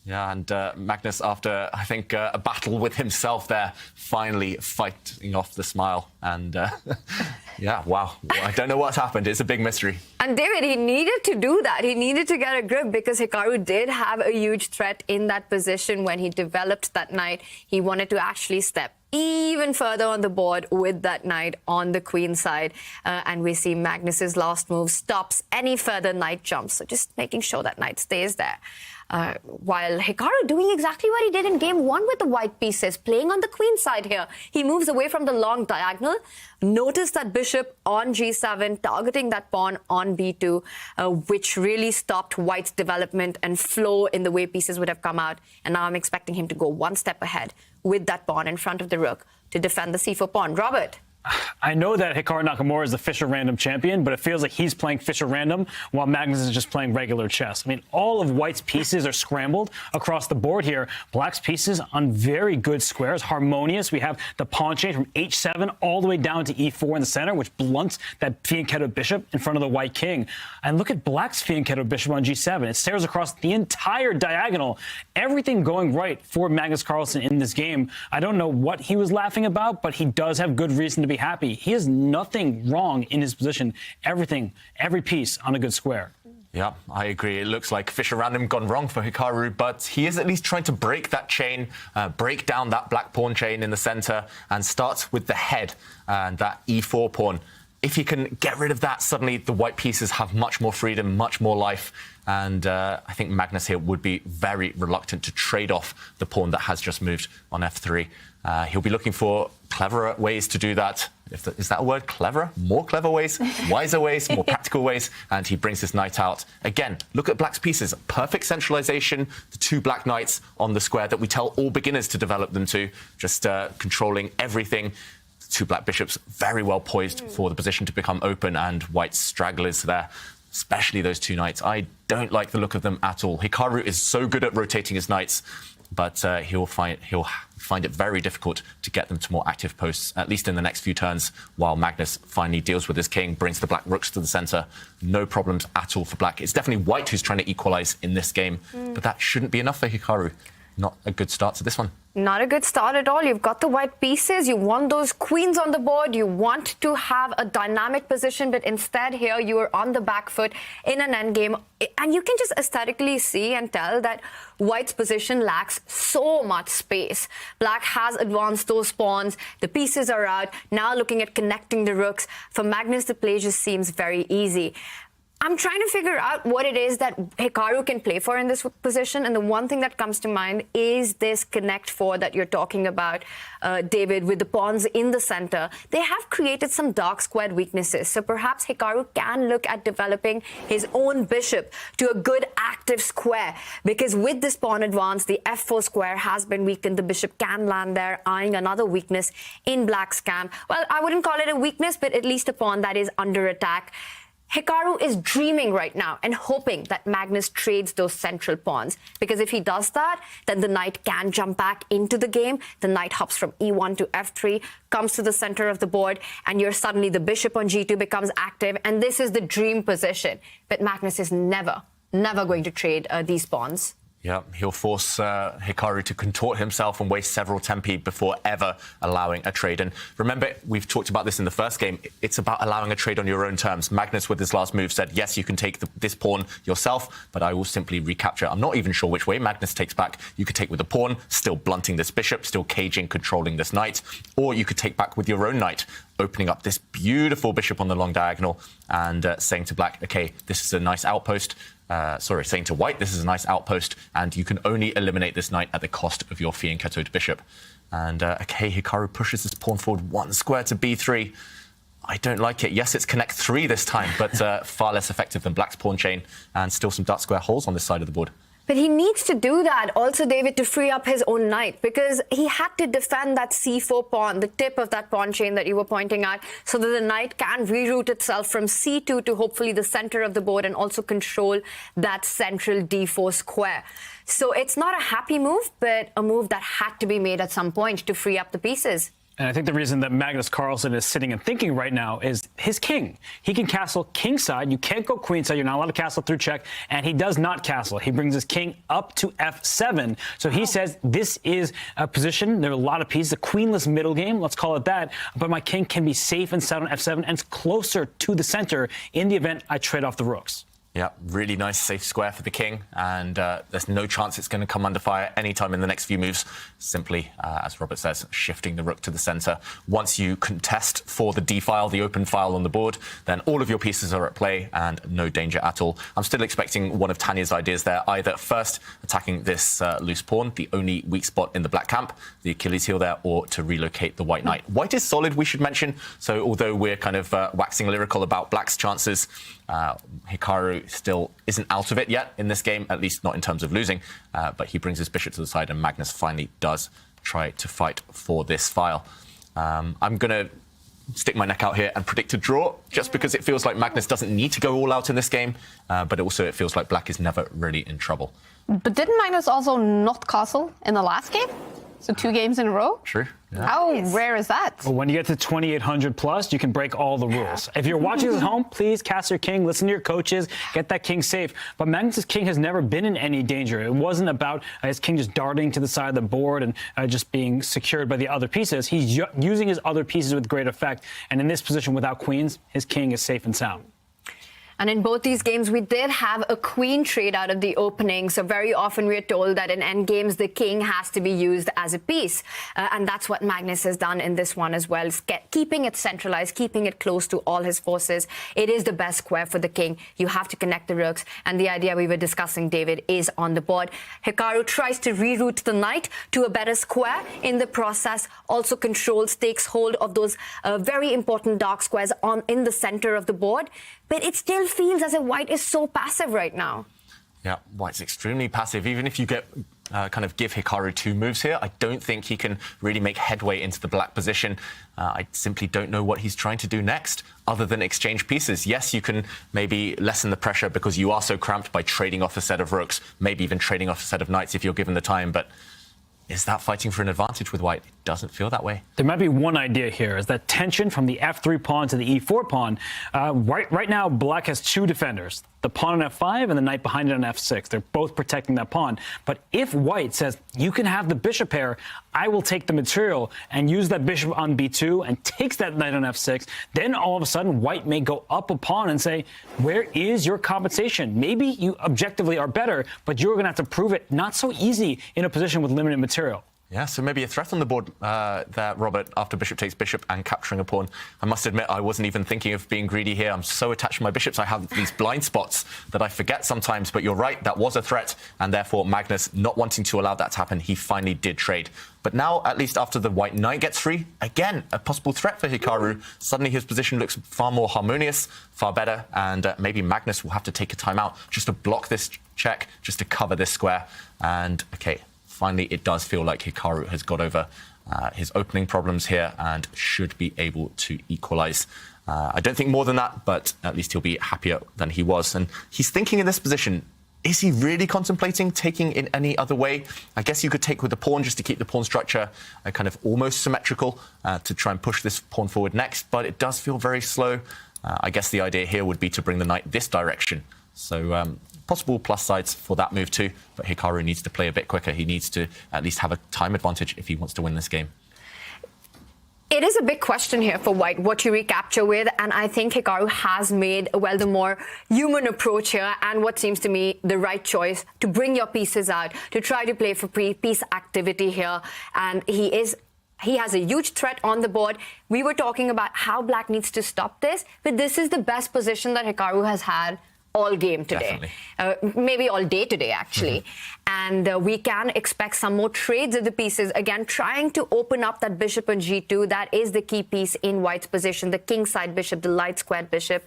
C: Yeah, and Magnus, after, I think, a battle with himself there, finally fighting off the smile. And, yeah, wow. I don't know what's happened. It's a big mystery.
E: And, David, he needed to do that. He needed to get a grip because Hikaru did have a huge threat in that position when he developed that knight. He wanted to actually step even further on the board with that knight on the queen side. And we see Magnus's last move stops any further knight jumps. So just making sure that knight stays there. While Hikaru doing exactly what he did in game 1 with the white pieces, playing on the queen side here. He moves away from the long diagonal. Notice that bishop on g7, targeting that pawn on b2, which really stopped white's development and flow in the way pieces would have come out. And now I'm expecting him to go one step ahead with that pawn in front of the rook to defend the c4 pawn. Robert?
B: I know that Hikaru Nakamura is the Fischer Random champion, but it feels like he's playing Fischer Random while Magnus is just playing regular chess. I mean, all of White's pieces are scrambled across the board here. Black's pieces on very good squares, harmonious. We have the pawn chain from h7 all the way down to e4 in the center, which blunts that fianchetto bishop in front of the white king. And look at Black's fianchetto bishop on g7. It stares across the entire diagonal. Everything going right for Magnus Carlsen in this game. I don't know what he was laughing about, but he does have good reason to be happy. He has nothing wrong in his position. Everything, every piece on a good square.
C: Yeah, I agree. It looks like Fischer Random gone wrong for Hikaru, but he is at least trying to break that chain, break down that black pawn chain in the center, and start with the head and that e4 pawn. If he can get rid of that, suddenly the white pieces have much more freedom, much more life. And I think Magnus here would be very reluctant to trade off the pawn that has just moved on f3. He'll be looking for cleverer ways to do that. Is that a word? Cleverer? More clever ways, wiser ways, more practical ways. And he brings his knight out. Again, look at Black's pieces. Perfect centralization. The 2 black knights on the square that we tell all beginners to develop them to. Just controlling everything. 2 black bishops very well poised for the position to become open, and White's stragglers there, especially those 2 knights. I don't like the look of them at all. Hikaru is so good at rotating his knights. but he'll find it very difficult to get them to more active posts, at least in the next few turns, while Magnus finally deals with his king, brings the black rooks to the center. No problems at all for black. It's definitely white who's trying to equalize in this game, but that shouldn't be enough for Hikaru. Not a good start to this one.
E: Not a good start at all. You've got the white pieces. You want those queens on the board. You want to have a dynamic position, but instead here you are on the back foot in an endgame. And you can just aesthetically see and tell that white's position lacks so much space. Black has advanced those pawns. The pieces are out. Now looking at connecting the rooks. For Magnus, the play just seems very easy. I'm trying to figure out what it is that Hikaru can play for in this position. And the one thing that comes to mind is this connect four that you're talking about, David, with the pawns in the center. They have created some dark squared weaknesses. So perhaps Hikaru can look at developing his own bishop to a good active square. Because with this pawn advance, the f4 square has been weakened. The bishop can land there, eyeing another weakness in black's camp. Well, I wouldn't call it a weakness, but at least a pawn that is under attack. Hikaru is dreaming right now and hoping that Magnus trades those central pawns. Because if he does that, then the knight can jump back into the game. The knight hops from e1 to f3, comes to the center of the board, and you're suddenly the bishop on g2 becomes active. And this is the dream position. But Magnus is never going to trade these pawns.
C: Yeah, he'll force Hikaru to contort himself and waste several tempi before ever allowing a trade. And remember, we've talked about this in the first game. It's about allowing a trade on your own terms. Magnus, with his last move, said, yes, you can take this pawn yourself, but I will simply recapture. I'm not even sure which way Magnus takes back. You could take with the pawn, still blunting this bishop, still caging, controlling this knight. Or you could take back with your own knight, opening up this beautiful bishop on the long diagonal and saying to black, OK, this is a nice outpost. Saying to white, this is a nice outpost, and you can only eliminate this knight at the cost of your fianchettoed bishop. And, OK, Hikaru pushes this pawn forward one square to b3. I don't like it. Yes, it's connect 3 this time, but far less effective than black's pawn chain, and still some dark square holes on this side of the board.
E: But he needs to do that also, David, to free up his own knight, because he had to defend that c4 pawn, the tip of that pawn chain that you were pointing at, so that the knight can reroute itself from c2 to hopefully the center of the board and also control that central d4 square. So it's not a happy move, but a move that had to be made at some point to free up the pieces.
B: And I think the reason that Magnus Carlsen is sitting and thinking right now is his king. He can castle kingside. You can't go queenside. You're not allowed to castle through check. And he does not castle. He brings his king up to f7. So he says this is a position. There are a lot of pieces, a queenless middle game, let's call it that. But my king can be safe and sound on f7 and it's closer to the center in the event I trade off the rooks.
C: Yeah, really nice safe square for the king, and there's no chance it's going to come under fire anytime in the next few moves. Simply, as Robert says, shifting the rook to the center. Once you contest for the d-file, the open file on the board, then all of your pieces are at play and no danger at all. I'm still expecting one of Tanya's ideas there, either first attacking this loose pawn, the only weak spot in the black camp, the Achilles heel there, or to relocate the white knight. White is solid, we should mention, so although we're kind of waxing lyrical about black's chances, Hikaru still isn't out of it yet in this game, at least not in terms of losing, but he brings his bishop to the side and Magnus finally does try to fight for this file. I'm going to stick my neck out here and predict a draw, just because it feels like Magnus doesn't need to go all out in this game, but also it feels like black is never really in trouble.
A: But didn't Magnus also not castle in the last game? So 2 games in a row?
C: True. Yeah.
A: How rare is that?
B: Well, when you get to 2,800 plus, you can break all the rules. If you're watching this at home, please cast your king, listen to your coaches, get that king safe. But Magnus's king has never been in any danger. It wasn't about his king just darting to the side of the board and just being secured by the other pieces. He's using his other pieces with great effect. And in this position without queens, his king is safe and sound.
E: And in both these games, we did have a queen trade out of the opening. So very often we are told that in endgames, the king has to be used as a piece. And that's what Magnus has done in this one as well. Keeping it centralized, keeping it close to all his forces. It is the best square for the king. You have to connect the rooks. And the idea we were discussing, David, is on the board. Hikaru tries to reroute the knight to a better square. In the process, also controls, takes hold of those very important dark squares in the center of the board. But it still feels as if white is so passive right now.
C: Yeah, white's extremely passive. Even if you give Hikaru 2 moves here, I don't think he can really make headway into the black position. I simply don't know what he's trying to do next, other than exchange pieces. Yes, you can maybe lessen the pressure because you are so cramped by trading off a set of rooks, maybe even trading off a set of knights if you're given the time, but Is that fighting for an advantage with white? It doesn't feel that way.
B: There might be one idea here, is that tension from the f3 pawn to the e4 pawn. Right now, black has two defenders, the pawn on f5 and the knight behind it on f6. They're both protecting that pawn. But if white says, you can have the bishop pair, I will take the material and use that bishop on b2 and takes that knight on f6, then all of a sudden, white may go up a pawn and say, where is your compensation? Maybe you objectively are better, but you're going to have to prove it. Not so easy in a position with limited material.
C: Yeah, so maybe a threat on the board there, Robert, after bishop takes bishop and capturing a pawn. I must admit, I wasn't even thinking of being greedy here. I'm so attached to my bishops. I have these blind spots that I forget sometimes, but you're right, that was a threat, and therefore Magnus, not wanting to allow that to happen, he finally did trade. But now, at least after the white knight gets free, again, a possible threat for Hikaru. Suddenly his position looks far more harmonious, far better, and maybe Magnus will have to take a timeout just to block this check, just to cover this square. And, okay, finally, it does feel like Hikaru has got over his opening problems here and should be able to equalize. I don't think more than that, but at least he'll be happier than he was. And he's thinking in this position, is he really contemplating taking in any other way? I guess you could take with the pawn just to keep the pawn structure kind of almost symmetrical to try and push this pawn forward next, but it does feel very slow. I guess the idea here would be to bring the knight this direction. So possible plus sides for that move too, but Hikaru needs to play a bit quicker. He needs to at least have a time advantage if he wants to win this game.
E: It is a big question here for white, what you recapture with, and I think Hikaru has made, well, the more human approach here and what seems to me the right choice to bring your pieces out, to try to play for piece activity here, and he has a huge threat on the board. We were talking about how black needs to stop this, but this is the best position that Hikaru has had all game today, maybe all day today, actually. And we can expect some more trades of the pieces. Again, trying to open up that bishop on g2. That is the key piece in white's position, the kingside bishop, the light squared bishop.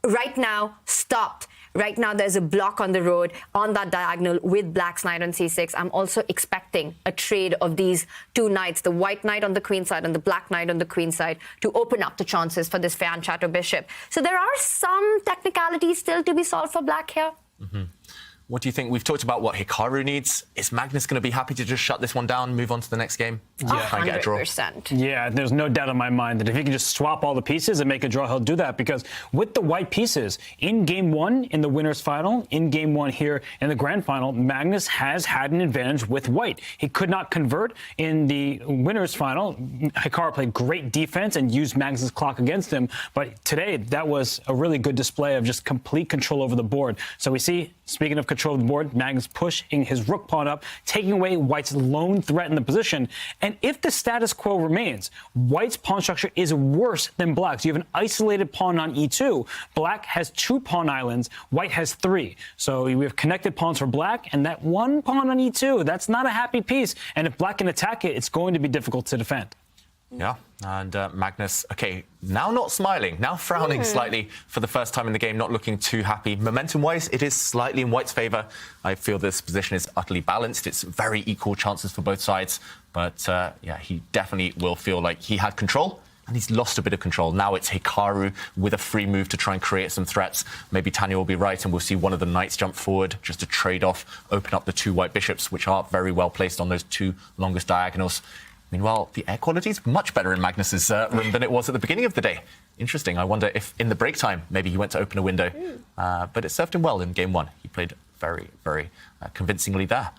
E: Right now, stopped. Right now, there's a block on the road on that diagonal with black's knight on c6. I'm also expecting a trade of these two knights, the white knight on the queen side and the black knight on the queen side, to open up the chances for this Fan Chateau bishop. So there are some technicalities still to be solved for black here.
C: What do you think? We've talked about what Hikaru needs. Is Magnus going to be happy to just shut this one down, move on to the next game?
E: Yeah,
C: try and get a draw?
E: 100%.
B: Yeah, there's no doubt in my mind that if he can just swap all the pieces and make a draw, he'll do that. Because with the white pieces, in game one, in the winner's final, in game one here in the grand final, Magnus has had an advantage with white. He could not convert in the winner's final. Hikaru played great defense and used Magnus's clock against him. But today, that was a really good display of just complete control over the board. So we see, speaking of control of the board, Magnus pushing his rook pawn up, taking away white's lone threat in the position. And if the status quo remains, white's pawn structure is worse than black's. You have an isolated pawn on e2. Black has 2 pawn islands. White has 3. So we have connected pawns for black, and that one pawn on e2, that's not a happy piece. And if black can attack it, it's going to be difficult to defend.
C: Yeah, and Magnus, okay, now not smiling, now frowning slightly for the first time in the game, not looking too happy. Momentum-wise, it is slightly in white's favour. I feel this position is utterly balanced. It's very equal chances for both sides. But, yeah, he definitely will feel like he had control, and he's lost a bit of control. Now it's Hikaru with a free move to try and create some threats. Maybe Tanya will be right, and we'll see one of the knights jump forward just to trade off, open up the 2 white bishops, which are very well placed on those 2 longest diagonals. Meanwhile, the air quality is much better in Magnus's room than it was at the beginning of the day. Interesting. I wonder if in the break time, maybe he went to open a window. But it served him well in game 1. He played very, very convincingly there.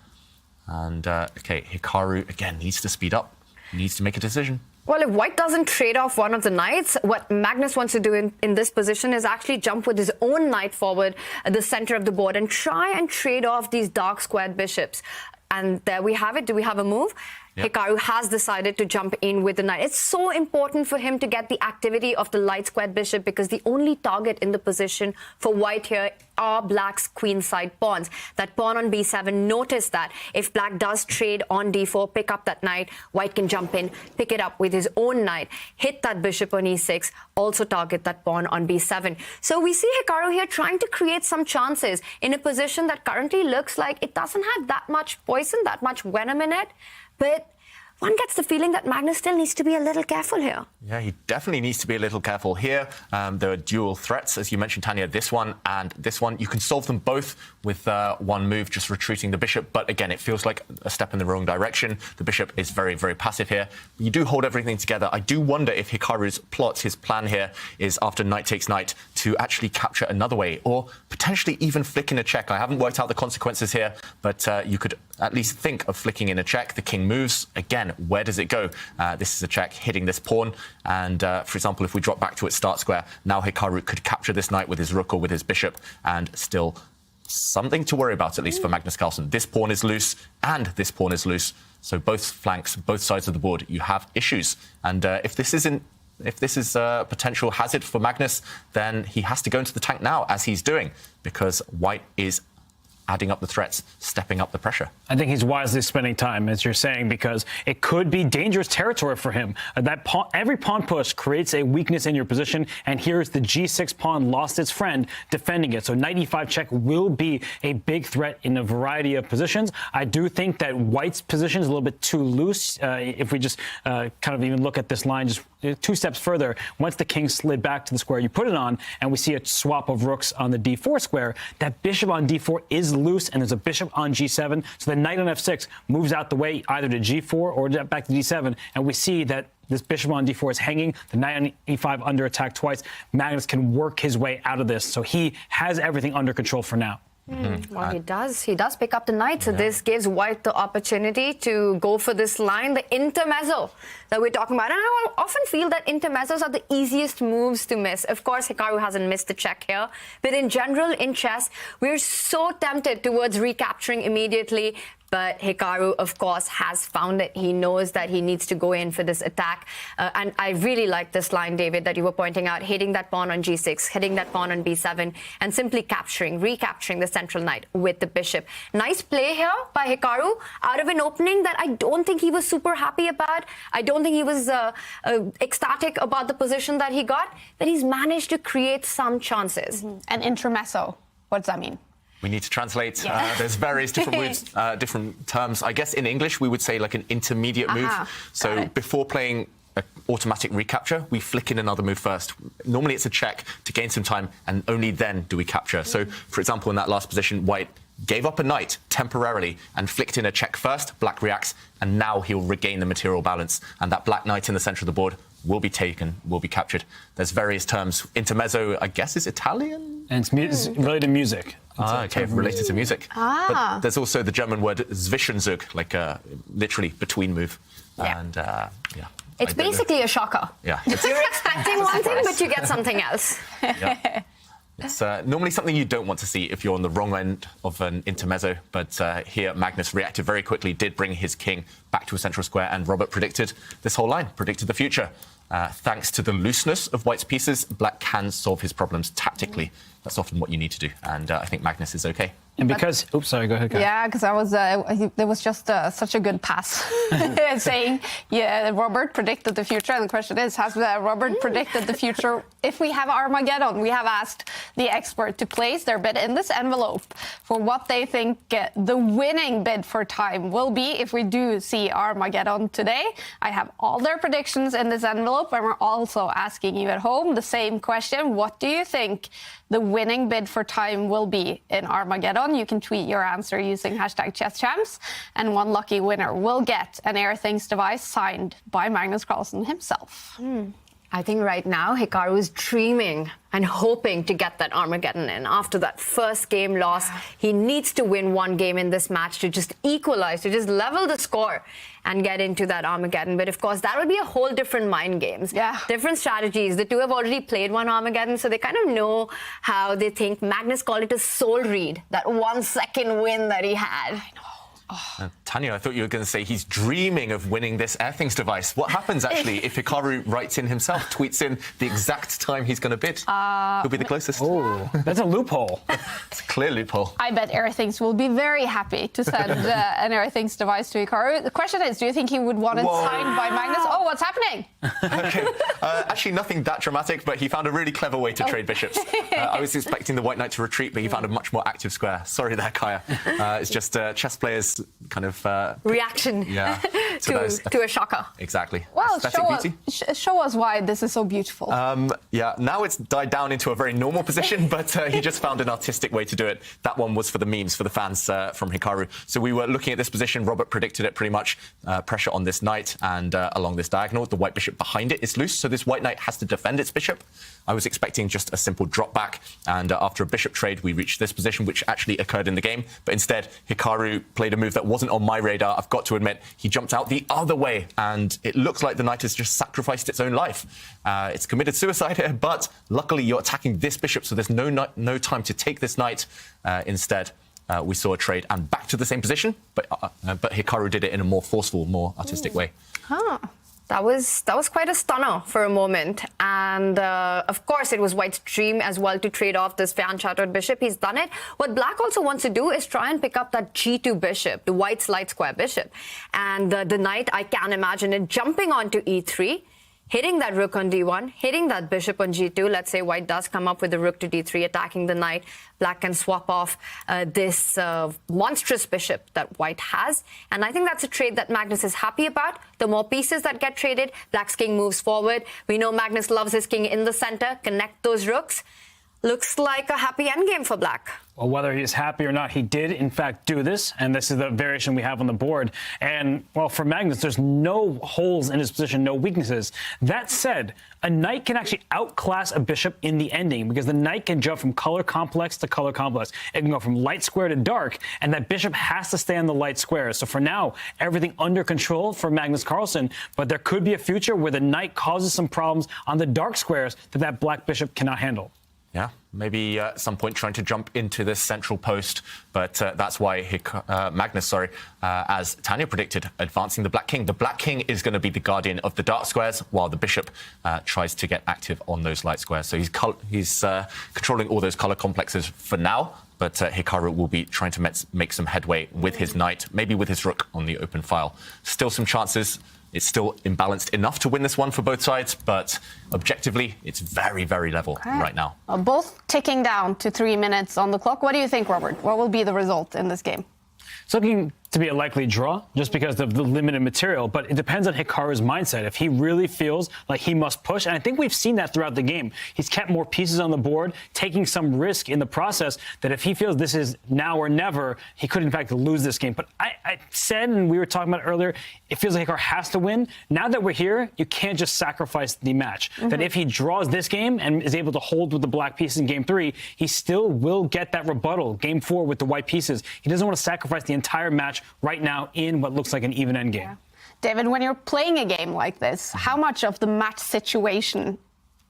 C: And, okay, Hikaru, again, needs to speed up. He needs to make a decision.
E: Well, if white doesn't trade off one of the knights, what Magnus wants to do in this position is actually jump with his own knight forward at the center of the board and try and trade off these dark squared bishops. And there we have it. Do we have a move? Yep. Hikaru has decided to jump in with the knight. It's so important for him to get the activity of the light squared bishop because the only target in the position for white here are black's queenside pawns. That pawn on b7, notice that if black does trade on d4, pick up that knight, white can jump in, pick it up with his own knight, hit that bishop on e6, also target that pawn on b7. So we see Hikaru here trying to create some chances in a position that currently looks like it doesn't have that much poison, that much venom in it. But one gets the feeling that Magnus still needs to be a little careful here.
C: Yeah, he definitely needs to be a little careful here. There are dual threats, as you mentioned, Tanya, this one and this one. You can solve them both with one move, just retreating the bishop. But again, it feels like a step in the wrong direction. The bishop is very, very passive here. You do hold everything together. I do wonder if Hikaru's plot, his plan here, is after knight takes knight to actually capture another way, or potentially even flick in a check. I haven't worked out the consequences here, but you could at least think of flicking in a check. The king moves. Again, where does it go? This is a check hitting this pawn. And for example, if we drop back to its start square, now Hikaru could capture this knight with his rook or with his bishop, and still something to worry about, at least for Magnus Carlsen. This pawn is loose and this pawn is loose. So both flanks, both sides of the board, you have issues. And if this is a potential hazard for Magnus, then he has to go into the tank now, as he's doing, because white is adding up the threats, stepping up the pressure.
B: I think he's wisely spending time, as you're saying, because it could be dangerous territory for him. Every pawn push creates a weakness in your position, and here's the g6 pawn lost its friend defending it. So knight e5 check will be a big threat in a variety of positions. I do think that white's position is a little bit too loose. If we just kind of even look at this line just 2 steps further, once the king slid back to the square you put it on, and we see a swap of rooks on the d4 square, that bishop on d4 is loose, and there's a bishop on g7. So the knight on f6 moves out the way either to g4 or back to d7, and we see that this bishop on d4 is hanging, the knight on e5 under attack twice. Magnus can work his way out of this, so he has everything under control for now.
E: Well, he does pick up the knight, so this gives white the opportunity to go for this line, the intermezzo that we're talking about. And I often feel that intermezzos are the easiest moves to miss. Of course, Hikaru hasn't missed the check here, but in general, in chess, we're so tempted towards recapturing immediately. But Hikaru, of course, has found it. He knows that he needs to go in for this attack. And I really like this line, David, that you were pointing out, hitting that pawn on g6, hitting that pawn on b7, and simply recapturing the central knight with the bishop. Nice play here by Hikaru out of an opening that I don't think he was super happy about. I don't think he was ecstatic about the position that he got, but he's managed to create some chances.
A: An intermezzo, what does that mean?
C: We need to translate. There's various different words, different terms. I guess in English, we would say like an intermediate move. So before playing an automatic recapture, we flick in another move first. Normally it's a check to gain some time, and only then do we capture. So, for example, in that last position, white gave up a knight temporarily and flicked in a check first, black reacts, and now he'll regain the material balance. And that black knight in the center of the board will be taken, will be captured. There's various terms. Intermezzo, I guess, is Italian?
B: And it's related to music.
C: Okay, related to music. But there's also the German word Zwischenzug, like literally between move. And
E: it's basically a shocker.
C: Yeah.
E: You're expecting one thing, but you get something else.
C: It's normally something you don't want to see if you're on the wrong end of an intermezzo, but here Magnus reacted very quickly, did bring his king back to a central square, and Robert predicted this whole line, predicted the future. Thanks to the looseness of white's pieces, black can solve his problems tactically. That's often what you need to do, and I think Magnus is okay.
B: And because, oops, sorry, go ahead, Karen.
A: Yeah, because there was just such a good pass saying, Robert predicted the future. And the question is, has Robert predicted the future? If we have Armageddon, we have asked the expert to place their bid in this envelope for what they think the winning bid for time will be if we do see Armageddon today. I have all their predictions in this envelope, and we're also asking you at home the same question. What do you think the winning bid for time will be in Armageddon? You can tweet your answer using hashtag #ChessChamps, and one lucky winner will get an Airthings device signed by Magnus Carlsen himself.
E: I think right now Hikaru is dreaming and hoping to get that Armageddon in. After that first game loss, he needs to win one game in this match to just equalize, to just level the score and get into that Armageddon. But of course, that will be a whole different mind games, different strategies. The two have already played one Armageddon, so they kind of know how they think. Magnus called it a soul read, that 1 second win that he had. I know.
C: Tanya, I thought you were going to say he's dreaming of winning this Airthings device. What happens, actually, if Hikaru writes in himself, tweets in the exact time he's going to bid? Who'll be the closest?
B: Oh, that's a loophole.
C: It's a clear loophole.
A: I bet Airthings will be very happy to send an Airthings device to Hikaru. The question is, do you think he would want it signed by Magnus? Oh, what's happening?
C: Okay. Actually, nothing that dramatic, but he found a really clever way to trade bishops. I was expecting the white knight to retreat, but he found a much more active square. Sorry there, Kaya. It's just chess players kind of...
E: reaction to a shocker.
C: Exactly.
A: Well,
C: Aesthetic
A: show us why this is so beautiful.
C: Yeah, now it's died down into a very normal position, but he just found an artistic way to do it. That one was for the memes, for the fans from Hikaru. So we were looking at this position. Robert predicted it pretty much. Pressure on this knight and along this diagonal. The white bishop behind it is loose, so this white knight has to defend its bishop. I was expecting just a simple drop back, and after a bishop trade, we reached this position, which actually occurred in the game. But instead, Hikaru played a move that wasn't on my radar. I've got to admit, he jumped out the other way, and it looks like the knight has just sacrificed its own life. It's committed suicide here, but luckily you're attacking this bishop, so there's no time to take this knight. Instead, we saw a trade and back to the same position, but Hikaru did it in a more forceful, more artistic way.
E: Huh. That was quite a stunner for a moment. And of course, it was White's dream as well to trade off this fan-shattered bishop. He's done it. What Black also wants to do is try and pick up that G2 bishop, the White's light square bishop. And the knight, I can imagine it jumping onto E3, hitting that rook on D1, hitting that bishop on G2. Let's say White does come up with the rook to D3, attacking the knight. Black can swap off this monstrous bishop that White has. And I think that's a trade that Magnus is happy about. The more pieces that get traded, Black's king moves forward. We know Magnus loves his king in the center. Connect those rooks. Looks like a happy endgame for Black.
B: Well, whether he's happy or not, he did, in fact, do this. And this is the variation we have on the board. And, well, for Magnus, there's no holes in his position, no weaknesses. That said, a knight can actually outclass a bishop in the ending because the knight can jump from color complex to color complex. It can go from light square to dark, and that bishop has to stay on the light square. So for now, everything under control for Magnus Carlsen. But there could be a future where the knight causes some problems on the dark squares that black bishop cannot handle.
C: Yeah, maybe at some point trying to jump into this central post, but that's why Magnus, as Tanya predicted, advancing the Black King. The Black King is going to be the guardian of the dark squares, while the bishop tries to get active on those light squares. So he's controlling all those color complexes for now, but Hikaru will be trying to make some headway with his knight, maybe with his rook on the open file. Still some chances. It's still imbalanced enough to win this one for both sides, but objectively, it's very, very level right now.
A: Both ticking down to 3 minutes on the clock. What do you think, Robert? What will be the result in this game?
B: It's looking to be a likely draw just because of the limited material, but it depends on Hikaru's mindset. If he really feels like he must push, and I think we've seen that throughout the game. He's kept more pieces on the board, taking some risk in the process that if he feels this is now or never, he could in fact lose this game. But I said, and we were talking about it earlier, it feels like Hikaru has to win. Now that we're here, you can't just sacrifice the match. That if he draws this game and is able to hold with the black pieces in game 3, he still will get that rebuttal game 4 with the white pieces. He doesn't want to sacrifice the entire match right now in what looks like an even end game.
A: Yeah. David, when you're playing a game like this, how much of the match situation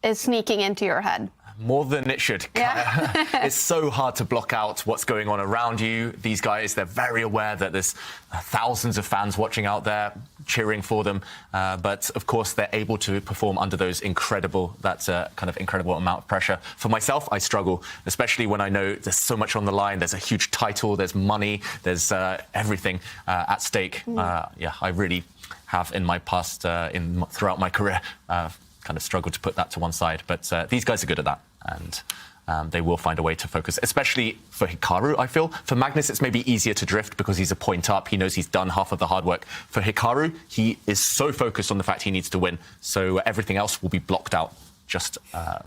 A: is sneaking into your head?
C: More than it should.
A: Yeah.
C: It's so hard to block out what's going on around you. These guys, they're very aware that there's thousands of fans watching out there cheering for them. But of course, they're able to perform under those incredible amount of pressure. For myself, I struggle, especially when I know there's so much on the line. There's a huge title, there's money, there's everything at stake. I really have in my past, throughout my career, kind of struggled to put that to one side. But these guys are good at that, and they will find a way to focus, especially for Hikaru, I feel. For Magnus, it's maybe easier to drift because he's a point up. He knows he's done half of the hard work. For Hikaru, he is so focused on the fact he needs to win, so everything else will be blocked out just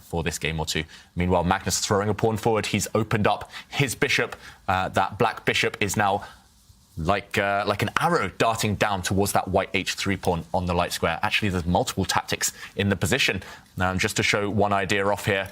C: for this game or two. Meanwhile, Magnus throwing a pawn forward. He's opened up his bishop. That black bishop is now like an arrow darting down towards that white h3 pawn on the light square. Actually, there's multiple tactics in the position. Just to show one idea off here,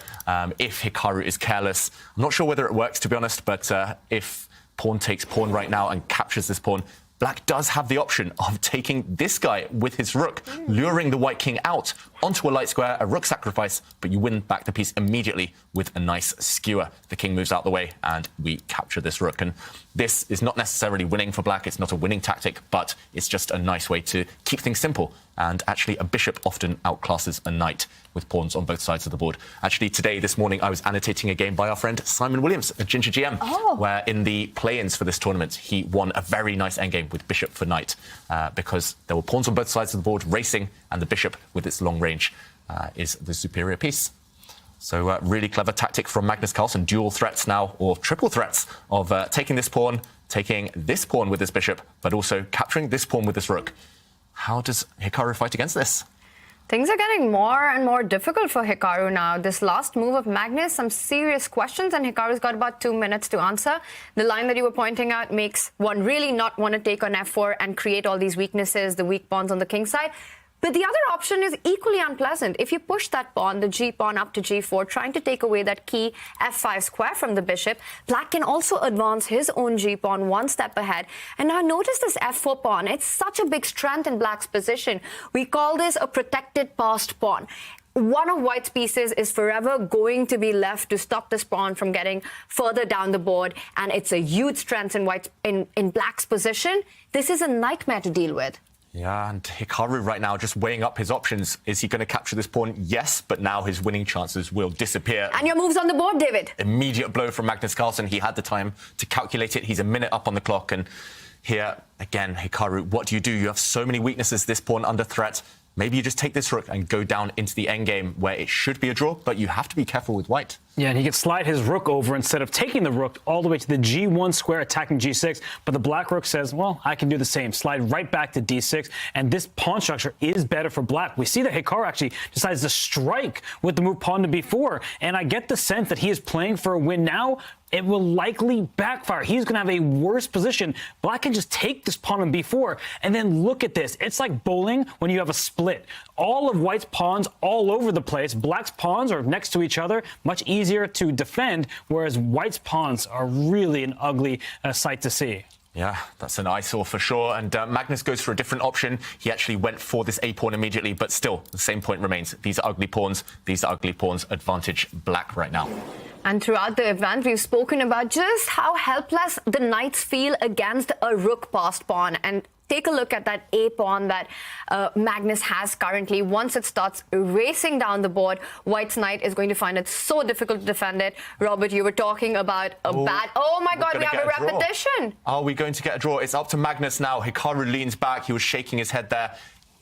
C: if Hikaru is careless, I'm not sure whether it works, to be honest, but if pawn takes pawn right now and captures this pawn, Black does have the option of taking this guy with his rook, luring the white king out onto a light square, a rook sacrifice, but you win back the piece immediately with a nice skewer. The king moves out the way and we capture this rook. And this is not necessarily winning for Black. It's not a winning tactic, but it's just a nice way to keep things simple. And actually, a bishop often outclasses a knight with pawns on both sides of the board. Actually, this morning, I was annotating a game by our friend Simon Williams, a Ginger GM, where in the play-ins for this tournament, he won a very nice endgame with bishop for knight because there were pawns on both sides of the board racing, and the bishop, with its long range, is the superior piece. So really clever tactic from Magnus Carlsen. Dual threats now, or triple threats, of taking this pawn with this bishop, but also capturing this pawn with this rook. How does Hikaru fight against this?
E: Things are getting more and more difficult for Hikaru now. This last move of Magnus, some serious questions, and Hikaru's got about 2 minutes to answer. The line that you were pointing out makes one really not want to take on f4 and create all these weaknesses, the weak pawns on the king side. But the other option is equally unpleasant. If you push that pawn, the g pawn up to g4, trying to take away that key f5 square from the bishop, Black can also advance his own g pawn one step ahead. And now notice this f4 pawn. It's such a big strength in Black's position. We call this a protected passed pawn. One of White's pieces is forever going to be left to stop this pawn from getting further down the board, and it's a huge strength in Black's position. This is a nightmare to deal with.
C: Yeah, and Hikaru right now just weighing up his options. Is he going to capture this pawn? Yes, but now his winning chances will disappear.
E: And your move's on the board, David.
C: Immediate blow from Magnus Carlsen. He had the time to calculate it. He's a minute up on the clock. And here, again, Hikaru, what do? You have so many weaknesses, this pawn under threat. Maybe you just take this rook and go down into the endgame where it should be a draw, but you have to be careful with White.
B: Yeah, and he could slide his rook over instead of taking the rook all the way to the g1 square, attacking g6. But the black rook says, well, I can do the same. Slide right back to d6. And this pawn structure is better for Black. We see that Hikaru actually decides to strike with the move pawn to b4. And I get the sense that he is playing for a win now. It will likely backfire. He's going to have a worse position. Black can just take this pawn on b4, and then look at this. It's like bowling when you have a split. All of White's pawns all over the place. Black's pawns are next to each other, much easier to defend, whereas White's pawns are really an ugly sight to see.
C: Yeah, that's an eyesore for sure. And Magnus goes for a different option. He actually went for this a-pawn immediately, but still, the same point remains. These are ugly pawns. These are ugly pawns. Advantage Black right now.
E: And throughout the event, we've spoken about just how helpless the knights feel against a rook-passed pawn. And take a look at that a-pawn that Magnus has currently. Once it starts racing down the board, White's knight is going to find it so difficult to defend it. Robert, you were talking about a bad... Oh, my God, we have a repetition.
C: Are we going to get a draw? It's up to Magnus now. Hikaru leans back. He was shaking his head there.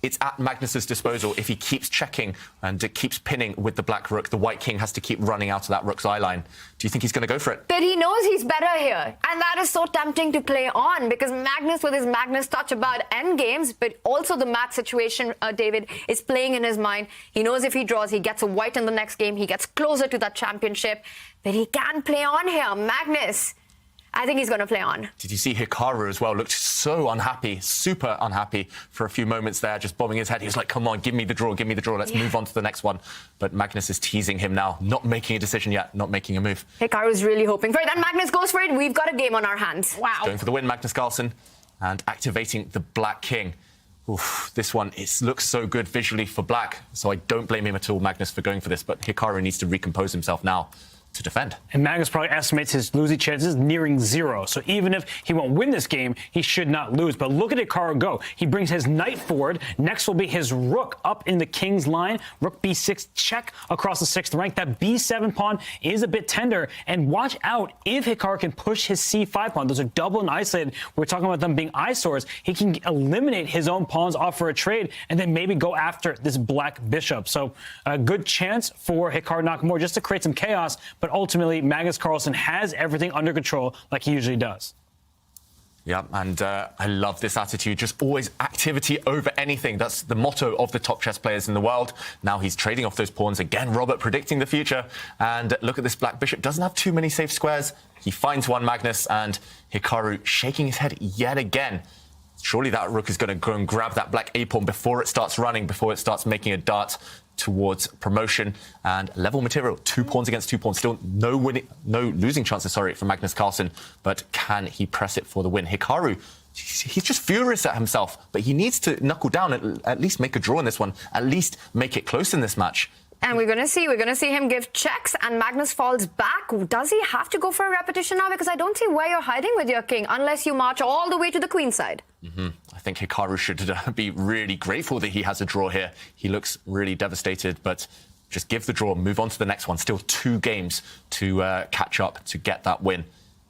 C: It's at Magnus's disposal. If he keeps checking and keeps pinning with the black rook, the white king has to keep running out of that rook's eye line. Do you think he's going to go for it?
E: But he knows he's better here. And that is so tempting to play on because Magnus, with his Magnus touch about endgames, but also the mat situation, David, is playing in his mind. He knows if he draws, he gets a white in the next game. He gets closer to that championship. But he can play on here. Magnus, I think he's going to play on.
C: Did you see Hikaru as well? Looked so unhappy, super unhappy for a few moments there, just bobbing his head. He was like, come on, give me the draw, give me the draw. Let's move on to the next one. But Magnus is teasing him now, not making a decision yet, not making a move.
E: Hikaru's really hoping for it. And Magnus goes for it. We've got a game on our hands. Wow.
C: Going for the win, Magnus Carlsen, and activating the Black King. Oof, this one looks so good visually for Black, so I don't blame him at all, Magnus, for going for this. But Hikaru needs to recompose himself now to defend.
B: And Magnus probably estimates his losing chances nearing zero. So even if he won't win this game, he should not lose. But look at Hikaru go. He brings his knight forward. Next will be his rook up in the king's line. Rook b6 check across the 6th rank. That b7 pawn is a bit tender. And watch out if Hikaru can push his c5 pawn. Those are double and isolated. We're talking about them being eyesores. He can eliminate his own pawns off for a trade and then maybe go after this black bishop. So a good chance for Hikaru Nakamura just to create some chaos. But ultimately, Magnus Carlsen has everything under control like he usually does.
C: Yeah, and I love this attitude. Just always activity over anything. That's the motto of the top chess players in the world. Now he's trading off those pawns. Again, Robert predicting the future. And look at this black bishop. Doesn't have too many safe squares. He finds one, Magnus, and Hikaru shaking his head yet again. Surely that rook is going to go and grab that black a-pawn before it starts running, before it starts making a dart towards promotion and level material. 2 pawns against 2 pawns. Still no losing chances, sorry, for Magnus Carlsen. But can he press it for the win? Hikaru, he's just furious at himself, but he needs to knuckle down and at least make a draw in this one, at least make it close in this match.
E: And we're going to see him give checks and Magnus falls back. Does he have to go for a repetition now? Because I don't see where you're hiding with your king unless you march all the way to the queen side.
C: I think Hikaru should be really grateful that he has a draw here. He looks really devastated, but just give the draw, move on to the next one. Still 2 games to catch up to get that win.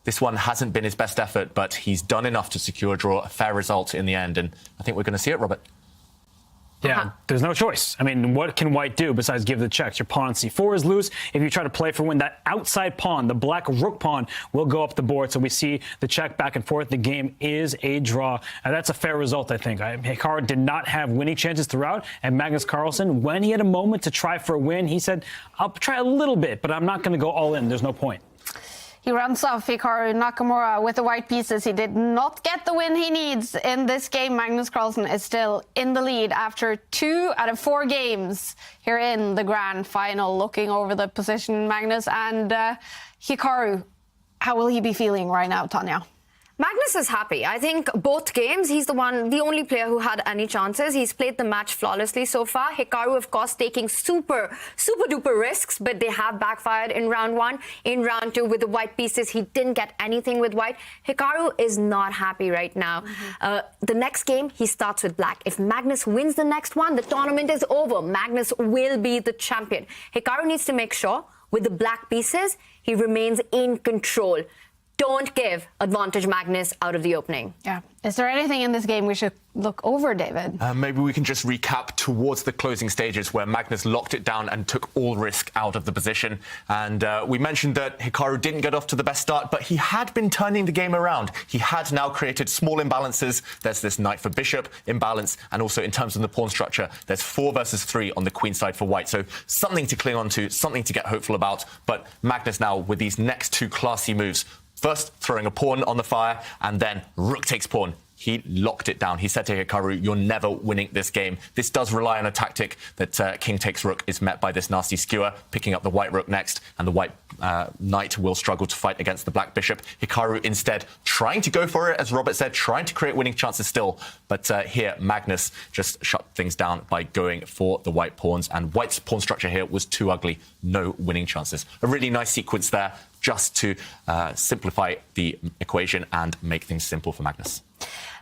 C: This one hasn't been his best effort, but he's done enough to secure a draw, a fair result in the end. And I think we're going to see it, Robert.
B: Yeah, there's no choice. I mean, what can white do besides give the checks? Your pawn on c4 is loose. If you try to play for win, that outside pawn, the black rook pawn, will go up the board. So we see the check back and forth. The game is a draw. And that's a fair result, I think. Hikaru did not have winning chances throughout. And Magnus Carlsen, when he had a moment to try for a win, he said, I'll try a little bit, but I'm not going to go all in. There's no point.
A: He runs off Hikaru Nakamura with the white pieces. He did not get the win he needs in this game. Magnus Carlsen is still in the lead after 2 out of 4 games here in the grand final. Looking over the position, Magnus and Hikaru, how will he be feeling right now, Tanya?
E: Magnus is happy. I think both games, he's the only player who had any chances. He's played the match flawlessly so far. Hikaru, of course, taking super duper risks, but they have backfired in round 1. In round 2, with the white pieces, he didn't get anything with white. Hikaru is not happy right now. The next game, he starts with black. If Magnus wins the next one, the tournament is over. Magnus will be the champion. Hikaru needs to make sure, with the black pieces, he remains in control. Don't give advantage Magnus out of the opening.
A: Yeah. Is there anything in this game we should look over, David?
C: Maybe we can just recap towards the closing stages where Magnus locked it down and took all risk out of the position. And we mentioned that Hikaru didn't get off to the best start, but he had been turning the game around. He had now created small imbalances. There's this knight for bishop imbalance, and also in terms of the pawn structure, there's 4 versus 3 on the queen side for white. So something to cling on to, something to get hopeful about. But Magnus now, with these next 2 classy moves, first, throwing a pawn on the fire, and then rook takes pawn. He locked it down. He said to Hikaru, you're never winning this game. This does rely on a tactic that king takes rook is met by this nasty skewer, picking up the white rook next, and the white knight will struggle to fight against the black bishop. Hikaru instead trying to go for it, as Robert said, trying to create winning chances still. But here, Magnus just shut things down by going for the white pawns, and white's pawn structure here was too ugly. No winning chances. A really nice sequence there, just to simplify the equation and make things simple for Magnus.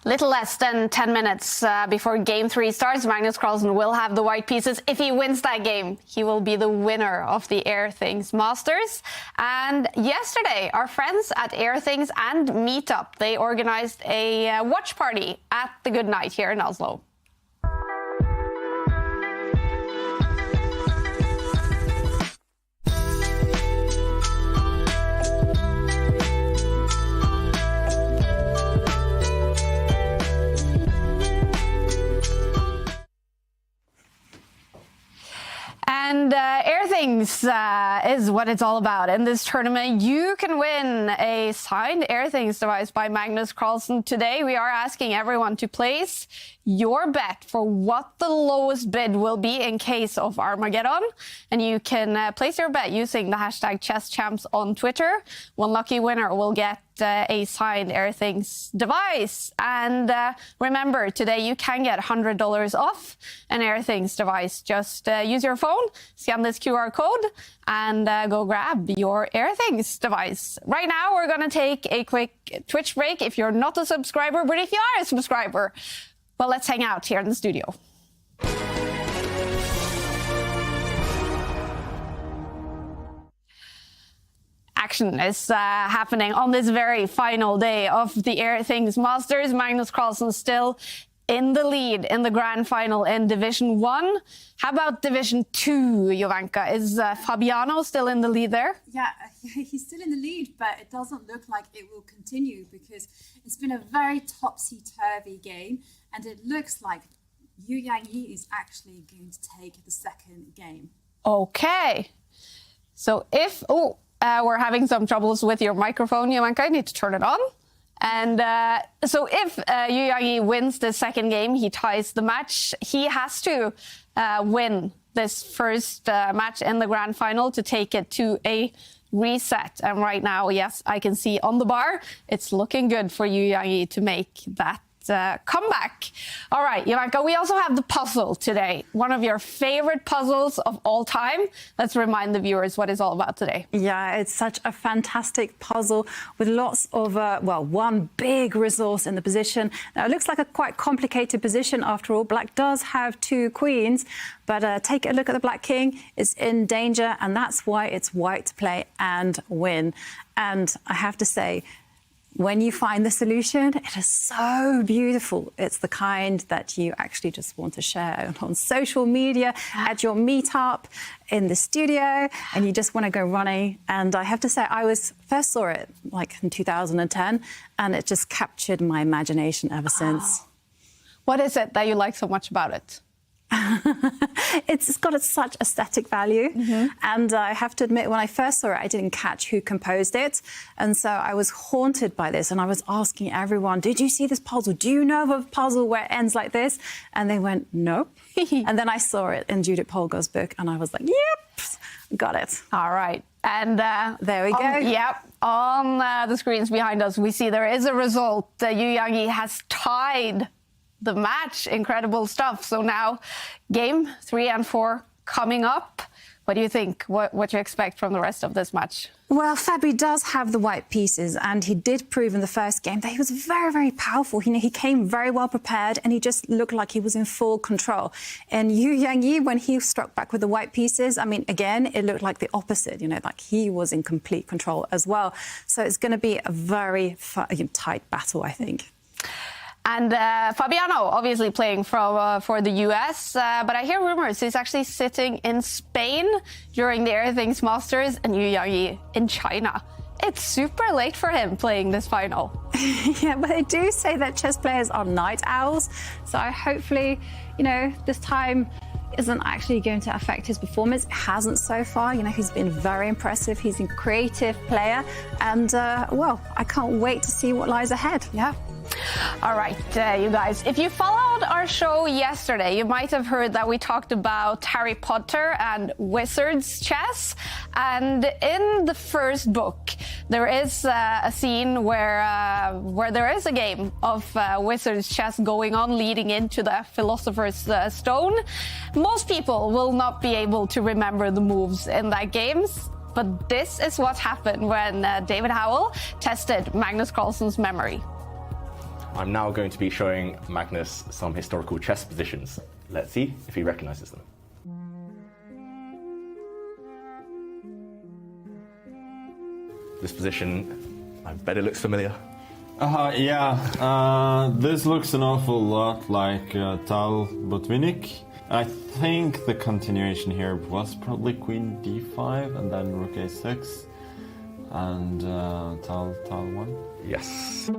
A: Little less than 10 minutes before game 3 starts. Magnus Carlsen will have the white pieces. If he wins that game, he will be the winner of the Airthings Masters. And yesterday, our friends at Airthings and Meetup, they organized a watch party at the Good Night here in Oslo. And Airthings is what it's all about. In this tournament, you can win a signed Airthings device by Magnus Carlsen. Today, we are asking everyone to place your bet for what the lowest bid will be in case of Armageddon. And you can place your bet using the hashtag ChessChamps on Twitter. One lucky winner will get a signed Airthings device. And remember, today you can get $100 off an Airthings device. Just use your phone, scan this QR code, and go grab your Airthings device. Right now, we're going to take a quick Twitch break if you're not a subscriber, but if you are a subscriber, well, let's hang out here in the studio. Action is happening on this very final day of the Airthings Masters. Magnus Carlsen still in the lead in the grand final in Division 1. How about Division 2, Jovanka? Is Fabiano still in the lead there?
D: Yeah, he's still in the lead, but it doesn't look like it will continue because it's been a very topsy-turvy game, and it looks like Yu Yang is actually going to take the second game.
A: Okay. So if... we're having some troubles with your microphone, Jovanka. I need to turn it on. And so if Yu Yang wins the second game, he ties the match. He has to win this first match in the grand final to take it to a reset. And right now, yes, I can see on the bar, it's looking good for Yu Yang to make that comeback. All right, Jovanka, we also have the puzzle today. One of your favorite puzzles of all time. Let's remind the viewers what it's all about today.
D: Yeah, it's such a fantastic puzzle with lots of, one big resource in the position. Now, it looks like a quite complicated position after all. Black does have 2 queens, but take a look at the black king. It's in danger, and that's why it's white to play and win. And I have to say, when you find the solution, it is so beautiful. It's the kind that you actually just want to share on social media, at your meetup, in the studio, and you just want to go running. And I have to say, I first saw it like in 2010, and it just captured my imagination ever since.
A: What is it that you like so much about it?
D: It's got such aesthetic value. And I have to admit, when I first saw it, I didn't catch who composed it. And so I was haunted by this. And I was asking everyone, did you see this puzzle? Do you know of a puzzle where it ends like this? And they went, no. And then I saw it in Judith Polgar's book. And I was like, yep, got it.
A: All right. And
D: there we go.
A: Yep. On the screens behind us, we see there is a result. Yu Yang-yi has tied the match. Incredible stuff. So now game 3 and 4 coming up. What do you think? What do you expect from the rest of this match?
D: Well, Fabi does have the white pieces, and he did prove in the first game that he was very, very powerful. He came very well prepared, and he just looked like he was in full control. And Yu Yang-yi, when he struck back with the white pieces, I mean, again, it looked like the opposite, like he was in complete control as well. So it's going to be a very tight battle, I think.
A: And Fabiano, obviously playing for the US, but I hear rumors he's actually sitting in Spain during the Airthings Masters, and Yu Yang-yi in China. It's super late for him playing this final.
D: Yeah, but they do say that chess players are night owls, so hopefully, this time isn't actually going to affect his performance. It hasn't so far. He's been very impressive. He's a creative player, and well, I can't wait to see what lies ahead.
A: Yeah. All right, you guys, if you followed our show yesterday, you might have heard that we talked about Harry Potter and wizards chess. And in the first book, there is a scene where there is a game of wizards chess going on, leading into the Philosopher's Stone. Most people will not be able to remember the moves in that game. But this is what happened when David Howell tested Magnus Carlsen's memory.
G: I'm now going to be showing Magnus some historical chess positions. Let's see if he recognizes them. This position, I bet it looks familiar.
H: Yeah, this looks an awful lot like Tal Botvinnik. I think the continuation here was probably Queen D5 and then Rook A6 and Tal 1.
G: Yes.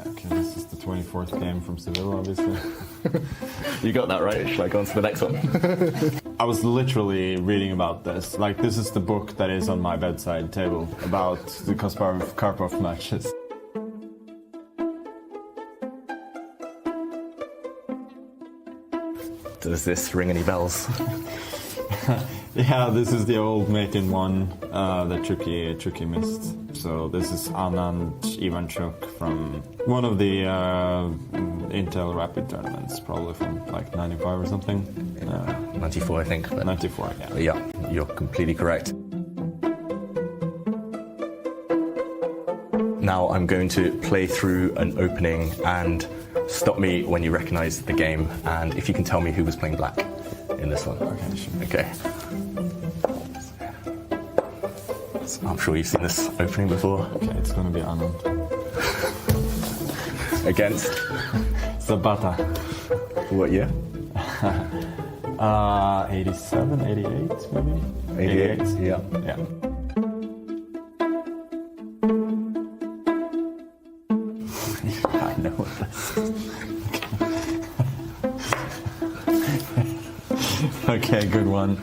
H: Okay, this is the 24th game from Seville, obviously.
G: You got that right. Shall I go on to the next one?
H: I was literally reading about this. Like, this is the book that is on my bedside table about the Kasparov-Karpov matches.
G: Does this ring any bells?
H: Yeah, this is the old Makin 1 that Chucky missed. So this is Anand Ivanchuk from one of the Intel Rapid tournaments, probably from like 95 or something.
G: 94, I think. But
H: 94, yeah.
G: Yeah, you're completely correct. Now I'm going to play through an opening and stop me when you recognize the game, and if you can tell me who was playing black in this one.
H: Okay, sure.
G: Okay. So I'm sure you've seen this opening before.
H: Okay, it's going to be Anand.
G: Against?
H: Zapata.
G: What year?
H: 87, 88 maybe?
G: 88, yeah.
H: Yeah.
G: I know what this is.
H: Okay, good one.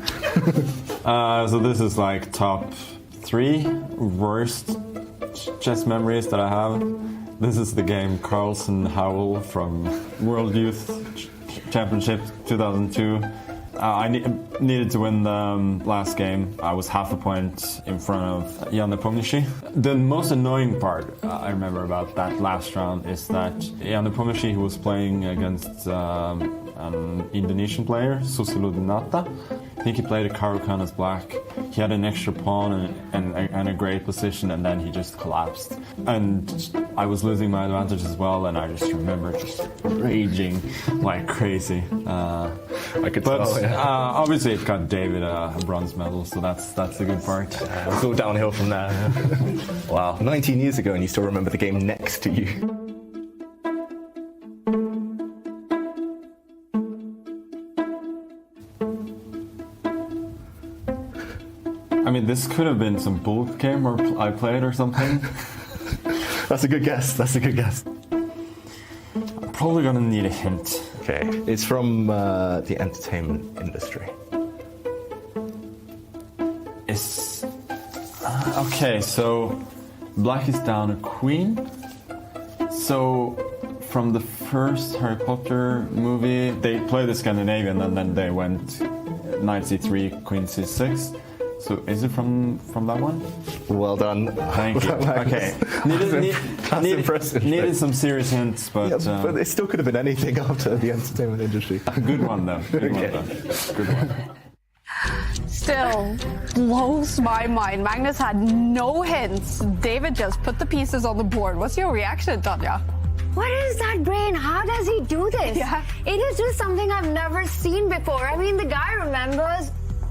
H: So this is like top 3 worst chess memories that I have. This is the game Carlsen Howell from World Youth Championship 2002. I needed to win the last game. I was half a point in front of Jan Nepomniachtchi. The most annoying part I remember about that last round is that Jan Nepomniachtchi, who was playing against an Indonesian player, Susiludinata. I think he played a Caro-Kann as black. He had an extra pawn and a great position, and then he just collapsed. And I was losing my advantage as well, and I just remember just raging like crazy.
G: I could
H: But
G: tell, yeah.
H: obviously it got David a bronze medal, so that's the good part.
G: It's all downhill from there. Wow, 19 years ago and you still remember the game next to you.
H: I mean, this could have been some bull game or I played or something.
G: That's a good guess, that's a good guess.
H: I'm probably gonna need a hint.
G: Okay, it's from the entertainment industry.
H: It's okay. So black is down a queen. So from the first Harry Potter movie, they played the Scandinavian and then they went knight c3, queen c6. So is it from that one?
G: Well done.
H: Thank you. Okay.
G: That's impressive.
H: Needed some serious hints, but
G: Yeah, but it still could have been anything after the entertainment industry.
H: a good one though. Good one
G: Okay.
H: though. Good one.
A: Still blows my mind. Magnus had no hints. David just put the pieces on the board. What's your reaction, Tanya?
E: What is that brain? How does he do this?
A: Yeah.
E: It is just something I've never seen before. I mean, the guy remembers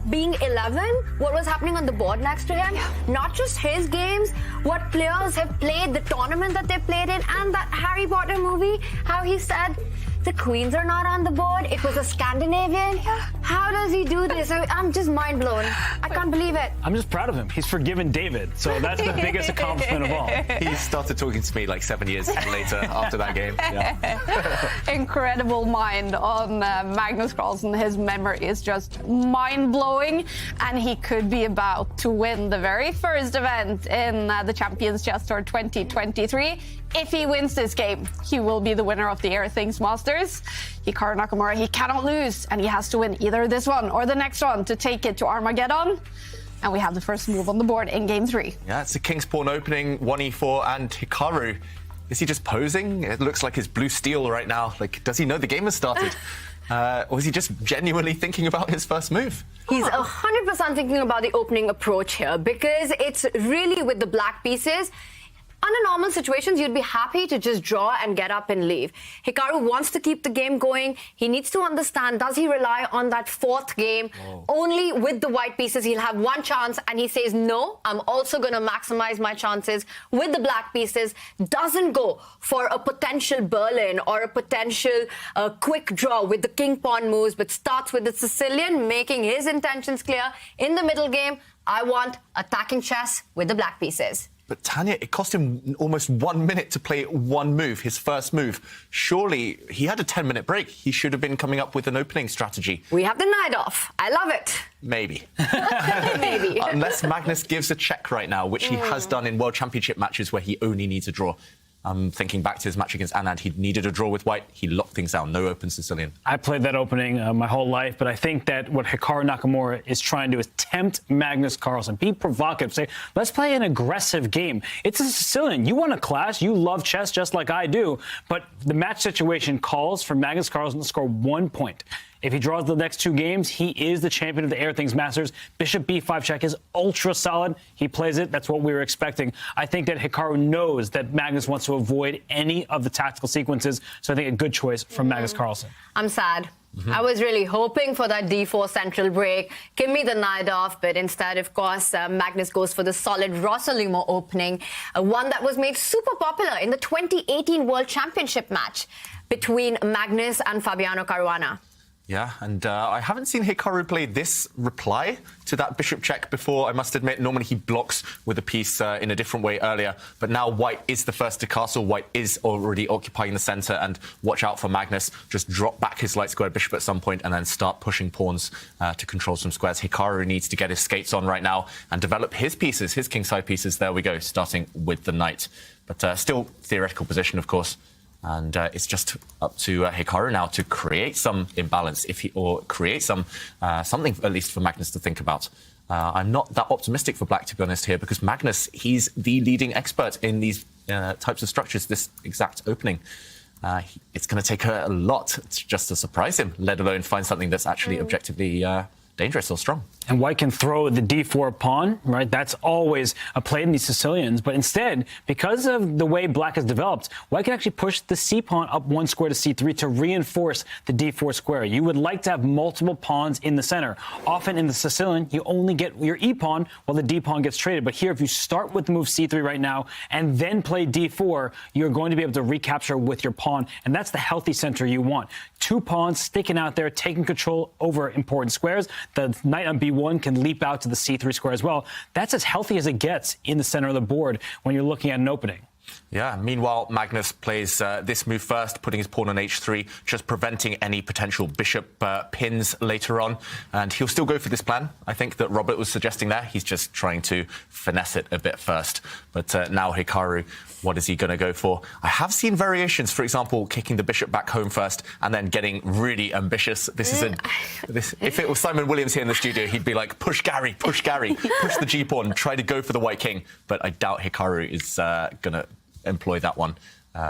E: being 11, what was happening on the board next to him. Not just his games, what players have played, the tournament that they played in, and that Harry Potter movie, how he said the queens are not on the board. It was a Scandinavian. How does he do this? I'm just mind blown. I can't believe it.
B: I'm just proud of him. He's forgiven David, so that's the biggest accomplishment of all.
C: He started talking to me like 7 years later after that game.
A: Incredible mind on Magnus Carlsen. His memory is just mind-blowing, and he could be about to win the very first event in the Champions Chess Tour 2023. If he wins this game, he will be the winner of the Airthings Masters. Hikaru Nakamura, he cannot lose, and he has to win either this one or the next one to take it to Armageddon. And we have the first move on the board in game 3.
C: Yeah, it's a King's Pawn opening, 1e4, and Hikaru. Is he just posing? It looks like his blue steel right now. Like, does he know the game has started? Or is he just genuinely thinking about his first move?
E: He's 100% thinking about the opening approach here because it's really with the black pieces. Under normal situations, you'd be happy to just draw and get up and leave. Hikaru wants to keep the game going. He needs to understand, does he rely on that fourth game? Only with the white pieces, he'll have one chance, and he says, no, I'm also going to maximize my chances with the black pieces. Doesn't go for a potential Berlin or a potential quick draw with the king-pawn moves, but starts with the Sicilian, making his intentions clear. In the middle game, I want attacking chess with the black pieces.
C: But Tanya, it cost him almost 1 minute to play one move, his first move. Surely he had a 10-minute break. He should have been coming up with an opening strategy.
E: We have the knight off. I love it.
C: Maybe.
E: Maybe.
C: Unless Magnus gives a check right now, which he has done in World Championship matches where he only needs a draw. I'm thinking back to his match against Anand. He needed a draw with white. He locked things down. No open Sicilian.
B: I played that opening my whole life, but I think that what Hikaru Nakamura is trying to do is tempt Magnus Carlsen, be provocative, say, let's play an aggressive game. It's a Sicilian. You want to clash. You love chess just like I do, but the match situation calls for Magnus Carlsen to score 1 point. If he draws the next 2 games, he is the champion of the Airthings Masters. Bishop b5 check is ultra solid. He plays it. That's what we were expecting. I think that Hikaru knows that Magnus wants to avoid any of the tactical sequences, so I think a good choice from Magnus Carlsen.
E: I'm sad. I was really hoping for that d4 central break. Give me the knight off, but instead, of course, Magnus goes for the solid Rossolimo opening, one that was made super popular in the 2018 World Championship match between Magnus and Fabiano Caruana.
C: Yeah, and I haven't seen Hikaru play this reply to that bishop check before, I must admit. Normally he blocks with a piece in a different way earlier, but now white is the first to castle. White is already occupying the centre, and watch out for Magnus. Just drop back his light square bishop at some point and then start pushing pawns to control some squares. Hikaru needs to get his skates on right now and develop his pieces, his kingside pieces. There we go, starting with the knight. But still theoretical position, of course. And it's just up to Hikaru now to create some imbalance, or create some something at least for Magnus to think about. I'm not that optimistic for black, to be honest, here, because Magnus, he's the leading expert in these types of structures, this exact opening. It's going to take a lot just to surprise him, let alone find something that's actually objectively dangerous or strong.
B: And White can throw the d4 pawn, right? That's always a play in these Sicilians. But instead, because of the way Black has developed, White can actually push the c pawn up one square to c3 to reinforce the d4 square. You would like to have multiple pawns in the center. Often in the Sicilian, you only get your e pawn while the d pawn gets traded. But here, if you start with the move c3 right now and then play d4, you're going to be able to recapture with your pawn. And that's the healthy center you want. Two pawns sticking out there, taking control over important squares. The knight on b1 can leap out to the c3 square as well. That's as healthy as it gets in the center of the board when you're looking at an opening.
C: Yeah, meanwhile, Magnus plays this move first, putting his pawn on h3, just preventing any potential bishop pins later on. And he'll still go for this plan, I think, that Robert was suggesting there. He's just trying to finesse it a bit first. But now Hikaru, what is he going to go for? I have seen variations, for example, kicking the bishop back home first and then getting really ambitious. This is if it was Simon Williams here in the studio, he'd be like, push Gary, push the g-pawn, try to go for the white king. But I doubt Hikaru is going to employ that one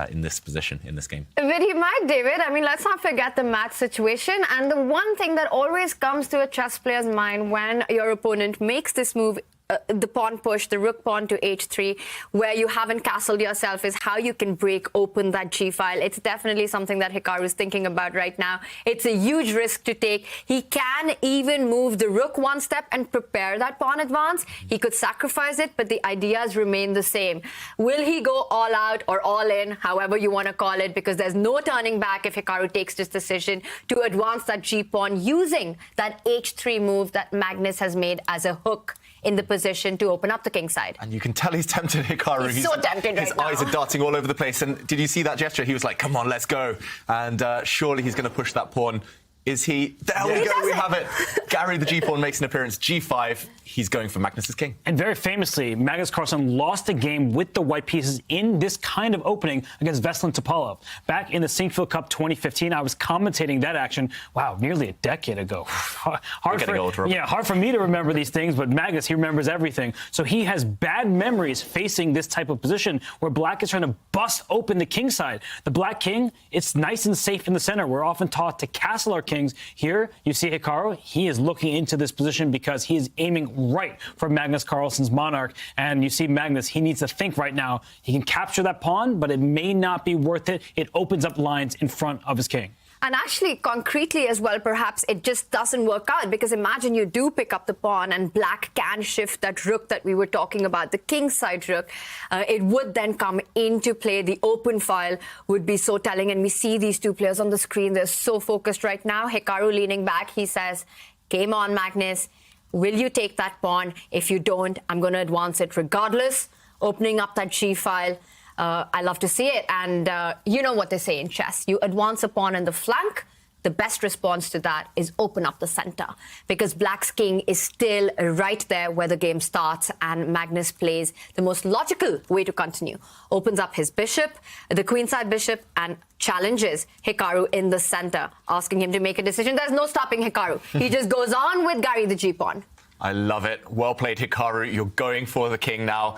C: in this position, in this game.
E: But he might, David. I mean, let's not forget the match situation. And the one thing that always comes to a chess player's mind when your opponent makes this move, the pawn push, the rook pawn to h3, where you haven't castled yourself, is how you can break open that g file. It's definitely something that Hikaru is thinking about right now. It's a huge risk to take. He can even move the rook one step and prepare that pawn advance. He could sacrifice it, but the ideas remain the same. Will he go all out or all in, however you want to call it, because there's no turning back if Hikaru takes this decision to advance that g pawn using that h3 move that Magnus has made as a hook in the position to open up the king side.
C: And you can tell he's tempted, Hikaru.
E: He's so tempted right
C: His
E: now.
C: eyes are darting all over the place. And did you see that gesture? He was like, come on, let's go. And surely he's going to push that pawn. Is he? There we go, we have it. Gary, the g-pawn, makes an appearance. g5, he's going for Magnus's king.
B: And very famously, Magnus Carlsen lost a game with the white pieces in this kind of opening against Veselin Topalov. Back in the Sinquefield Cup 2015, I was commentating that action, wow, nearly a decade ago. hard for me to remember these things, but Magnus, he remembers everything. So he has bad memories facing this type of position where Black is trying to bust open the king side. The Black king, it's nice and safe in the center. We're often taught to castle our king. Here, you see Hikaru. He is looking into this position because he is aiming right for Magnus Carlsen's monarch. And you see Magnus, he needs to think right now. He can capture that pawn, but it may not be worth it. It opens up lines in front of his king.
E: And actually, concretely as well, perhaps it just doesn't work out, because imagine you do pick up the pawn and Black can shift that rook that we were talking about, the king side rook. It would then come into play. The open file would be so telling. And we see these two players on the screen. They're so focused right now. Hikaru leaning back. He says, game on, Magnus. Will you take that pawn? If you don't, I'm going to advance it regardless, opening up that g file. I love to see it. And you know what they say in chess. You advance a pawn in the flank. The best response to that is open up the center, because Black's king is still right there where the game starts, and Magnus plays the most logical way to continue. Opens up his bishop, the queenside bishop, and challenges Hikaru in the center, asking him to make a decision. There's no stopping Hikaru. He just goes on with Gary the g-pawn.
C: I love it. Well played, Hikaru. You're going for the king now.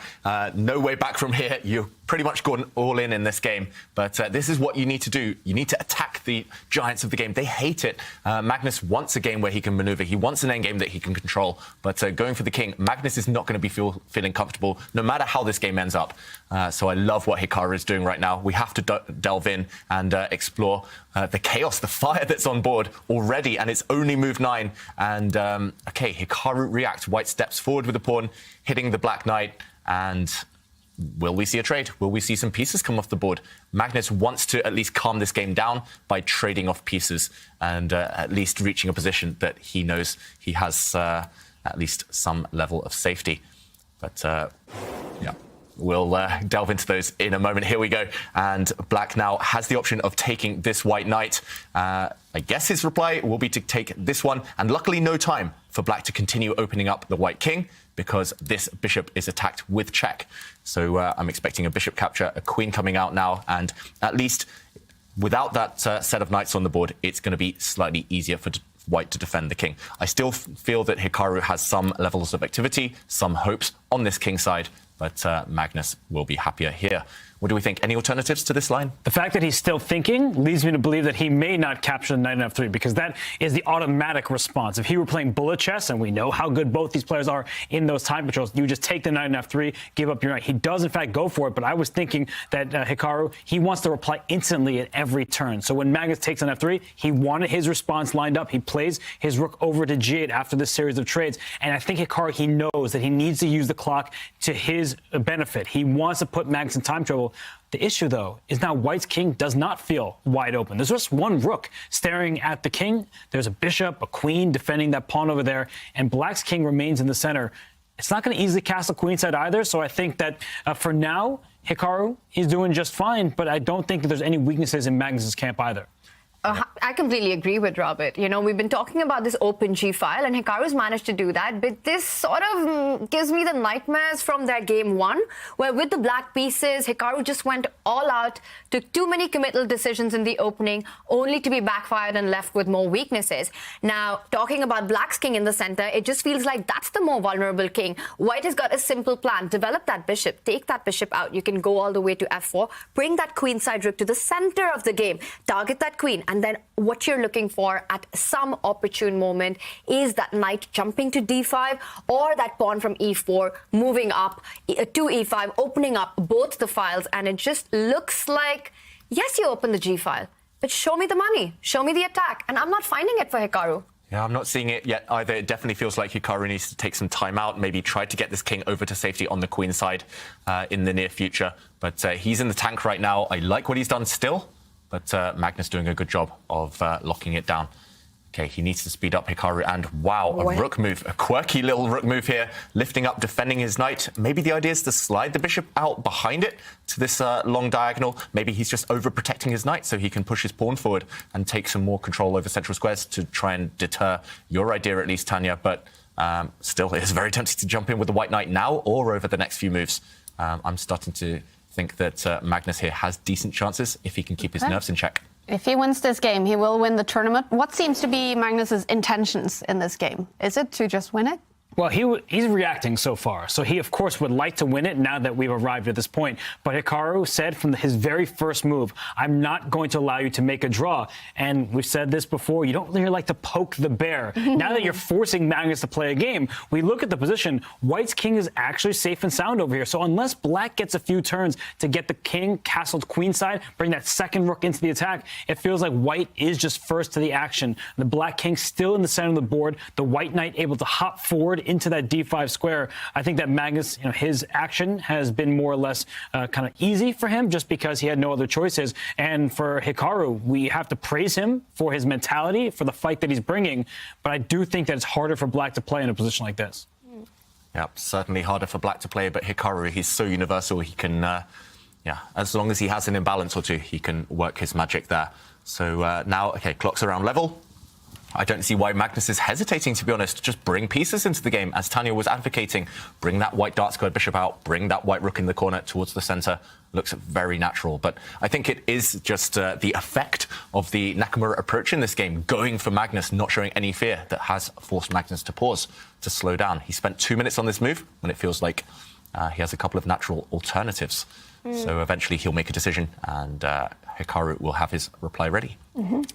C: No way back from here. You've pretty much gone all in this game. But this is what you need to do. You need to attack the giants of the game. They hate it. Magnus wants a game where he can maneuver. He wants an endgame that he can control. But going for the king, Magnus is not going to be feeling comfortable, no matter how this game ends up. So I love what Hikaru is doing right now. We have to delve in and explore the chaos, the fire that's on board already. And it's only move 9. And, OK, Hikaru reacts. White steps forward with the pawn, hitting the Black knight. And will we see a trade? Will we see some pieces come off the board? Magnus wants to at least calm this game down by trading off pieces and at least reaching a position that he knows he has at least some level of safety. But, yeah. We'll delve into those in a moment. Here we go. And Black now has the option of taking this white knight. I guess his reply will be to take this one. And luckily, no time for Black to continue opening up the white king, because this bishop is attacked with check. So I'm expecting a bishop capture, a queen coming out now. And at least without that set of knights on the board, it's going to be slightly easier for White to defend the king. I still feel that Hikaru has some levels of activity, some hopes on this king side. but Magnus will be happier here. What do we think? Any alternatives to this line?
B: The fact that he's still thinking leads me to believe that he may not capture the knight in f3, because that is the automatic response. If he were playing bullet chess, and we know how good both these players are in those time controls, you just take the knight in f3, give up your knight. He does, in fact, go for it, but I was thinking that Hikaru, he wants to reply instantly at every turn. So when Magnus takes on f3, he wanted his response lined up. He plays his rook over to g8 after this series of trades, and I think Hikaru, he knows that he needs to use the clock to his benefit. He wants to put Magnus in time trouble. The issue, though, is now White's king does not feel wide open. There's just one rook staring at the king. There's a bishop, a queen defending that pawn over there, and Black's king remains in the center. It's not going to easily castle queenside either, so I think that for now, Hikaru, he's doing just fine, but I don't think that there's any weaknesses in Magnus's camp either.
E: I completely agree with Robert. You know, we've been talking about this open G file, and Hikaru's managed to do that, but this sort of gives me the nightmares from their game one, where with the black pieces, Hikaru just went all out, took too many committal decisions in the opening, only to be backfired and left with more weaknesses. Now, talking about Black's king in the center, it just feels like that's the more vulnerable king. White has got a simple plan. Develop that bishop, take that bishop out. You can go all the way to f4, bring that queenside rook to the center of the game, target that queen, and then what you're looking for at some opportune moment is that knight jumping to d5 or that pawn from e4 moving up to e5, opening up both the files. And it just looks like, yes, you open the g file, but show me the money, show me the attack. And I'm not finding it for Hikaru.
C: Yeah, I'm not seeing it yet either. It definitely feels like Hikaru needs to take some time out, maybe try to get this king over to safety on the queen side in the near future. But he's in the tank right now. I like what he's done still. But Magnus doing a good job of locking it down. Okay, he needs to speed up Hikaru, and wow, a rook move, a quirky little rook move here, lifting up, defending his knight. Maybe the idea is to slide the bishop out behind it to this long diagonal. Maybe he's just overprotecting his knight so he can push his pawn forward and take some more control over central squares to try and deter your idea, at least, Tanya. But still, it is very tempting to jump in with the white knight now or over the next few moves. I'm starting to think that Magnus here has decent chances if he can keep his nerves in check.
A: If he wins this game, he will win the tournament. What seems to be Magnus's intentions in this game? Is it to just win it?
B: Well, he's reacting so far. So he, of course, would like to win it now that we've arrived at this point. But Hikaru said from his very first move, I'm not going to allow you to make a draw. And we've said this before, you don't really like to poke the bear. Now that you're forcing Magnus to play a game, we look at the position. White's king is actually safe and sound over here. So unless Black gets a few turns to get the king castled queenside, bring that second rook into the attack, it feels like White is just first to the action. The Black king still in the center of the board. The White knight able to hop forward into that d5 square. I think that Magnus, his action has been more or less kind of easy for him just because he had no other choices. And for Hikaru, we have to praise him for his mentality, for the fight that he's bringing. But I do think that it's harder for Black to play in a position like this.
C: Yeah, certainly harder for Black to play, but Hikaru, he's so universal. He can, as long as he has an imbalance or two, he can work his magic there. So now, okay, clock's around level. I don't see why Magnus is hesitating, to be honest. Just bring pieces into the game, as Tanya was advocating. Bring that white dark squared bishop out, bring that white rook in the corner towards the center. Looks very natural. But I think it is just the effect of the Nakamura approach in this game, going for Magnus, not showing any fear, that has forced Magnus to pause, to slow down. He spent 2 minutes on this move when it feels like he has a couple of natural alternatives. So eventually he'll make a decision, and Hikaru will have his reply ready.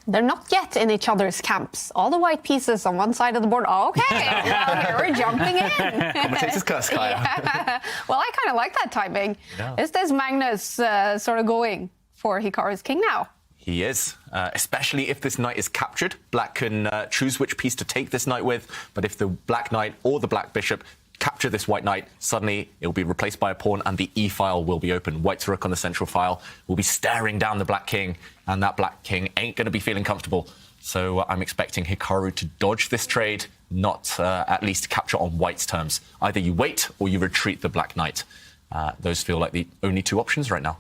A: They're not yet in each other's camps. All the white pieces on one side of the board. Okay, well, here we're jumping in.
C: Commentator's curse, Kaya.
A: Yeah. Well, I kind of like that timing.
C: Yeah.
A: Is this Magnus sort of going for Hikaru's king now?
C: He is, especially if this knight is captured. Black can choose which piece to take this knight with, but if the black knight or the black bishop capture this white knight, suddenly it will be replaced by a pawn and the e file will be open. White's rook on the central file will be staring down the black king, and that black king ain't going to be feeling comfortable. So I'm expecting Hikaru to dodge this trade, not at least capture on White's terms. Either you wait or you retreat the black knight. Those feel like the only two options right now.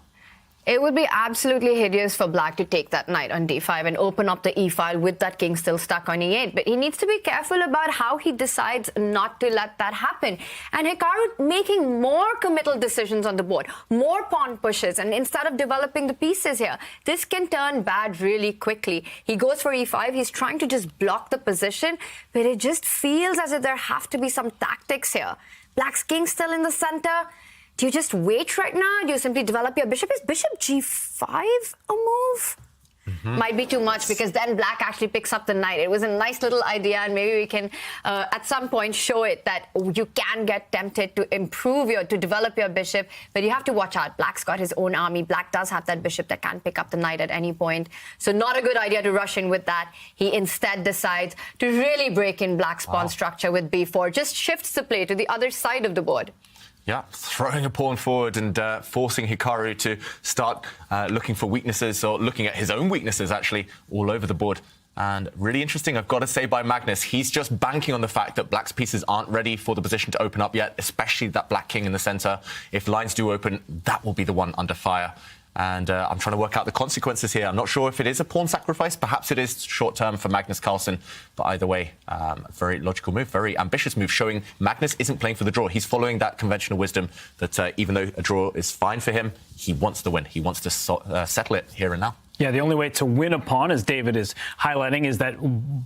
E: It would be absolutely hideous for Black to take that knight on d5 and open up the e-file with that king still stuck on e8. But he needs to be careful about how he decides not to let that happen. And Hikaru making more committal decisions on the board, more pawn pushes, and instead of developing the pieces here, this can turn bad really quickly. He goes for e5. He's trying to just block the position, but it just feels as if there have to be some tactics here. Black's king still in the center. Do you just wait right now? Do you simply develop your bishop? Is bishop g5 a move? Might be too much, because then black actually picks up the knight. It was a nice little idea, and maybe we can at some point show it that you can get tempted to develop your bishop, but you have to watch out. Black's got his own army. Black does have that bishop that can pick up the knight at any point. So not a good idea to rush in with that. He instead decides to really break in black's pawn structure with b4. Just shifts the play to the other side of the board.
C: Yeah, throwing a pawn forward and forcing Hikaru to start looking for weaknesses, or looking at his own weaknesses, actually, all over the board. And really interesting, I've got to say, by Magnus. He's just banking on the fact that black's pieces aren't ready for the position to open up yet, especially that black king in the centre. If lines do open, that will be the one under fire. And I'm trying to work out the consequences here. I'm not sure if it is a pawn sacrifice. Perhaps it is short-term for Magnus Carlsen. But either way, very logical move, very ambitious move, showing Magnus isn't playing for the draw. He's following that conventional wisdom that even though a draw is fine for him, he wants the win. He wants to settle it here and now.
B: Yeah, the only way to win a pawn, as David is highlighting, is that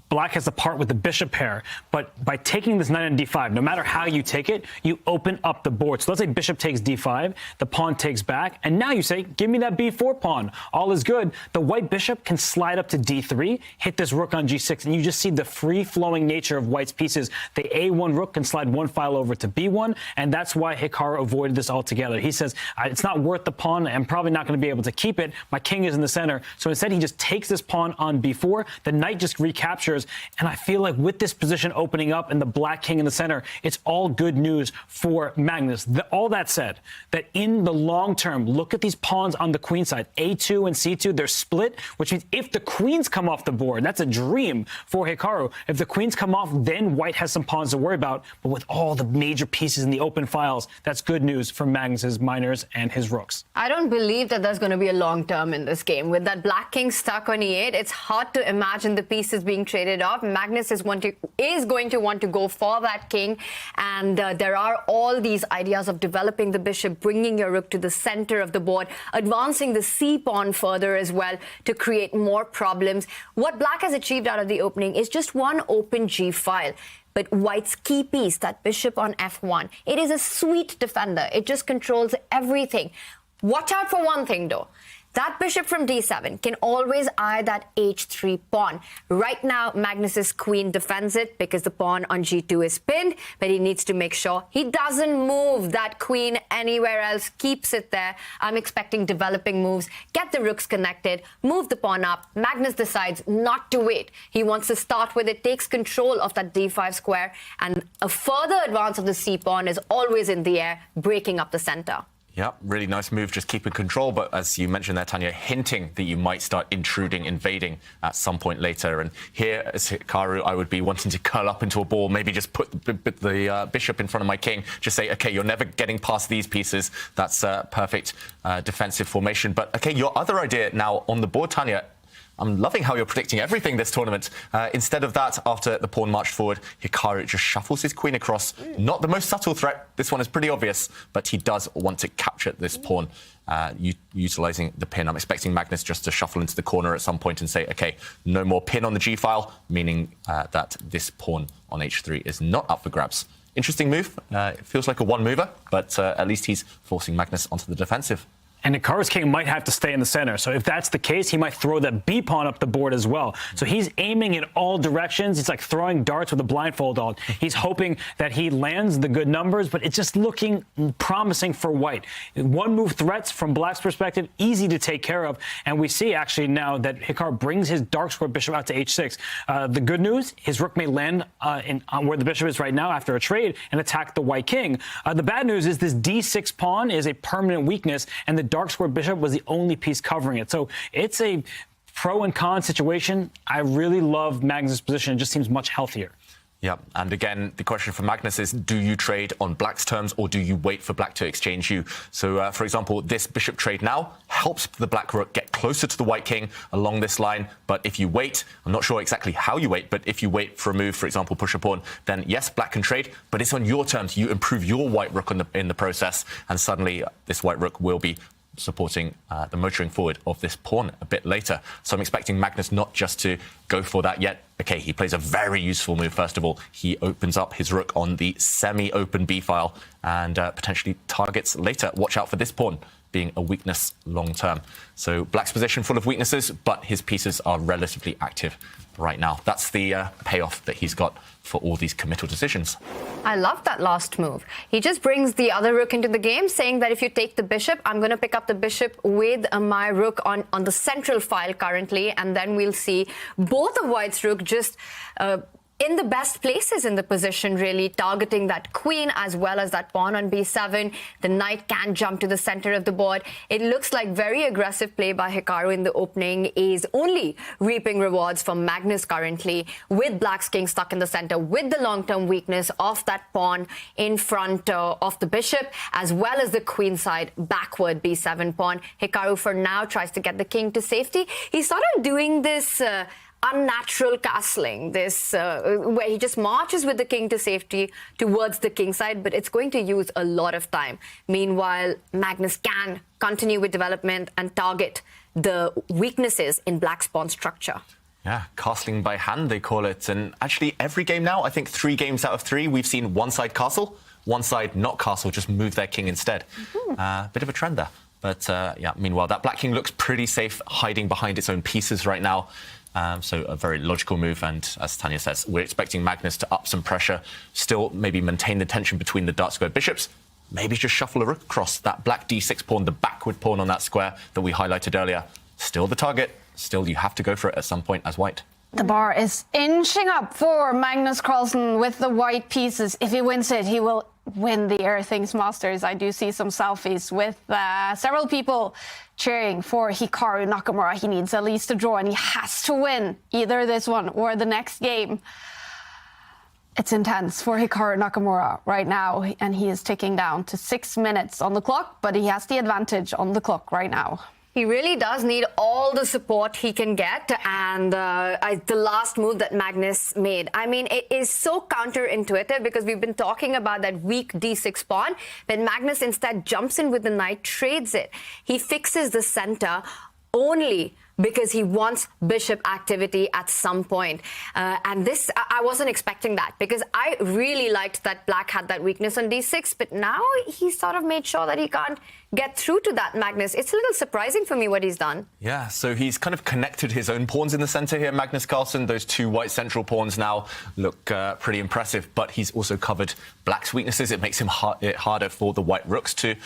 B: black has to part with the bishop pair. But by taking this knight on d5, no matter how you take it, you open up the board. So let's say bishop takes d5, the pawn takes back, and now you say, give me that b4 pawn. All is good. The white bishop can slide up to d3, hit this rook on g6, and you just see the free-flowing nature of white's pieces. The a1 rook can slide one file over to b1, and that's why Hikaru avoided this altogether. He says, it's not worth the pawn. I'm probably not going to be able to keep it. My king is in the center. So instead, he just takes this pawn on b4. The knight just recaptures. And I feel like with this position opening up and the black king in the center, it's all good news for Magnus. All that said, that in the long term, look at these pawns on the queen side. a2 and c2, they're split, which means if the queens come off the board, that's a dream for Hikaru. If the queens come off, then white has some pawns to worry about. But with all the major pieces in the open files, that's good news for Magnus's minors and his rooks.
E: I don't believe that there's going to be a long term in this game. With that black king stuck on e8, it's hard to imagine the pieces being traded off. Magnus is going to want to go for that king, and there are all these ideas of developing the bishop, bringing your rook to the center of the board, advancing the c pawn further as well to create more problems. What black has achieved out of the opening is just one open g file. But white's key piece, that bishop on f1, it is a sweet defender. It just controls everything. Watch out for one thing, though. That bishop from d7 can always eye that h3 pawn. Right now, Magnus's queen defends it because the pawn on g2 is pinned, but he needs to make sure he doesn't move that queen anywhere else, keeps it there. I'm expecting developing moves, get the rooks connected, move the pawn up. Magnus decides not to wait. He wants to start with it, takes control of that d5 square, and a further advance of the c pawn is always in the air, breaking up the center.
C: Yeah, really nice move, just keeping control. But as you mentioned there, Tanya, hinting that you might start intruding, invading at some point later. And here, as Hikaru, I would be wanting to curl up into a ball, maybe just put the bishop in front of my king, just say, OK, you're never getting past these pieces. That's perfect defensive formation. But OK, your other idea now on the board, Tanya, I'm loving how you're predicting everything this tournament. Instead of that, after the pawn marched forward, Hikaru just shuffles his queen across. Not the most subtle threat. This one is pretty obvious, but he does want to capture this pawn, utilising the pin. I'm expecting Magnus just to shuffle into the corner at some point and say, OK, no more pin on the g-file, meaning that this pawn on h3 is not up for grabs. Interesting move. It feels like a one-mover, but at least he's forcing Magnus onto the defensive.
B: And Hikaru's king might have to stay in the center. So if that's the case, he might throw that b pawn up the board as well. So he's aiming in all directions. It's like throwing darts with a blindfold on. He's hoping that he lands the good numbers, but it's just looking promising for white. One move threats from black's perspective, easy to take care of. And we see actually now that Hikaru brings his dark square bishop out to h6. The good news, his rook may land where the bishop is right now after a trade and attack the white king. The bad news is this d6 pawn is a permanent weakness, and the dark square bishop was the only piece covering it. So it's a pro and con situation. I really love Magnus' position. It just seems much healthier.
C: Yeah, and again, the question for Magnus is, do you trade on black's terms or do you wait for black to exchange you? So, for example, this bishop trade now helps the black rook get closer to the white king along this line. But if you wait, I'm not sure exactly how you wait, but if you wait for a move, for example, push a pawn, then yes, black can trade, but it's on your terms. You improve your white rook in the process, and suddenly this white rook will be supporting the motoring forward of this pawn a bit later. So I'm expecting Magnus not just to go for that yet. Okay, he plays a very useful move. First of all, he opens up his rook on the semi-open b file and potentially targets later. Watch out for this pawn being a weakness long term. So black's position full of weaknesses, but his pieces are relatively active right now. That's the payoff that he's got for all these committal decisions.
E: I love that last move. He just brings the other rook into the game, saying that if you take the bishop, I'm going to pick up the bishop with my rook on the central file currently, and then we'll see both of white's rook just in the best places in the position, really targeting that queen as well as that pawn on b7. The knight can jump to the center of the board. It looks like very aggressive play by Hikaru in the opening is only reaping rewards from Magnus currently, with black's king stuck in the center, with the long-term weakness of that pawn in front of the bishop, as well as the queenside backward b7 pawn. Hikaru for now tries to get the king to safety. He's sort of doing this unnatural castling, this where he just marches with the king to safety towards the king side, but it's going to use a lot of time. Meanwhile, Magnus can continue with development and target the weaknesses in black's pawn structure.
C: Yeah, castling by hand, they call it. And actually, every game now, I think 3 games out of 3, we've seen one side castle, one side not castle, just move their king instead. Bit of a trend there. But yeah, meanwhile, that black king looks pretty safe, hiding behind its own pieces right now. So a very logical move, and as Tanya says, we're expecting Magnus to up some pressure, still maybe maintain the tension between the dark square bishops, maybe just shuffle a rook across that black d6 pawn, the backward pawn on that square that we highlighted earlier. Still the target, still you have to go for it at some point as white.
A: The bar is inching up for Magnus Carlsen with the white pieces. If he wins it, he will win the Airthings Masters. I do see some selfies with several people cheering for Hikaru Nakamura. He needs at least a draw, and he has to win either this one or the next game. It's intense for Hikaru Nakamura right now, and he is ticking down to 6 minutes on the clock, but he has the advantage on the clock right now.
E: He really does need all the support he can get, and the last move that Magnus made, I mean, it is so counterintuitive because we've been talking about that weak d6 pawn, but Magnus instead jumps in with the knight, trades it. He fixes the center only because he wants bishop activity at some point. And this, I wasn't expecting that, because I really liked that black had that weakness on d6, but now he sort of made sure that he can't get through to that Magnus. It's a little surprising for me what he's done.
C: Yeah, so he's kind of connected his own pawns in the center here, Magnus Carlsen. Those 2 white central pawns now look pretty impressive, but he's also covered black's weaknesses. It makes him it harder for the white rooks to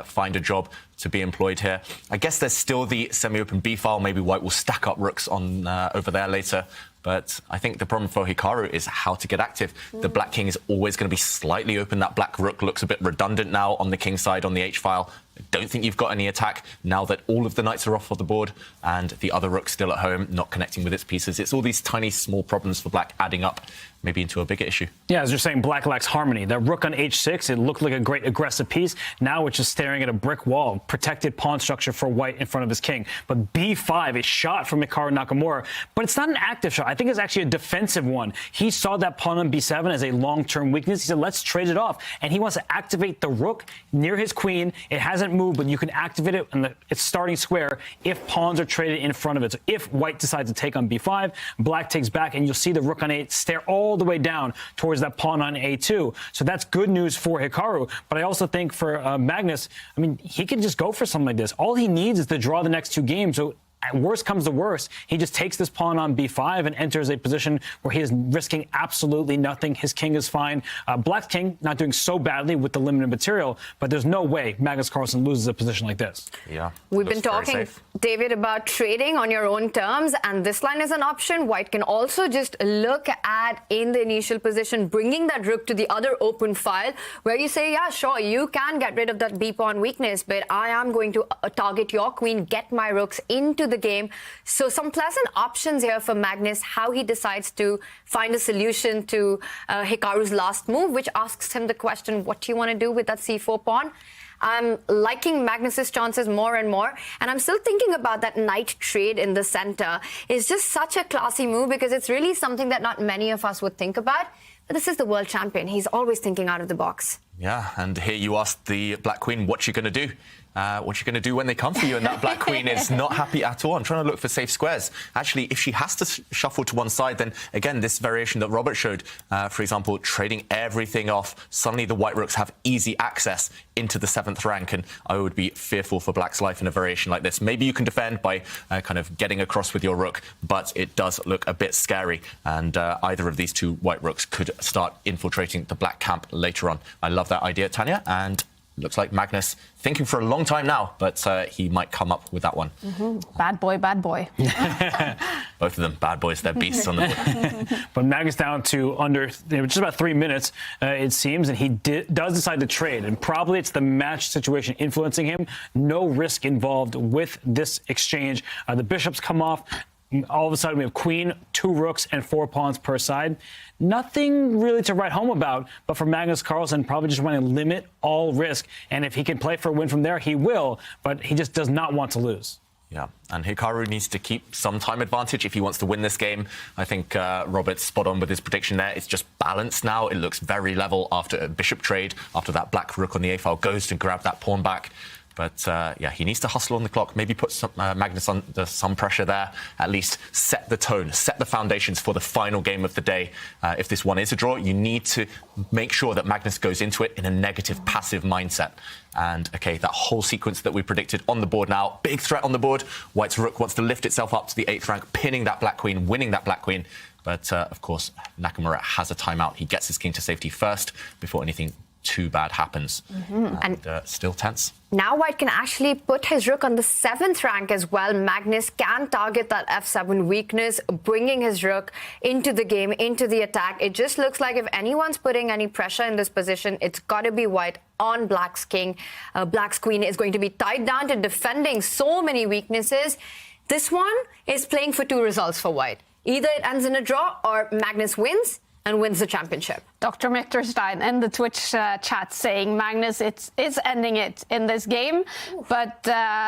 C: find a job to be employed here. I guess there's still the semi-open b file. Maybe white will stack up rooks on over there later. But I think the problem for Hikaru is how to get active. The black king is always going to be slightly open. That black rook looks a bit redundant now on the king side on the h file. I don't think you've got any attack now that all of the knights are off of the board and the other rook's still at home, not connecting with its pieces. It's all these tiny, small problems for black adding up maybe into a bigger issue. Yeah,
B: as you're saying, black lacks harmony. That rook on h6, it looked like a great aggressive piece. Now it's just staring at a brick wall, protected pawn structure for white in front of his king. But b5, a shot from Hikaru Nakamura, but it's not an active shot. I think it's actually a defensive one. He saw that pawn on b7 as a long-term weakness. He said, let's trade it off. And he wants to activate the rook near his queen. It hasn't moved, but you can activate it in its starting square if pawns are traded in front of it. So if white decides to take on b5, black takes back, and you'll see the rook on a8 stare all the way down towards that pawn on a2. So that's good news for Hikaru. But I also think for Magnus, I mean, he can just go for something like this. All he needs is to draw the next 2 games. So at worst comes to worst, he just takes this pawn on b5 and enters a position where he is risking absolutely nothing. His king is fine. Black's king not doing so badly with the limited material, but there's no way Magnus Carlsen loses a position like this.
C: Yeah,
E: we've been talking, David, about trading on your own terms, and this line is an option. White can also just look at, in the initial position, bringing that rook to the other open file, where you say, yeah, sure, you can get rid of that b pawn weakness, but I am going to target your queen, get my rooks into the game. So some pleasant options here for Magnus, how he decides to find a solution to Hikaru's last move, which asks him the question, what do you want to do with that c4 pawn? I'm liking Magnus's chances more and more, and I'm still thinking about that knight trade in the center. It's just such a classy move because it's really something that not many of us would think about. But this is the world champion. He's always thinking out of the box.
C: Yeah, and here you ask the Black Queen what you're going to do. What you're going to do when they come for you, and that Black Queen is not happy at all. I'm trying to look for safe squares. Actually, if she has to shuffle to one side, then again, this variation that Robert showed, for example, trading everything off, suddenly the white rooks have easy access into the 7th rank, and I would be fearful for Black's life in a variation like this. Maybe you can defend by kind of getting across with your rook, but it does look a bit scary, and either of these two white rooks could start infiltrating the Black camp later on. I love that idea, Tanya, and looks like Magnus thinking for a long time now, but he might come up with that one.
A: Bad boy, bad boy.
C: Both of them, bad boys, they're beasts on the board.
B: But Magnus down to under just about 3 minutes, it seems, and he does decide to trade. And probably it's the match situation influencing him. No risk involved with this exchange. The bishops come off. All of a sudden, we have queen, 2 rooks, and 4 pawns per side. Nothing really to write home about, but for Magnus Carlsen, probably just want to limit all risk. And if he can play for a win from there, he will, but he just does not want to lose.
C: Yeah, and Hikaru needs to keep some time advantage if he wants to win this game. I think Robert's spot on with his prediction there. It's just balanced now. It looks very level after a bishop trade, after that black rook on the a-file goes to grab that pawn back. But, yeah, he needs to hustle on the clock, maybe put Magnus under some pressure there, at least set the tone, set the foundations for the final game of the day. If this one is a draw, you need to make sure that Magnus goes into it in a negative, passive mindset. And, OK, that whole sequence that we predicted on the board now, big threat on the board. White's rook wants to lift itself up to the 8th rank, pinning that black queen, winning that black queen. But, of course, Nakamura has a timeout. He gets his king to safety first before anything too bad happens. And still tense.
E: Now White can actually put his rook on the 7th rank as well. Magnus can target that f7 weakness, bringing his rook into the game, into the attack. It just looks like if anyone's putting any pressure in this position, it's got to be White on Black's king. Black's queen is going to be tied down to defending so many weaknesses. This one is playing for 2 results for White. Either it ends in a draw or Magnus wins and wins the championship.
A: Dr. Mitterstein in the Twitch chat saying Magnus is ending it in this game, but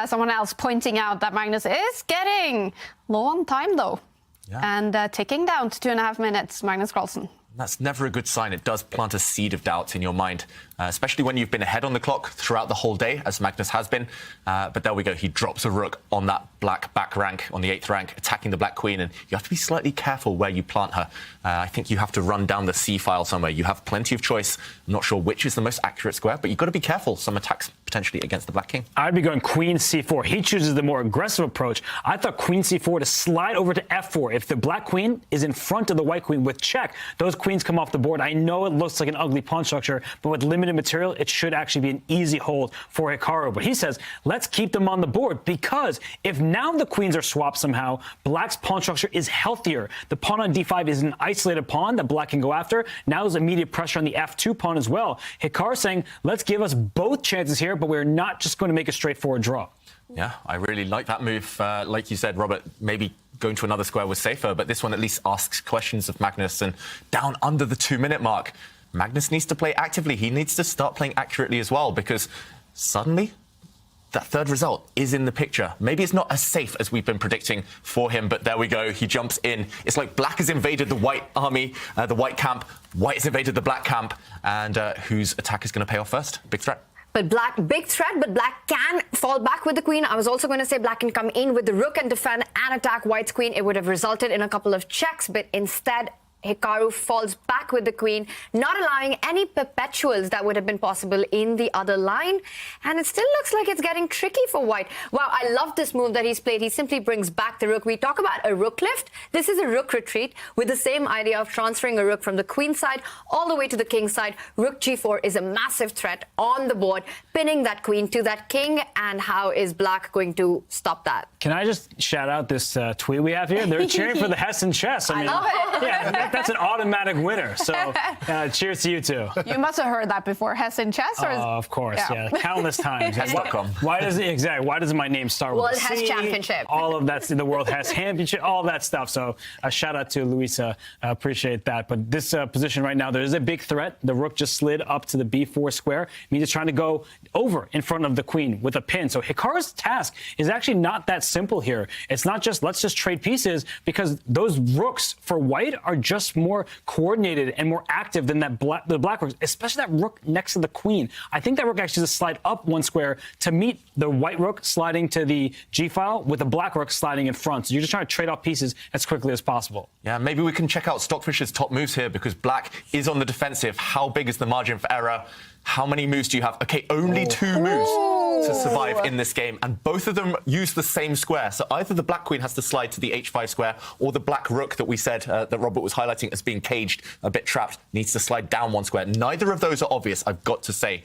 A: someone else pointing out that Magnus is getting low on time though, and ticking down to 2.5 minutes, Magnus Carlsen.
C: That's never a good sign. It does plant a seed of doubt in your mind, especially when you've been ahead on the clock throughout the whole day, as Magnus has been. But there we go. He drops a rook on that black back rank, on the 8th rank, attacking the black queen. And you have to be slightly careful where you plant her. I think you have to run down the C file somewhere. You have plenty of choice. I'm not sure which is the most accurate square, but you've got to be careful. Some attacks potentially against the black king.
B: I'd be going queen c4. He chooses the more aggressive approach. I thought queen c4 to slide over to f4. If the black queen is in front of the white queen with check, those queens come off the board. I know it looks like an ugly pawn structure, but with limited material, it should actually be an easy hold for Hikaru. But he says, let's keep them on the board, because if now the queens are swapped somehow, Black's pawn structure is healthier. The pawn on d5 is an isolated pawn that Black can go after. Now there's immediate pressure on the f2 pawn as well. Hikaru saying, let's give us both chances here, but we're not just going to make a straightforward draw.
C: Yeah, I really like that move. Like you said, Robert, maybe going to another square was safer, but this one at least asks questions of Magnus, and down under the 2-minute mark, Magnus needs to play actively. He needs to start playing accurately as well, because suddenly that 3rd result is in the picture. Maybe it's not as safe as we've been predicting for him, but there we go. He jumps in. It's like Black has invaded the white army, the white camp. White has invaded the black camp, and whose attack is going to pay off first? Big threat.
E: But Black, big threat, but Black can fall back with the queen. I was also going to say Black can come in with the rook and defend and attack White's queen. It would have resulted in a couple of checks, but instead Hikaru falls back with the queen, not allowing any perpetuals that would have been possible in the other line. And it still looks like it's getting tricky for White. Wow, I love this move that he's played. He simply brings back the rook. We talk about a rook lift. This is a rook retreat with the same idea of transferring a rook from the queen side all the way to the king side. Rook g4 is a massive threat on the board, pinning that queen to that king. And how is Black going to stop that?
B: Can I just shout out this tweet we have here? They're cheering for the Hessen chess. I
E: love it.
B: Yeah, that's an automatic winner. So cheers to you two.
A: You must have heard that before, Hessen chess? Or
B: Of course, yeah. Countless times.
C: Hess.com.
B: Why does my name start with
E: World
B: a
E: Hess
B: C?
E: Championship.
B: All of that's in the World Hess Championship, all that stuff. So a shout out to Luisa. Appreciate that. But this position right now, there is a big threat. The rook just slid up to the b4 square. It means it's trying to go over in front of the queen with a pin. So Hikaru's task is actually not that simple here. It's not just let's just trade pieces, because those rooks for White are just just more coordinated and more active than the black rooks, especially that rook next to the queen. I think that rook actually just slide up one square to meet the white rook sliding to the g-file with the black rook sliding in front. So you're just trying to trade off pieces as quickly as possible.
C: Yeah, maybe we can check out Stockfish's top moves here because black is on the defensive. How big is the margin for error? How many moves do you have? Okay, only 2 moves to survive in this game, and both of them use the same square. So either the black queen has to slide to the h5 square, or the black rook that we said that Robert was highlighting as being caged, a bit trapped, needs to slide down 1 square. Neither of those are obvious, I've got to say.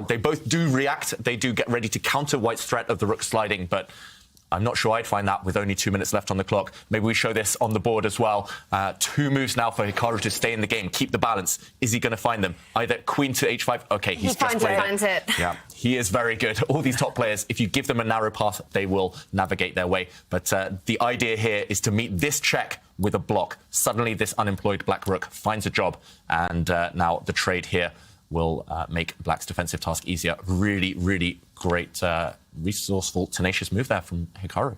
C: They both do react. They do get ready to counter white's threat of the rook sliding, but I'm not sure I'd find that with only 2 minutes left on the clock. Maybe we show this on the board as well. 2 moves now for Hikaru to stay in the game, keep the balance. Is he going to find them? Either queen to h5. Okay, he's just played it. Yeah, he is very good. All these top players, if you give them a narrow path, they will navigate their way. But the idea here is to meet this check with a block. Suddenly, this unemployed black rook finds a job, and now the trade here will make black's defensive task easier. Really, really great, resourceful, tenacious move there from Hikaru.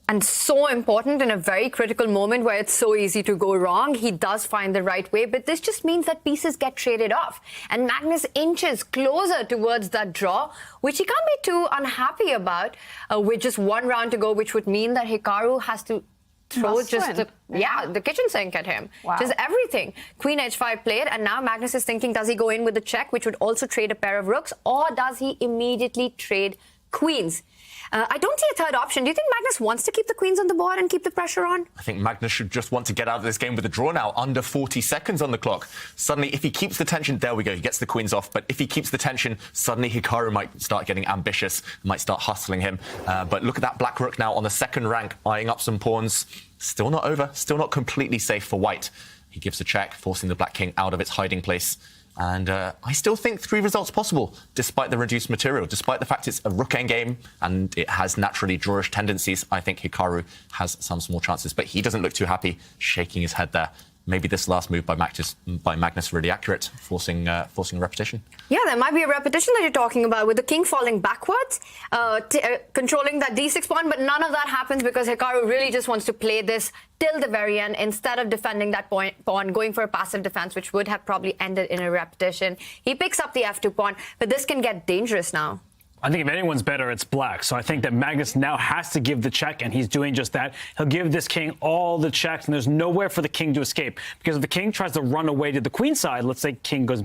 E: And so important in a very critical moment where it's so easy to go wrong. He does find the right way, but this just means that pieces get traded off. And Magnus inches closer towards that draw, which he can't be too unhappy about, with just 1 round to go, which would mean that Hikaru has to throw the kitchen sink at him. Just everything. Queen h5 played, and now Magnus is thinking, does he go in with the check, which would also trade a pair of rooks, or does he immediately trade queens? I don't see a third option. Do you think Magnus wants to keep the queens on the board and keep the pressure on?
C: I think Magnus should just want to get out of this game with a draw now, under 40 seconds on the clock. Suddenly, if he keeps the tension, there we go, he gets the queens off. But if he keeps the tension, suddenly Hikaru might start getting ambitious, might start hustling him. But look at that black rook now on the 2nd rank, eyeing up some pawns. Still not over, still not completely safe for white. He gives a check, forcing the black king out of its hiding place. And I still think 3 results possible, despite the reduced material. Despite the fact it's a rook endgame and it has naturally drawish tendencies, I think Hikaru has some small chances. But he doesn't look too happy, shaking his head there. Maybe this last move by Magnus really accurate, forcing a repetition.
E: Yeah, there might be a repetition that you're talking about with the king falling backwards, controlling that d6 pawn, but none of that happens because Hikaru really just wants to play this till the very end instead of defending that pawn, going for a passive defense, which would have probably ended in a repetition. He picks up the f2 pawn, but this can get dangerous now.
B: I think if anyone's better, it's black. So I think that Magnus now has to give the check, and he's doing just that. He'll give this king all the checks, and there's nowhere for the king to escape. Because if the king tries to run away to the queen side, let's say king goes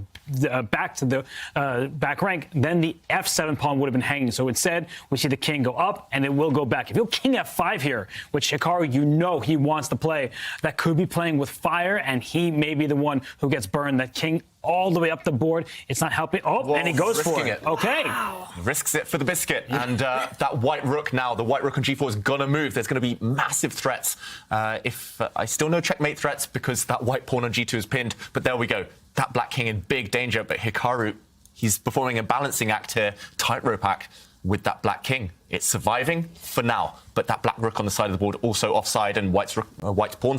B: back to the back rank, then the f7 pawn would have been hanging. So instead, we see the king go up, and it will go back. If you go king f5 here, which Hikaru, you know he wants to play, that could be playing with fire, and he may be the one who gets burned. That king all the way up the board. It's not helping. Oh, whoa, and he goes for it. Okay.
E: Wow.
C: Risks it for the biscuit. And that white rook now, the white rook on g4 is going to move. There's going to be massive threats. I still know checkmate threats because that white pawn on g2 is pinned. But there we go. That black king in big danger. But Hikaru, he's performing a balancing act here, tightrope act with that black king. It's surviving for now, but that black rook on the side of the board also offside, and white's pawn,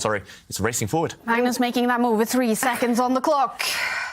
C: is racing forward.
A: Magnus making that move with 3 seconds on the clock.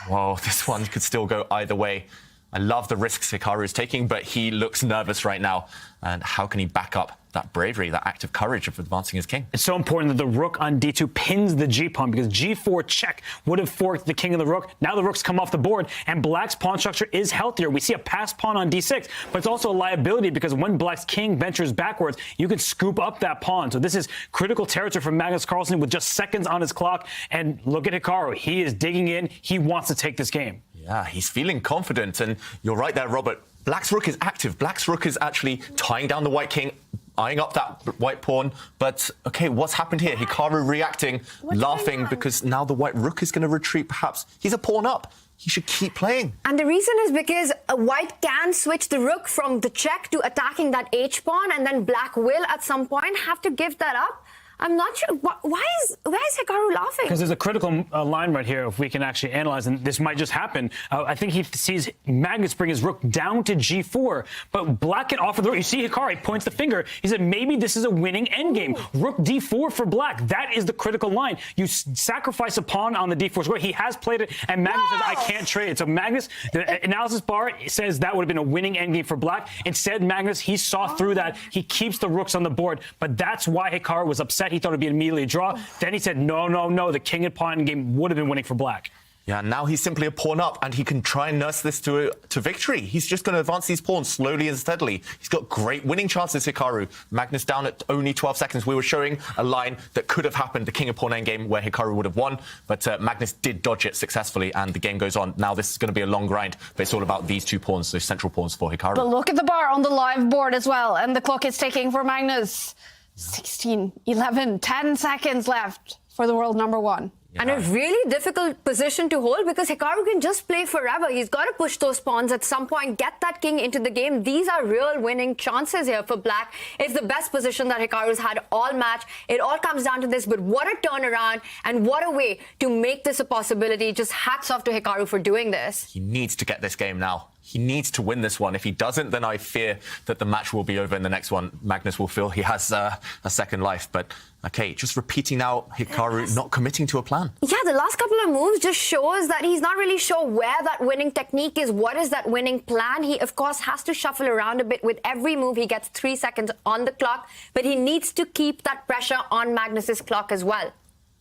C: Whoa, this one could still go either way. I love the risks Hikaru is taking, but he looks nervous right now. And how can he back up that bravery, that act of courage of advancing his king?
B: It's so important that the rook on d2 pins the g-pawn, because g4 check would have forked the king and the rook. Now the rooks come off the board, and black's pawn structure is healthier. We see a passed pawn on d6, but it's also a liability because when black's king ventures backwards, you can scoop up that pawn. So this is critical territory for Magnus Carlsen with just seconds on his clock. And look at Hikaru. He is digging in. He wants to take this game.
C: Yeah, he's feeling confident. And you're right there, Robert. Black's rook is active. Black's rook is actually tying down the white king, eyeing up that white pawn. But, OK, what's happened here? Hikaru reacting, laughing, because now the white rook is going to retreat, perhaps. He's a pawn up. He should keep playing.
E: And the reason is because white can switch the rook from the check to attacking that h-pawn, and then black will, at some point, have to give that up. I'm not sure. Why is Hikaru laughing?
B: Because there's a critical line right here, if we can actually analyze, and this might just happen. I think he sees Magnus bring his rook down to g4, but black can offer the rook. You see Hikaru points the finger. He said, maybe this is a winning endgame. Rook d4 for black. That is the critical line. You sacrifice a pawn on the d4 square. He has played it, and Magnus says, I can't trade it. So Magnus, the analysis bar says that would have been a winning endgame for black. Instead, Magnus, he saw through that. He keeps the rooks on the board, but that's why Hikaru was upset. that. He thought it'd be immediately a draw. Then he said, no. The king and pawn game would have been winning for black.
C: Yeah, now he's simply a pawn up, and he can try and nurse this to victory. He's just going to advance these pawns slowly and steadily. He's got great winning chances, Hikaru. Magnus down at only 12 seconds. We were showing a line that could have happened, the king of pawn endgame, where Hikaru would have won, but Magnus did dodge it successfully, and the game goes on. Now this is going to be a long grind, but it's all about these 2 pawns, those central pawns for Hikaru.
A: But look at the bar on the live board as well, and the clock is ticking for Magnus. 16, 11, 10 seconds left for the world number 1.
E: And a really difficult position to hold because Hikaru can just play forever. He's got to push those pawns at some point, get that king into the game. These are real winning chances here for black. It's the best position that Hikaru's had all match. It all comes down to this, but what a turnaround and what a way to make this a possibility. Just hats off to Hikaru for doing this.
C: He needs to get this game now. He needs to win this one. If he doesn't, then I fear that the match will be over in the next one. Magnus will feel he has a second life. But, okay, just repeating now, Hikaru not committing to a plan.
E: Yeah, the last couple of moves just shows that he's not really sure where that winning technique is. What is that winning plan? He, of course, has to shuffle around a bit. With every move, he gets 3 seconds on the clock. But he needs to keep that pressure on Magnus's clock as well.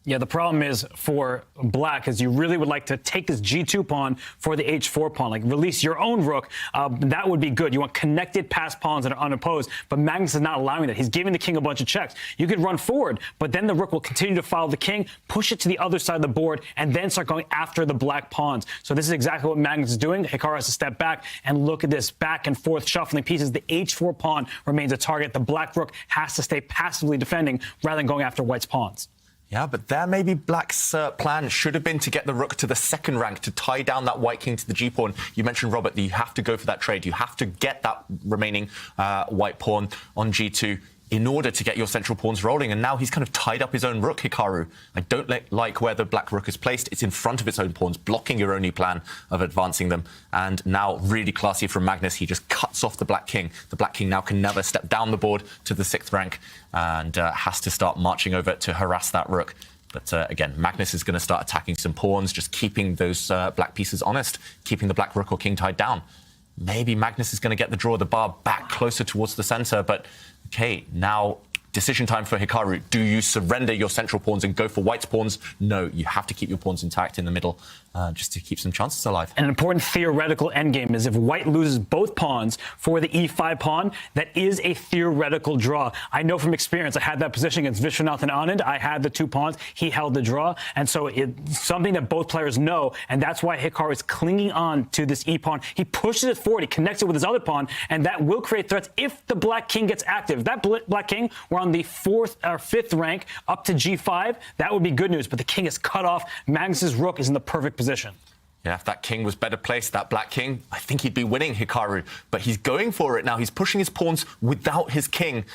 B: Yeah, the problem is for black is you really would like to take this G2 pawn for the H4 pawn, like release your own rook. That would be good. You want connected passed pawns that are unopposed, but Magnus is not allowing that. He's giving the king a bunch of checks. You could run forward, but then the rook will continue to follow the king, push it to the other side of the board, and then start going after the black pawns. So this is exactly what Magnus is doing. Hikaru has to step back and look at this back and forth shuffling pieces. The H4 pawn remains a target. The black rook has to stay passively defending rather than going after white's pawns.
C: Yeah, but there maybe black's plan should have been to get the rook to the second rank, to tie down that white king to the g-pawn. You mentioned, Robert, that you have to go for that trade. You have to get that remaining white pawn on g2 in order to get your central pawns rolling. And now he's kind of tied up his own rook, Hikaru. I don't like where the black rook is placed. It's in front of its own pawns, blocking your only plan of advancing them. And now, really classy from Magnus, he just cuts off the black king. The black king now can never step down the board to the 6th rank and has to start marching over to harass that rook. But again, Magnus is going to start attacking some pawns, just keeping those black pieces honest, keeping the black rook or king tied down. Maybe Magnus is going to get the draw of the bar back closer towards the center, but okay, now decision time for Hikaru. Do you surrender your central pawns and go for white's pawns? No, you have to keep your pawns intact in the middle just to keep some chances alive.
B: An important theoretical endgame is if white loses both pawns for the e5 pawn, that is a theoretical draw. I know from experience, I had that position against Vishwanath and Anand. I had the 2 pawns. He held the draw. And so it's something that both players know. And that's why Hikaru is clinging on to this e-pawn. He pushes it forward. He connects it with his other pawn. And that will create threats if the black king gets active. If that black king were on the 4th or 5th rank up to g5, that would be good news. But the king is cut off. Magnus's rook is in the perfect position.
C: Yeah, if that king was better placed, that black king, I think he'd be winning, Hikaru. But he's going for it now. He's pushing his pawns without his king.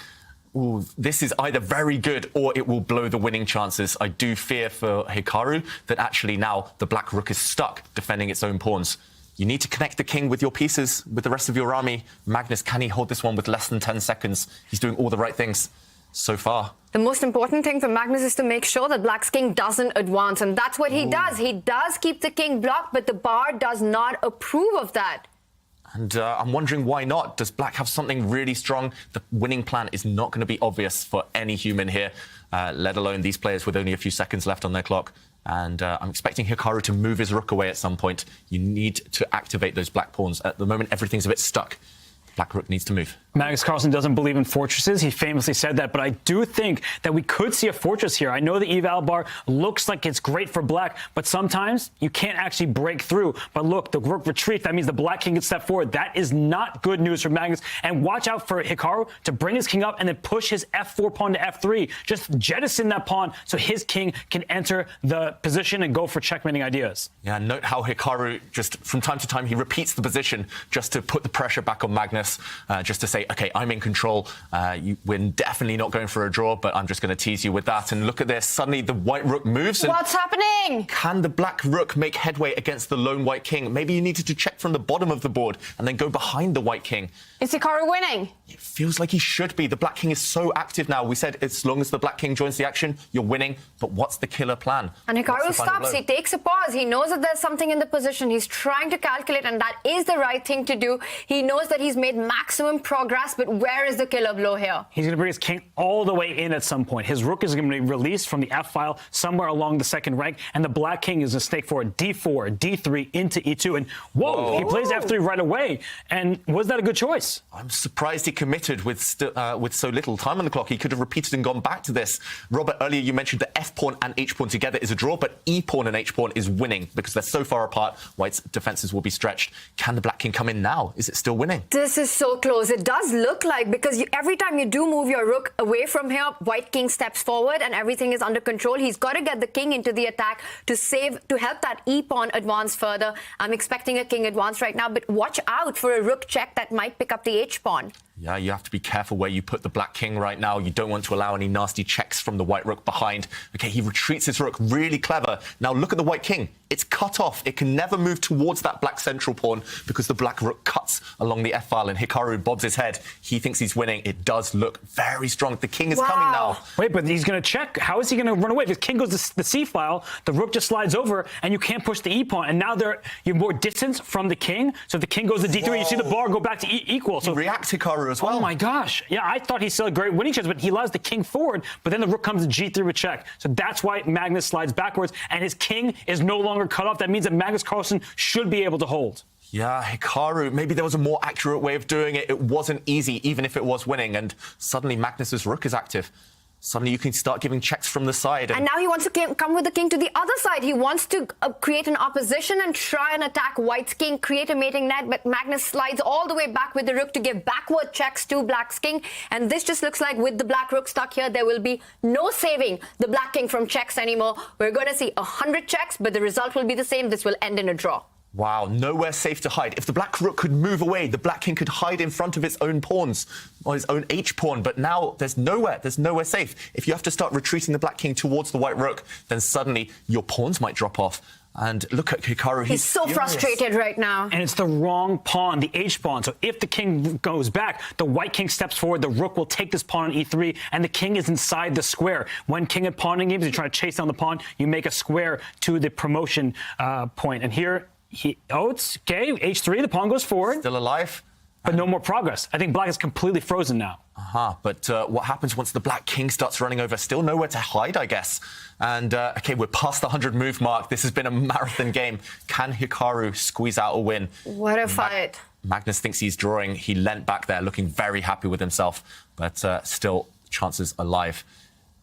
C: Ooh, this is either very good or it will blow the winning chances. I do fear for Hikaru that actually now the black rook is stuck defending its own pawns. You need to connect the king with your pieces, with the rest of your army. Magnus, can he hold this one with less than 10 seconds? He's doing all the right things so far.
E: The most important thing for Magnus is to make sure that black's king doesn't advance, and that's what he does. He does keep the king blocked, but the bar does not approve of that.
C: And I'm wondering why not? Does black have something really strong? The winning plan is not going to be obvious for any human here, let alone these players with only a few seconds left on their clock. And I'm expecting Hikaru to move his rook away at some point. You need to activate those black pawns. At the moment, everything's a bit stuck. Black rook needs to move.
B: Magnus Carlsen doesn't believe in fortresses. He famously said that, but I do think that we could see a fortress here. I know the eval bar looks like it's great for black, but sometimes you can't actually break through. But look, the rook retreats. That means the black king can step forward. That is not good news for Magnus. And watch out for Hikaru to bring his king up and then push his f4 pawn to f3. Just jettison that pawn so his king can enter the position and go for checkmating ideas.
C: Yeah, note how Hikaru just from time to time he repeats the position just to put the pressure back on Magnus. Just to say, okay, I'm in control. We're definitely not going for a draw, but I'm just going to tease you with that. And look at this. Suddenly the white rook moves. And
A: what's happening?
C: Can the black rook make headway against the lone white king? Maybe you needed to check from the bottom of the board and then go behind the white king.
A: Is Hikaru winning?
C: It feels like he should be. The black king is so active now. We said as long as the black king joins the action, you're winning. But what's the killer plan?
E: And Hikaru stops. He takes a pause. He knows that there's something in the position. He's trying to calculate, and that is the right thing to do. He knows that he's made made maximum progress, but where is the killer blow here?
B: He's going to bring his king all the way in at some point. His rook is going to be released from the f-file somewhere along the second rank, and the black king is going to stake forward d4, d3 into e2, and whoa, he plays f3 right away. And was that a good choice?
C: I'm surprised he committed with so little time on the clock. He could have repeated and gone back to this. Robert, earlier you mentioned the f-pawn and h-pawn together is a draw, but e-pawn and h-pawn is winning because they're so far apart. White's defenses will be stretched. Can the black king come in now? Is it still winning?
E: This is so close. It does look like, because every time you do move your rook away from here, white king steps forward and everything is under control. He's got to get the king into the attack to help that e-pawn advance further. I'm expecting a king advance right now, but watch out for a rook check that might pick up the h-pawn.
C: Yeah, you have to be careful where you put the black king right now. You don't want to allow any nasty checks from the white rook behind. Okay, he retreats his rook. Really clever. Now look at the white king. It's cut off. It can never move towards that black central pawn because the black rook cuts along the f-file, and Hikaru bobs his head. He thinks he's winning. It does look very strong. The king is coming now.
B: Wait, but he's going to check. How is he going to run away? If his king goes to the c-file, the rook just slides over, and you can't push the e-pawn. And now you're more distance from the king. So if the king goes to d3, you see the bar go back to equal. So
C: he reacts Hikaru as well.
B: Oh my gosh. Yeah, I thought he still had a great winning chance, but he allows the king forward, but then the rook comes to g3 with check. So that's why Magnus slides backwards, and his king is no longer cut off. That means that Magnus Carlsen should be able to hold.
C: Yeah, Hikaru, maybe there was a more accurate way of doing it. It wasn't easy, even if it was winning, and suddenly Magnus's rook is active. Suddenly you can start giving checks from the side.
E: And now he wants to come with the king to the other side. He wants to create an opposition and try and attack white's king, create a mating net, but Magnus slides all the way back with the rook to give backward checks to black's king. And this just looks like with the black rook stuck here, there will be no saving the black king from checks anymore. We're going to see 100 checks, but the result will be the same. This will end in a draw.
C: Wow, nowhere safe to hide. If the black rook could move away, the black king could hide in front of its own pawns, or his own h-pawn, but now there's nowhere safe. If you have to start retreating the black king towards the white rook, then suddenly your pawns might drop off. And look at Hikaru.
E: He's so frustrated right now.
B: And it's the wrong pawn, the h-pawn. So if the king goes back, the white king steps forward, the rook will take this pawn on e3, and the king is inside the square. When king and pawning games, you try to chase down the pawn, you make a square to the promotion point. And here, it's okay, h3, the pawn goes forward.
C: Still alive.
B: But no more progress. I think black is completely frozen now.
C: But what happens once the black king starts running over? Still nowhere to hide, I guess. And, okay, we're past the 100 move mark. This has been a marathon game. Can Hikaru squeeze out a win?
E: What a fight.
C: Magnus thinks he's drawing. He leant back there looking very happy with himself, but still chances alive.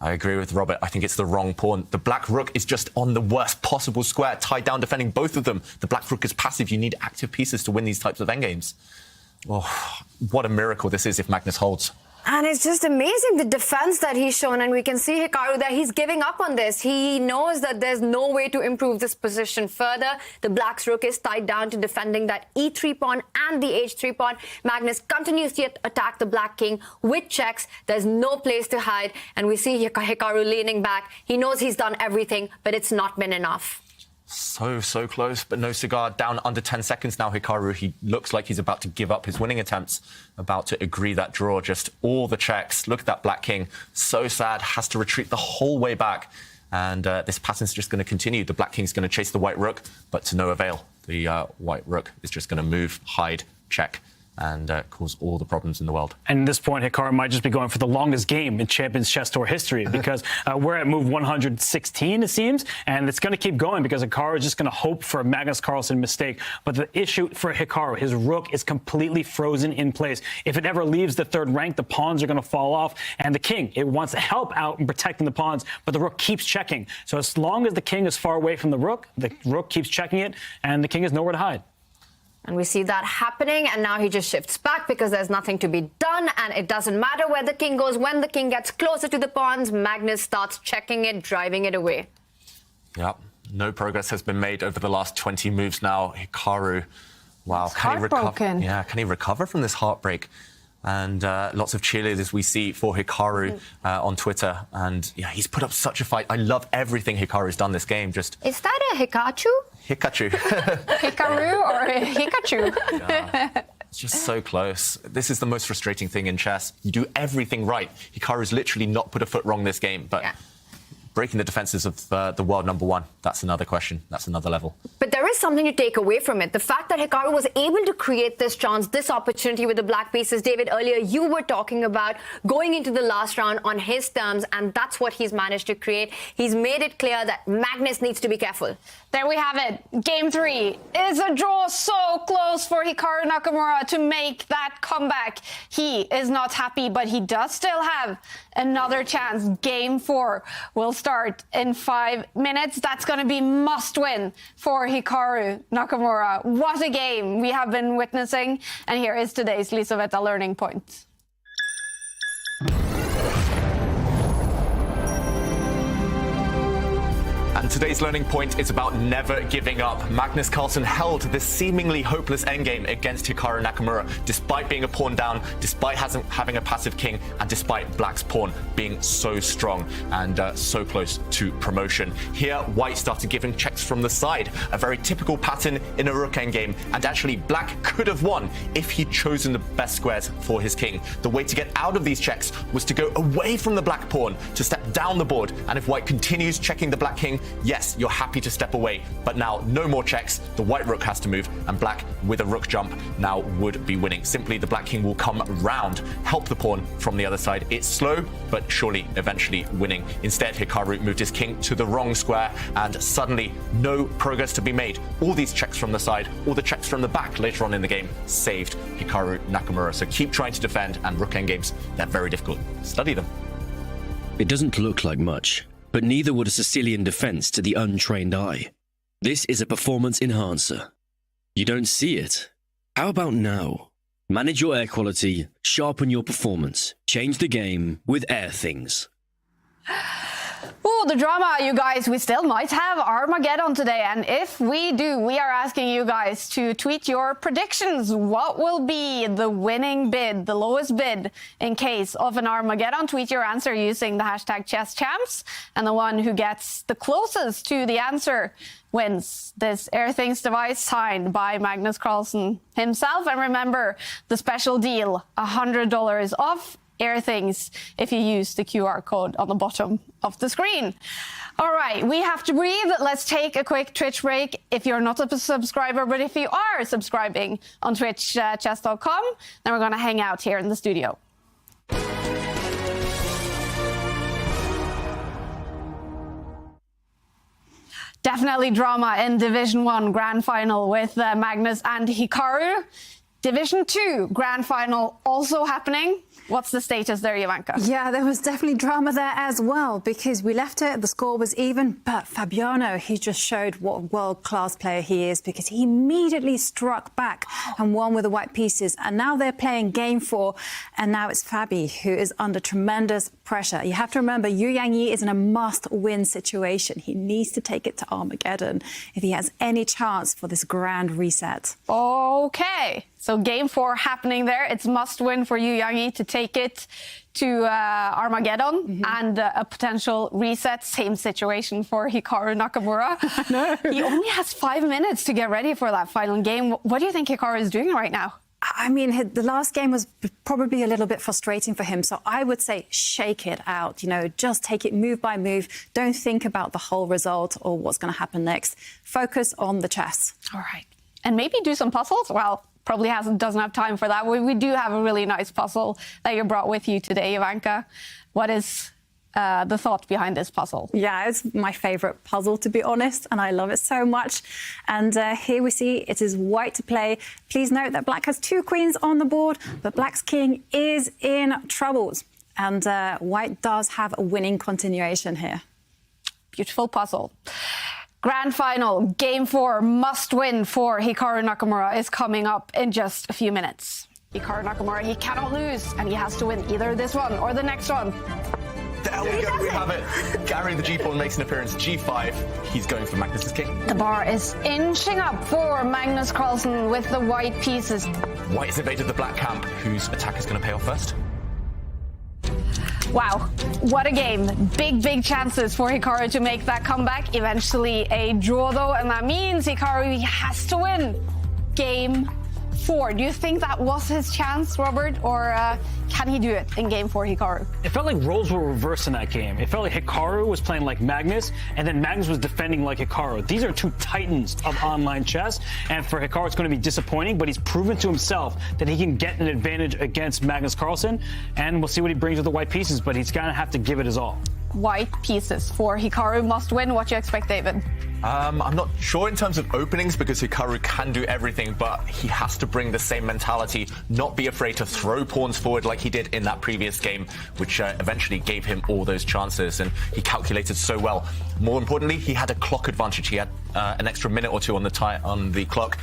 C: I agree with Robert. I think it's the wrong pawn. The black rook is just on the worst possible square, tied down, defending both of them. The black rook is passive. You need active pieces to win these types of endgames. Oh, what a miracle this is if Magnus holds.
E: And it's just amazing, the defense that he's shown. And we can see Hikaru that he's giving up on this. He knows that there's no way to improve this position further. The black's rook is tied down to defending that e3 pawn and the h3 pawn. Magnus continues to attack the black king with checks. There's no place to hide. And we see Hikaru leaning back. He knows he's done everything, but it's not been enough.
C: So close, but no cigar. Down under 10 seconds now, Hikaru. He looks like he's about to give up his winning attempts, about to agree that draw. Just all the checks. Look at that black king. So sad, has to retreat the whole way back. And this pattern's just going to continue. The black king's going to chase the white rook, but to no avail. The white rook is just going to move, hide, check, and cause all the problems in the world.
B: And at this point, Hikaru might just be going for the longest game in Champions Chess Tour history because we're at move 116, it seems, and it's going to keep going because Hikaru is just going to hope for a Magnus Carlsen mistake. But the issue for Hikaru, his rook is completely frozen in place. If it ever leaves the third rank, the pawns are going to fall off, and the king, it wants to help out in protecting the pawns, but the rook keeps checking. So as long as the king is far away from the rook keeps checking it, and the king has nowhere to hide.
E: And we see that happening, and now he just shifts back because there's nothing to be done, and it doesn't matter where the king goes. When the king gets closer to the pawns, Magnus starts checking it, driving it away.
C: Yeah, no progress has been made over the last 20 moves now. Hikaru, wow, can he recover? Yeah, can he recover from this heartbreak? And lots of cheerleaders we see for Hikaru on Twitter. And yeah, he's put up such a fight. I love everything Hikaru's done this game. Just
E: is that a Hikaru?
C: Hikaru.
A: Hikaru or Hikachu?
C: Yeah. It's just so close. This is the most frustrating thing in chess. You do everything right. Hikaru's literally not put a foot wrong this game, but breaking the defenses of the world number one, that's another question. That's another level.
E: But there is something to take away from it. The fact that Hikaru was able to create this chance, this opportunity with the black pieces. David, earlier you were talking about going into the last round on his terms, and that's what he's managed to create. He's made it clear that Magnus needs to be careful.
A: There we have it. Game 3 is a draw, so close for Hikaru Nakamura to make that comeback. He is not happy, but he does still have another chance. Game 4 will start in 5 minutes. That's going to be must win for Hikaru Nakamura. What a game we have been witnessing. And here is today's Lisaveta learning point.
C: And today's learning point is about never giving up. Magnus Carlsen held this seemingly hopeless endgame against Hikaru Nakamura, despite being a pawn down, despite having a passive king, and despite Black's pawn being so strong and so close to promotion. Here, White started giving checks from the side, a very typical pattern in a rook endgame, and actually Black could have won if he'd chosen the best squares for his king. The way to get out of these checks was to go away from the black pawn, to step down the board, and if White continues checking the black king, yes, you're happy to step away, but now no more checks. The white rook has to move, and Black, with a rook jump, now would be winning. Simply, the black king will come round, help the pawn from the other side. It's slow, but surely eventually winning. Instead, Hikaru moved his king to the wrong square, and suddenly no progress to be made. All these checks from the side, all the checks from the back later on in the game saved Hikaru Nakamura. So keep trying to defend, and rook endgames, they're very difficult. Study them.
F: It doesn't look like much, but neither would a Sicilian defense to the untrained eye. This is a performance enhancer. You don't see it. How about now? Manage your air quality, sharpen your performance, change the game with Airthings.
A: Ooh, the drama, you guys. We still might have Armageddon today. And if we do, we are asking you guys to tweet your predictions. What will be the winning bid, the lowest bid in case of an Armageddon? Tweet your answer using the hashtag ChessChamps. And the one who gets the closest to the answer wins this Airthings device signed by Magnus Carlsen himself. And remember the special deal, $100 off Airthings if you use the QR code on the bottom of the screen. All right, we have to breathe. Let's take a quick Twitch break. If you're not a subscriber, but if you are subscribing on Twitch, chess.com, then we're going to hang out here in the studio. Definitely drama in Division 1 Grand Final with Magnus and Hikaru. Division 2 Grand Final also happening. What's the status there, Ivanka?
D: Yeah, there was definitely drama there as well, because we left it, the score was even, but Fabiano, he just showed what a world-class player he is, because he immediately struck back and won with the white pieces. And now they're playing game 4, and now it's Fabi who is under tremendous pressure. You have to remember, Yu Yangyi is in a must-win situation. He needs to take it to Armageddon if he has any chance for this grand reset.
A: Okay, so game 4 happening there. It's must-win for Yu Yangyi to take it to Armageddon and a potential reset. Same situation for Hikaru Nakamura. No. He only has 5 minutes to get ready for that final game. What do you think Hikaru is doing right now?
D: I mean, the last game was probably a little bit frustrating for him. So I would say shake it out, you know, just take it move by move. Don't think about the whole result or what's going to happen next. Focus on the chess.
A: All right. And maybe do some puzzles. Well, probably doesn't have time for that. We do have a really nice puzzle that you brought with you today, Ivanka. What is the thought behind this puzzle?
D: Yeah, it's my favorite puzzle, to be honest, and I love it so much. And here we see it is white to play. Please note that black has 2 queens on the board, but black's king is in troubles. And white does have a winning continuation here.
A: Beautiful puzzle. Grand Final, Game 4, must win for Hikaru Nakamura is coming up in just a few minutes. Hikaru Nakamura, he cannot lose, and he has to win either this one or the next one.
C: There we go, we have it. Gary the G-pawn makes an appearance. G5, he's going for Magnus's king.
A: The bar is inching up for Magnus Carlsen with the white pieces.
C: White has invaded the black camp. Whose attack is going to pay off first?
A: Wow, what a game. Big chances for Hikaru to make that comeback. Eventually a draw though, and that means Hikaru has to win Game 4. Do you think that was his chance, Robert, or can he do it in game 4, Hikaru?
B: It felt like roles were reversed in that game. It felt like Hikaru was playing like Magnus, and then Magnus was defending like Hikaru. These are two titans of online chess, and for Hikaru, it's going to be disappointing, but he's proven to himself that he can get an advantage against Magnus Carlsen, and we'll see what he brings with the white pieces, but he's going to have to give it his all.
A: White pieces for Hikaru must win. What do you expect, David?
C: I'm not sure in terms of openings because Hikaru can do everything, but he has to bring the same mentality, not be afraid to throw pawns forward like he did in that previous game, which eventually gave him all those chances, and he calculated so well. More importantly, he had a clock advantage. He had an extra minute or two on the clock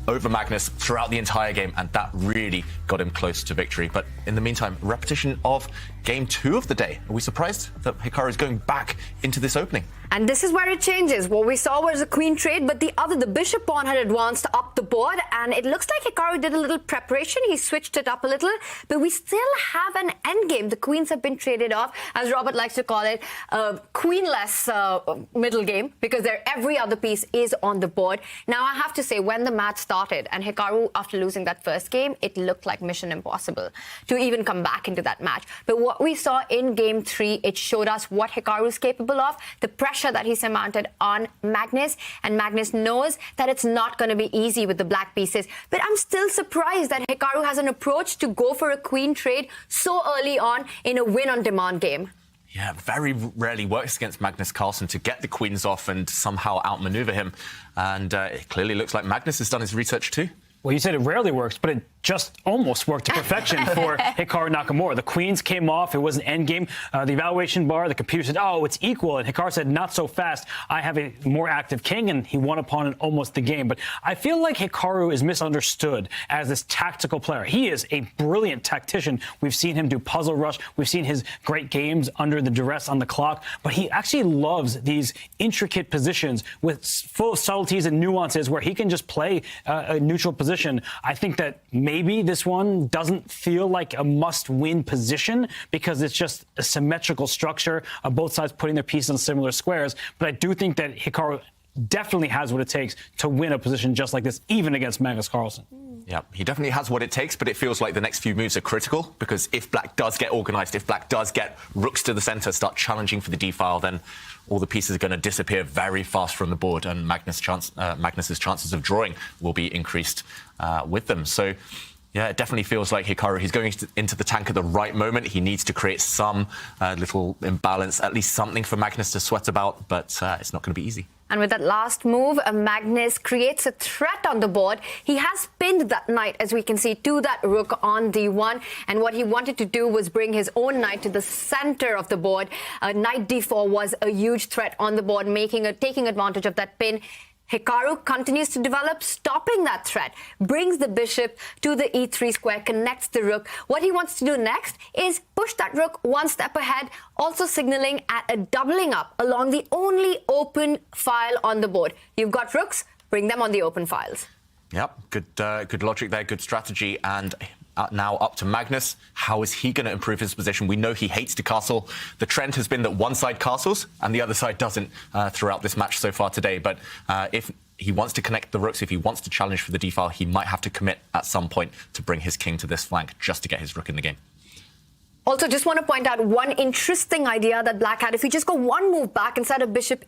C: over Magnus throughout the entire game, and that really got him close to victory. But in the meantime, repetition of game 2 of the day. Are we surprised that Hikaru is going back into this opening?
E: And this is where it changes. What we saw was a queen trade, but the bishop pawn had advanced up the board, and it looks like Hikaru did a little preparation. He switched it up a little, but we still have an endgame. The queens have been traded off, as Robert likes to call it, a queenless middle game, because every other piece is on the board. Now, I have to say, when the match started, and Hikaru, after losing that first game, it looked like mission impossible to even come back into that match. But what we saw in game 3, it showed us what Hikaru is capable of, the pressure that he surmounted on Magnus, and Magnus knows that it's not going to be easy with the black pieces. But I'm still surprised that Hikaru has an approach to go for a queen trade so early on in a win-on-demand game.
C: Yeah, very rarely works against Magnus Carlsen to get the queens off and somehow outmaneuver him. And it clearly looks like Magnus has done his research too.
B: Well, you said it rarely works, but it just almost worked to perfection for Hikaru Nakamura. The queens came off. It was an endgame. The evaluation bar, the computer said, oh, it's equal. And Hikaru said, not so fast. I have a more active king, and he won upon it almost the game. But I feel like Hikaru is misunderstood as this tactical player. He is a brilliant tactician. We've seen him do puzzle rush. We've seen his great games under the duress on the clock. But he actually loves these intricate positions with full of subtleties and nuances where he can just play a neutral position. I think that maybe this one doesn't feel like a must-win position because it's just a symmetrical structure of both sides putting their pieces on similar squares. But I do think that Hikaru definitely has what it takes to win a position just like this, even against Magnus Carlsen.
C: Yeah, he definitely has what it takes, but it feels like the next few moves are critical because if black does get organized, if black does get rooks to the center, start challenging for the d-file, then all the pieces are going to disappear very fast from the board, and Magnus's chances of drawing will be increased with them. So, yeah, it definitely feels like Hikaru, he's going into the tank at the right moment. He needs to create some little imbalance, at least something for Magnus to sweat about, but it's not going to be easy.
E: And with that last move, Magnus creates a threat on the board. He has pinned that knight, as we can see, to that rook on d1. And what he wanted to do was bring his own knight to the center of the board. Knight d4 was a huge threat on the board, taking advantage of that pin. Hikaru continues to develop, stopping that threat, brings the bishop to the e3 square, connects the rook. What he wants to do next is push that rook one step ahead, also signaling at a doubling up along the only open file on the board. You've got rooks, bring them on the open files.
C: Yep, good logic there, good strategy, and now up to Magnus. How is he going to improve his position? We know he hates to castle. The trend has been that one side castles and the other side doesn't throughout this match so far today. But if he wants to connect the rooks, if he wants to challenge for the d-file, he might have to commit at some point to bring his king to this flank just to get his rook in the game.
E: Also, just want to point out one interesting idea that Black had. If you just go one move back instead of bishop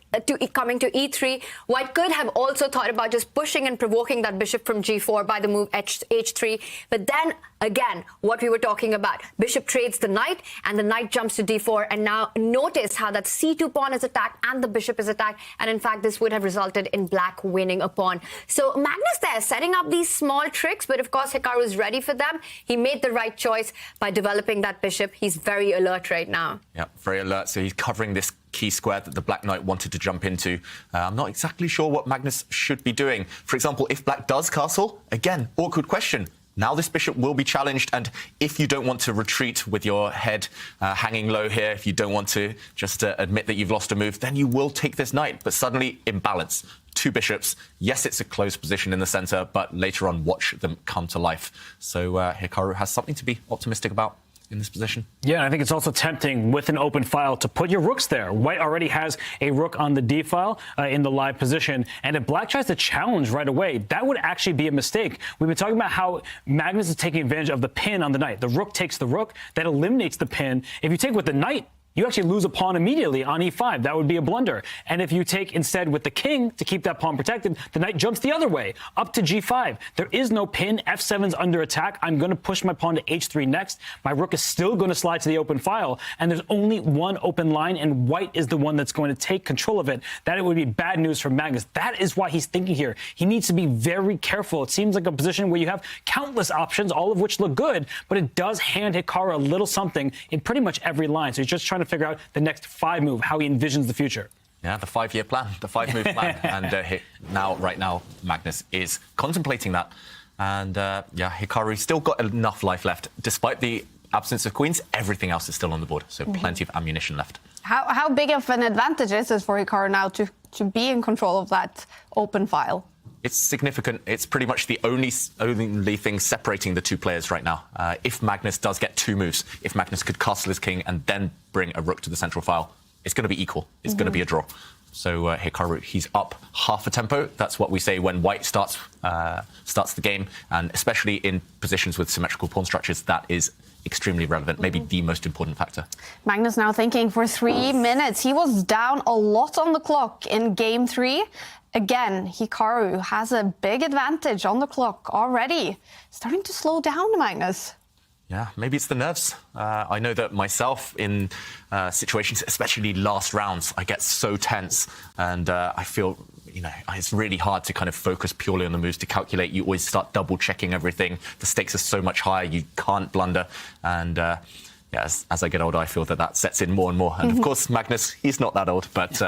E: coming to e3, White could have also thought about just pushing and provoking that bishop from g4 by the move h3. But then, again, what we were talking about, bishop trades the knight, and the knight jumps to d4. And now notice how that c2 pawn is attacked and the bishop is attacked. And in fact, this would have resulted in Black winning a pawn. So Magnus there setting up these small tricks, but of course, Hikaru is ready for them. He made the right choice by developing that bishop. He's very alert right now.
C: Yeah, very alert. So he's covering this key square that the Black Knight wanted to jump into. I'm not exactly sure what Magnus should be doing. For example, if Black does castle, again, awkward question. Now this bishop will be challenged, and if you don't want to retreat with your head hanging low here, if you don't want to just admit that you've lost a move, then you will take this knight. But suddenly, imbalance. Two bishops. Yes, it's a closed position in the center, but later on, watch them come to life. So Hikaru has something to be optimistic about. in this position.
B: Yeah, and I think it's also tempting with an open file to put your rooks there. White already has a rook on the D file in the live position, and if Black tries to challenge right away, that would actually be a mistake. We've been talking about how Magnus is taking advantage of the pin on the knight. The rook takes the rook, that eliminates the pin. If you take with the knight, you actually lose a pawn immediately on e5. That would be a blunder. And if you take instead with the king to keep that pawn protected, the knight jumps the other way, up to g5. There is no pin. f7's under attack. I'm going to push my pawn to h3 next. My rook is still going to slide to the open file. And there's only one open line, and white is the one that's going to take control of it. That it would be bad news for Magnus. That is why he's thinking here. He needs to be very careful. It seems like a position where you have countless options, all of which look good, but it does hand Hikaru a little something in pretty much every line. So he's just trying to figure out the next 5 move, how he envisions the future.
C: Yeah, the 5-year plan, the 5-move plan. And right now, Magnus is contemplating that. And yeah, Hikaru still got enough life left. Despite the absence of queens, everything else is still on the board. So plenty of ammunition left.
A: How big of an advantage is it for Hikaru now to be in control of that open file?
C: It's significant. It's pretty much the only thing separating the two players right now. If Magnus does get 2 moves, if Magnus could castle his king and then bring a rook to the central file, it's going to be equal. It's going to be a draw. So Hikaru, he's up half a tempo. That's what we say when white starts the game, and especially in positions with symmetrical pawn structures, that is extremely relevant, maybe the most important factor.
A: Magnus now thinking for 3 minutes. He was down a lot on the clock in game 3. Again, Hikaru has a big advantage on the clock already. Starting to slow down, Magnus.
C: Yeah, maybe it's the nerves. I know that myself in situations, especially last rounds, I get so tense, and I feel, it's really hard to kind of focus purely on the moves, to calculate. You always start double checking everything. The stakes are so much higher. You can't blunder. And yeah, as I get older, I feel that sets in more and more. And of course, Magnus, he's not that old, but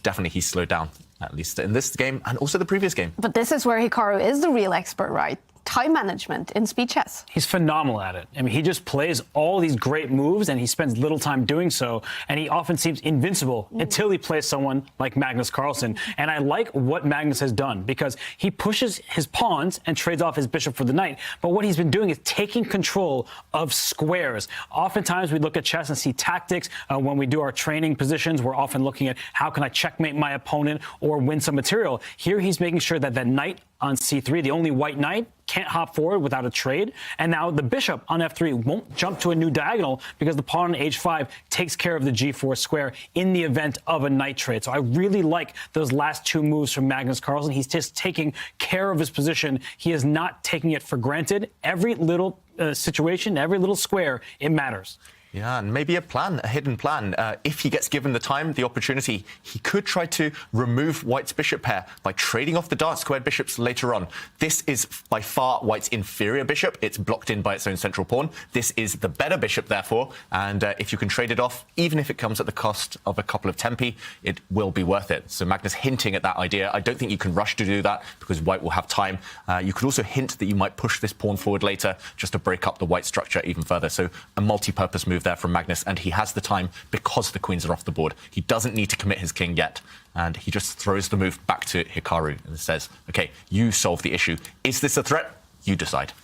C: definitely he's slowed down, at least in this game and also the previous game.
A: But this is where Hikaru is the real expert, right? Time management in speed chess.
B: He's phenomenal at it. I mean, he just plays all these great moves, and he spends little time doing so, and he often seems invincible until he plays someone like Magnus Carlsen. And I like what Magnus has done, because he pushes his pawns and trades off his bishop for the knight, but what he's been doing is taking control of squares. Oftentimes we look at chess and see tactics. When we do our training positions, we're often looking at how can I checkmate my opponent or win some material. Here he's making sure that knight on c3, the only white knight, can't hop forward without a trade. And now the bishop on f3 won't jump to a new diagonal because the pawn on h5 takes care of the g4 square in the event of a knight trade. So I really like those last 2 moves from Magnus Carlsen. He's just taking care of his position. He is not taking it for granted. Every little situation, every little square, it matters.
C: Yeah, and maybe a hidden plan. If he gets given the time, the opportunity, he could try to remove white's bishop pair by trading off the dark squared bishops later on. This is by far white's inferior bishop. It's blocked in by its own central pawn. This is the better bishop, therefore, and if you can trade it off, even if it comes at the cost of a couple of tempi, it will be worth it. So Magnus hinting at that idea. I don't think you can rush to do that because white will have time. You could also hint that you might push this pawn forward later just to break up the white structure even further. So a multi-purpose move there from Magnus, and he has the time because the queens are off the board. He doesn't need to commit his king yet, and he just throws the move back to Hikaru and says, okay, you solve the issue. Is this a threat? You decide.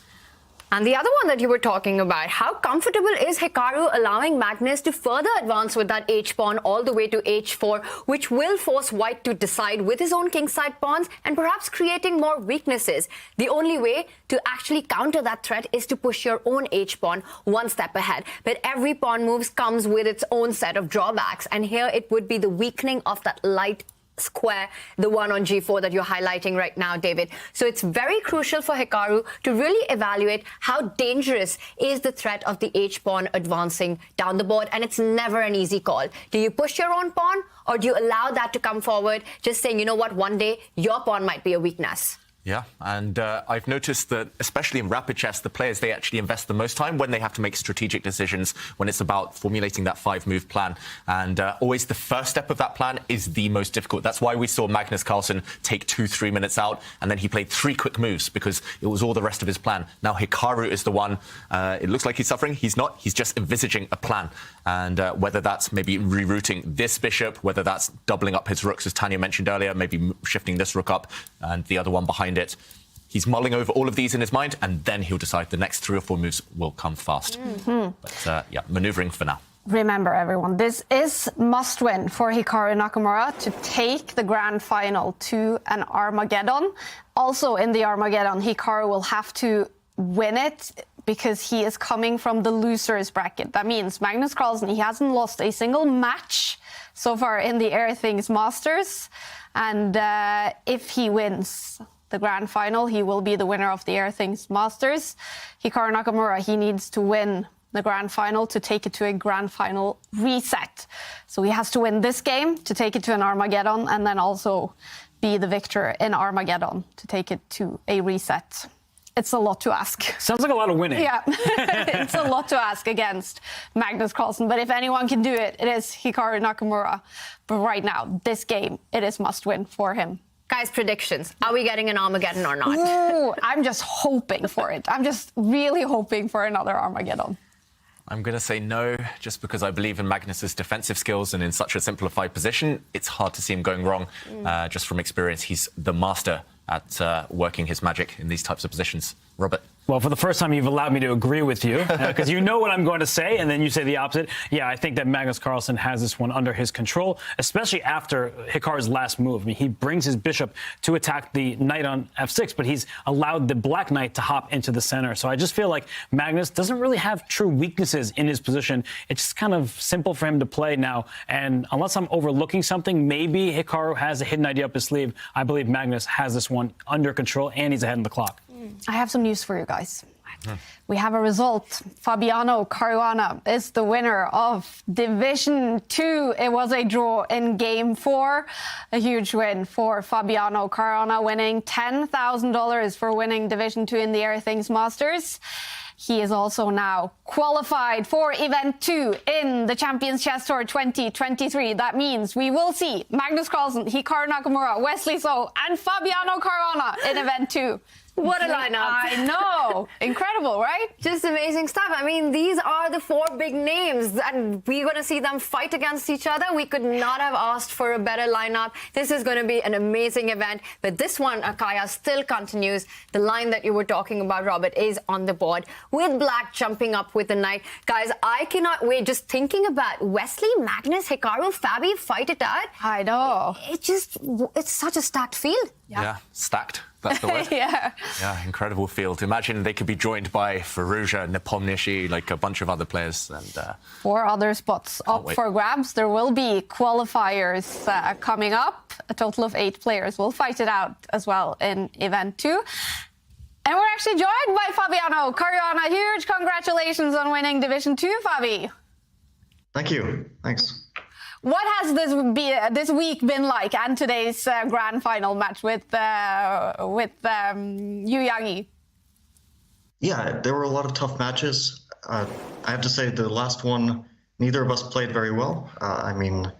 E: And the other one that you were talking about, how comfortable is Hikaru allowing Magnus to further advance with that h-pawn all the way to h4, which will force white to decide with his own kingside pawns and perhaps creating more weaknesses. The only way to actually counter that threat is to push your own h-pawn one step ahead. But every pawn move comes with its own set of drawbacks, and here it would be the weakening of that light square, the one on g4 that you're highlighting right now, David. So it's very crucial for Hikaru to really evaluate how dangerous is the threat of the h-pawn advancing down the board, and it's never an easy call. Do you push your own pawn, or do you allow that to come forward, just saying, you know what, one day your pawn might be a weakness?
C: Yeah, and I've noticed that, especially in rapid chess, the players, they actually invest the most time when they have to make strategic decisions, when it's about formulating that 5-move plan. And always the first step of that plan is the most difficult. That's why we saw Magnus Carlsen take 2-3 minutes out, and then he played 3 quick moves because it was all the rest of his plan. Now Hikaru is the one, it looks like he's suffering. He's not. He's just envisaging a plan. And whether that's maybe rerouting this bishop, whether that's doubling up his rooks, as Tanya mentioned earlier, maybe shifting this rook up and the other one behind it. He's mulling over all of these in his mind, and then he'll decide the next 3 or 4 moves will come fast. But yeah, maneuvering for now.
A: Remember, everyone, this is must-win for Hikaru Nakamura to take the grand final to an Armageddon. Also, in the Armageddon, Hikaru will have to win it because he is coming from the losers bracket. That means Magnus Carlsen, he hasn't lost a single match so far in the Airthings Masters. And if he wins the grand final, he will be the winner of the Airthings Masters. Hikaru Nakamura, he needs to win the grand final to take it to a grand final reset. So he has to win this game to take it to an Armageddon, and then also be the victor in Armageddon to take it to a reset. It's a lot to ask.
B: Sounds like a lot of winning.
A: Yeah, it's a lot to ask against Magnus Carlsen. But if anyone can do it, it is Hikaru Nakamura. But right now, this game, it is must-win for him.
E: Guys, predictions. Are we getting an Armageddon or not?
A: Ooh, I'm just hoping for it. I'm just really hoping for another Armageddon.
C: I'm going to say no, just because I believe in Magnus's defensive skills, and in such a simplified position, it's hard to see him going wrong. Just from experience, he's the master at working his magic in these types of positions. Robert?
B: Well, for the first time, you've allowed me to agree with you, because you know what I'm going to say, and then you say the opposite. Yeah, I think that Magnus Carlsen has this one under his control, especially after Hikaru's last move. I mean, he brings his bishop to attack the knight on f6, but he's allowed the black knight to hop into the center. So I just feel like Magnus doesn't really have true weaknesses in his position. It's just kind of simple for him to play now. And unless I'm overlooking something, maybe Hikaru has a hidden idea up his sleeve. I believe Magnus has this one under control, and he's ahead of the clock.
A: I have some news for you guys. We have a result. Fabiano Caruana is the winner of Division 2. It was a draw in Game 4. A huge win for Fabiano Caruana, winning $10,000 for winning Division 2 in the Airthings Masters. He is also now qualified for Event 2 in the Champions Chess Tour 2023. That means we will see Magnus Carlsen, Hikaru Nakamura, Wesley So, and Fabiano Caruana in Event 2.
E: What a lineup.
A: I know. Incredible, right?
E: Just amazing stuff. I mean, these are the 4 big names, and we're going to see them fight against each other. We could not have asked for a better lineup. This is going to be an amazing event. But this one, Akaya, still continues. The line that you were talking about, Robert, is on the board, with black jumping up with the knight. Guys, I cannot wait. Just thinking about Wesley, Magnus, Hikaru, Fabi, fight it out.
A: I know.
E: It's such a stacked field.
C: Yeah, stacked. That's the word.
A: Yeah.
C: Yeah, incredible field. Imagine they could be joined by Faruja, Nepomniachtchi, like a bunch of other players. And
A: 4 other spots up for grabs. There will be qualifiers coming up. A total of 8 players will fight it out as well in Event 2. And we're actually joined by Fabiano Caruana. Huge congratulations on winning Division 2, Fabi.
I: Thank you. Thanks.
A: What has this week been like, and today's grand final match with Yu Yang?
I: Yeah, there were a lot of tough matches. I have to say the last one, neither of us played very well. I mean,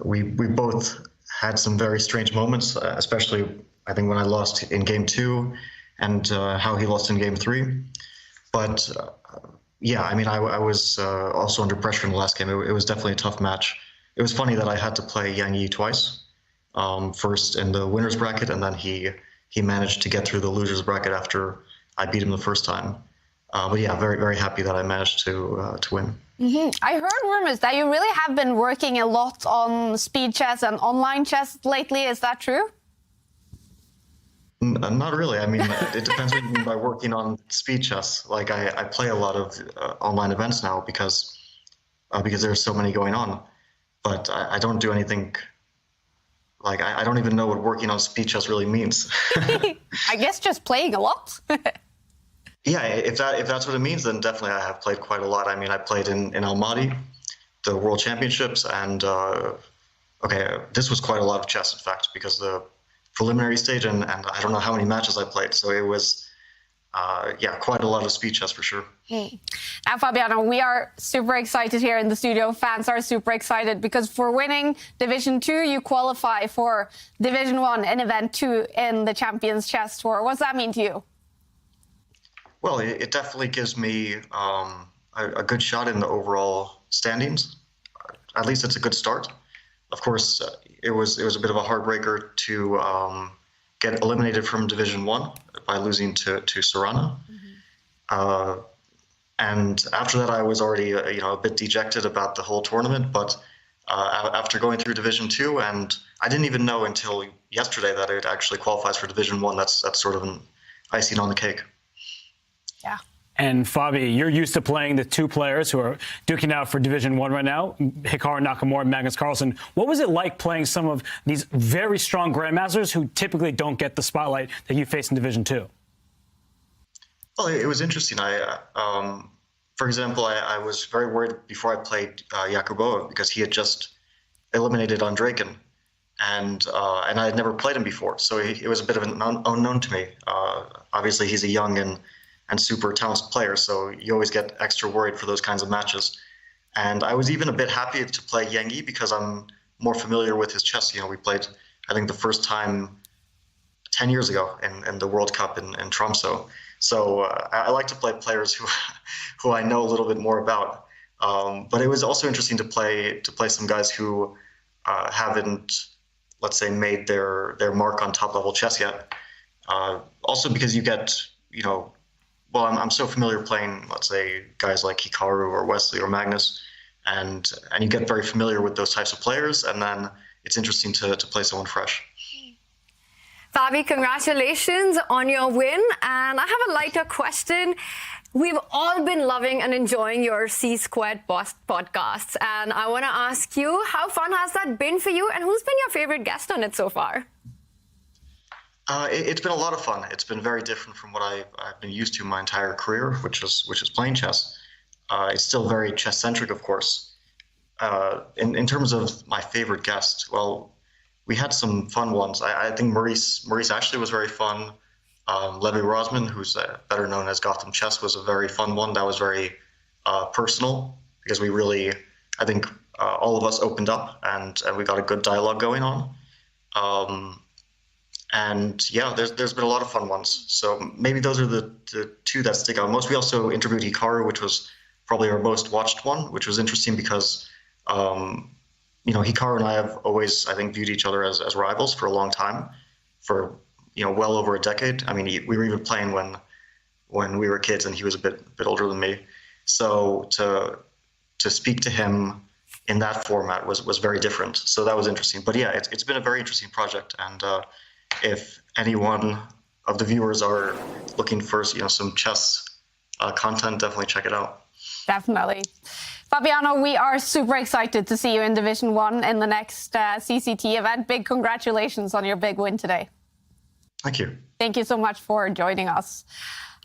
I: we both had some very strange moments, especially I think when I lost in Game 2 and how he lost in Game 3. But yeah, I mean, I was also under pressure in the last game. It was definitely a tough match. It was funny that I had to play Yang Yi twice. First in the winner's bracket, and then he managed to get through the loser's bracket after I beat him the first time. But yeah, very, very happy that I managed to win.
A: I heard rumors that you really have been working a lot on speed chess and online chess lately. Is that true?
I: Not really. I mean, it depends what you mean by working on speed chess. Like I play a lot of online events now because there's so many going on. But I don't do anything. Like I don't even know what working on speed chess really means.
A: I guess just playing a lot.
I: Yeah, if that's what it means, then definitely I have played quite a lot. I mean, I played in Almaty, the World Championships, and this was quite a lot of chess, in fact, because the preliminary stage and I don't know how many matches I played, so it was quite a lot of speed chess for sure.
A: Now, Fabiano, we are super excited here in the studio. Fans are super excited because for winning Division 2, you qualify for Division 1 in Event 2 in the Champions Chess Tour. What does that mean to you?
I: Well, it definitely gives me a good shot in the overall standings. At least it's a good start. Of course, it was a bit of a heartbreaker to get eliminated from Division 1 by losing to Sorana. And after that, I was already a bit dejected about the whole tournament. But after going through Division 2, and I didn't even know until yesterday that it actually qualifies for Division 1. That's sort of an icing on the cake.
A: Yeah.
B: And Fabi, you're used to playing the two players who are duking out for Division 1 right now, Hikaru Nakamura and Magnus Carlsen. What was it like playing some of these very strong grandmasters who typically don't get the spotlight that you face in Division 2?
I: Well, it was interesting. For example, I was very worried before I played Jakubo because he had just eliminated Andraken, and I had never played him before, so it was a bit of an unknown to me. Obviously, he's a young and super talented player, so you always get extra worried for those kinds of matches. And I was even a bit happy to play Yang Yi because I'm more familiar with his chess. We played, I think, the first time 10 years ago in the World Cup in Tromsø. So I like to play players who I know a little bit more about. But it was also interesting to play some guys who haven't, let's say, made their mark on top level chess yet. Also because you get, well, I'm so familiar playing, let's say, guys like Hikaru or Wesley or Magnus, and you get very familiar with those types of players, and then it's interesting to play someone fresh.
E: Fabi, congratulations on your win. And I have a lighter question. We've all been loving and enjoying your C-Squared podcasts, and I want to ask you, how fun has that been for you, and who's been your favorite guest on it so far?
I: It's been a lot of fun. It's been very different from what I've been used to my entire career, which is playing chess. It's still very chess-centric, of course. In terms of my favorite guest, well, we had some fun ones. I think Maurice Ashley was very fun. Levi Rosman, who's better known as Gotham Chess, was a very fun one. That was very personal because we really, I think, all of us opened up and we got a good dialogue going on. And yeah, there's been a lot of fun ones. So maybe those are the two that stick out most. We also interviewed Hikaru, which was probably our most watched one, which was interesting because, Hikaru and I have always, I think, viewed each other as rivals for a long time, for, well over a decade. I mean, we were even playing when we were kids and he was a bit older than me. So to speak to him in that format was very different. So that was interesting. But yeah, it's been a very interesting project. And, if anyone of the viewers are looking for, some chess content, definitely check it out.
A: Definitely. Fabiano, we are super excited to see you in Division 1 in the next CCT event. Big congratulations on your big win today.
I: Thank you.
A: Thank you so much for joining us.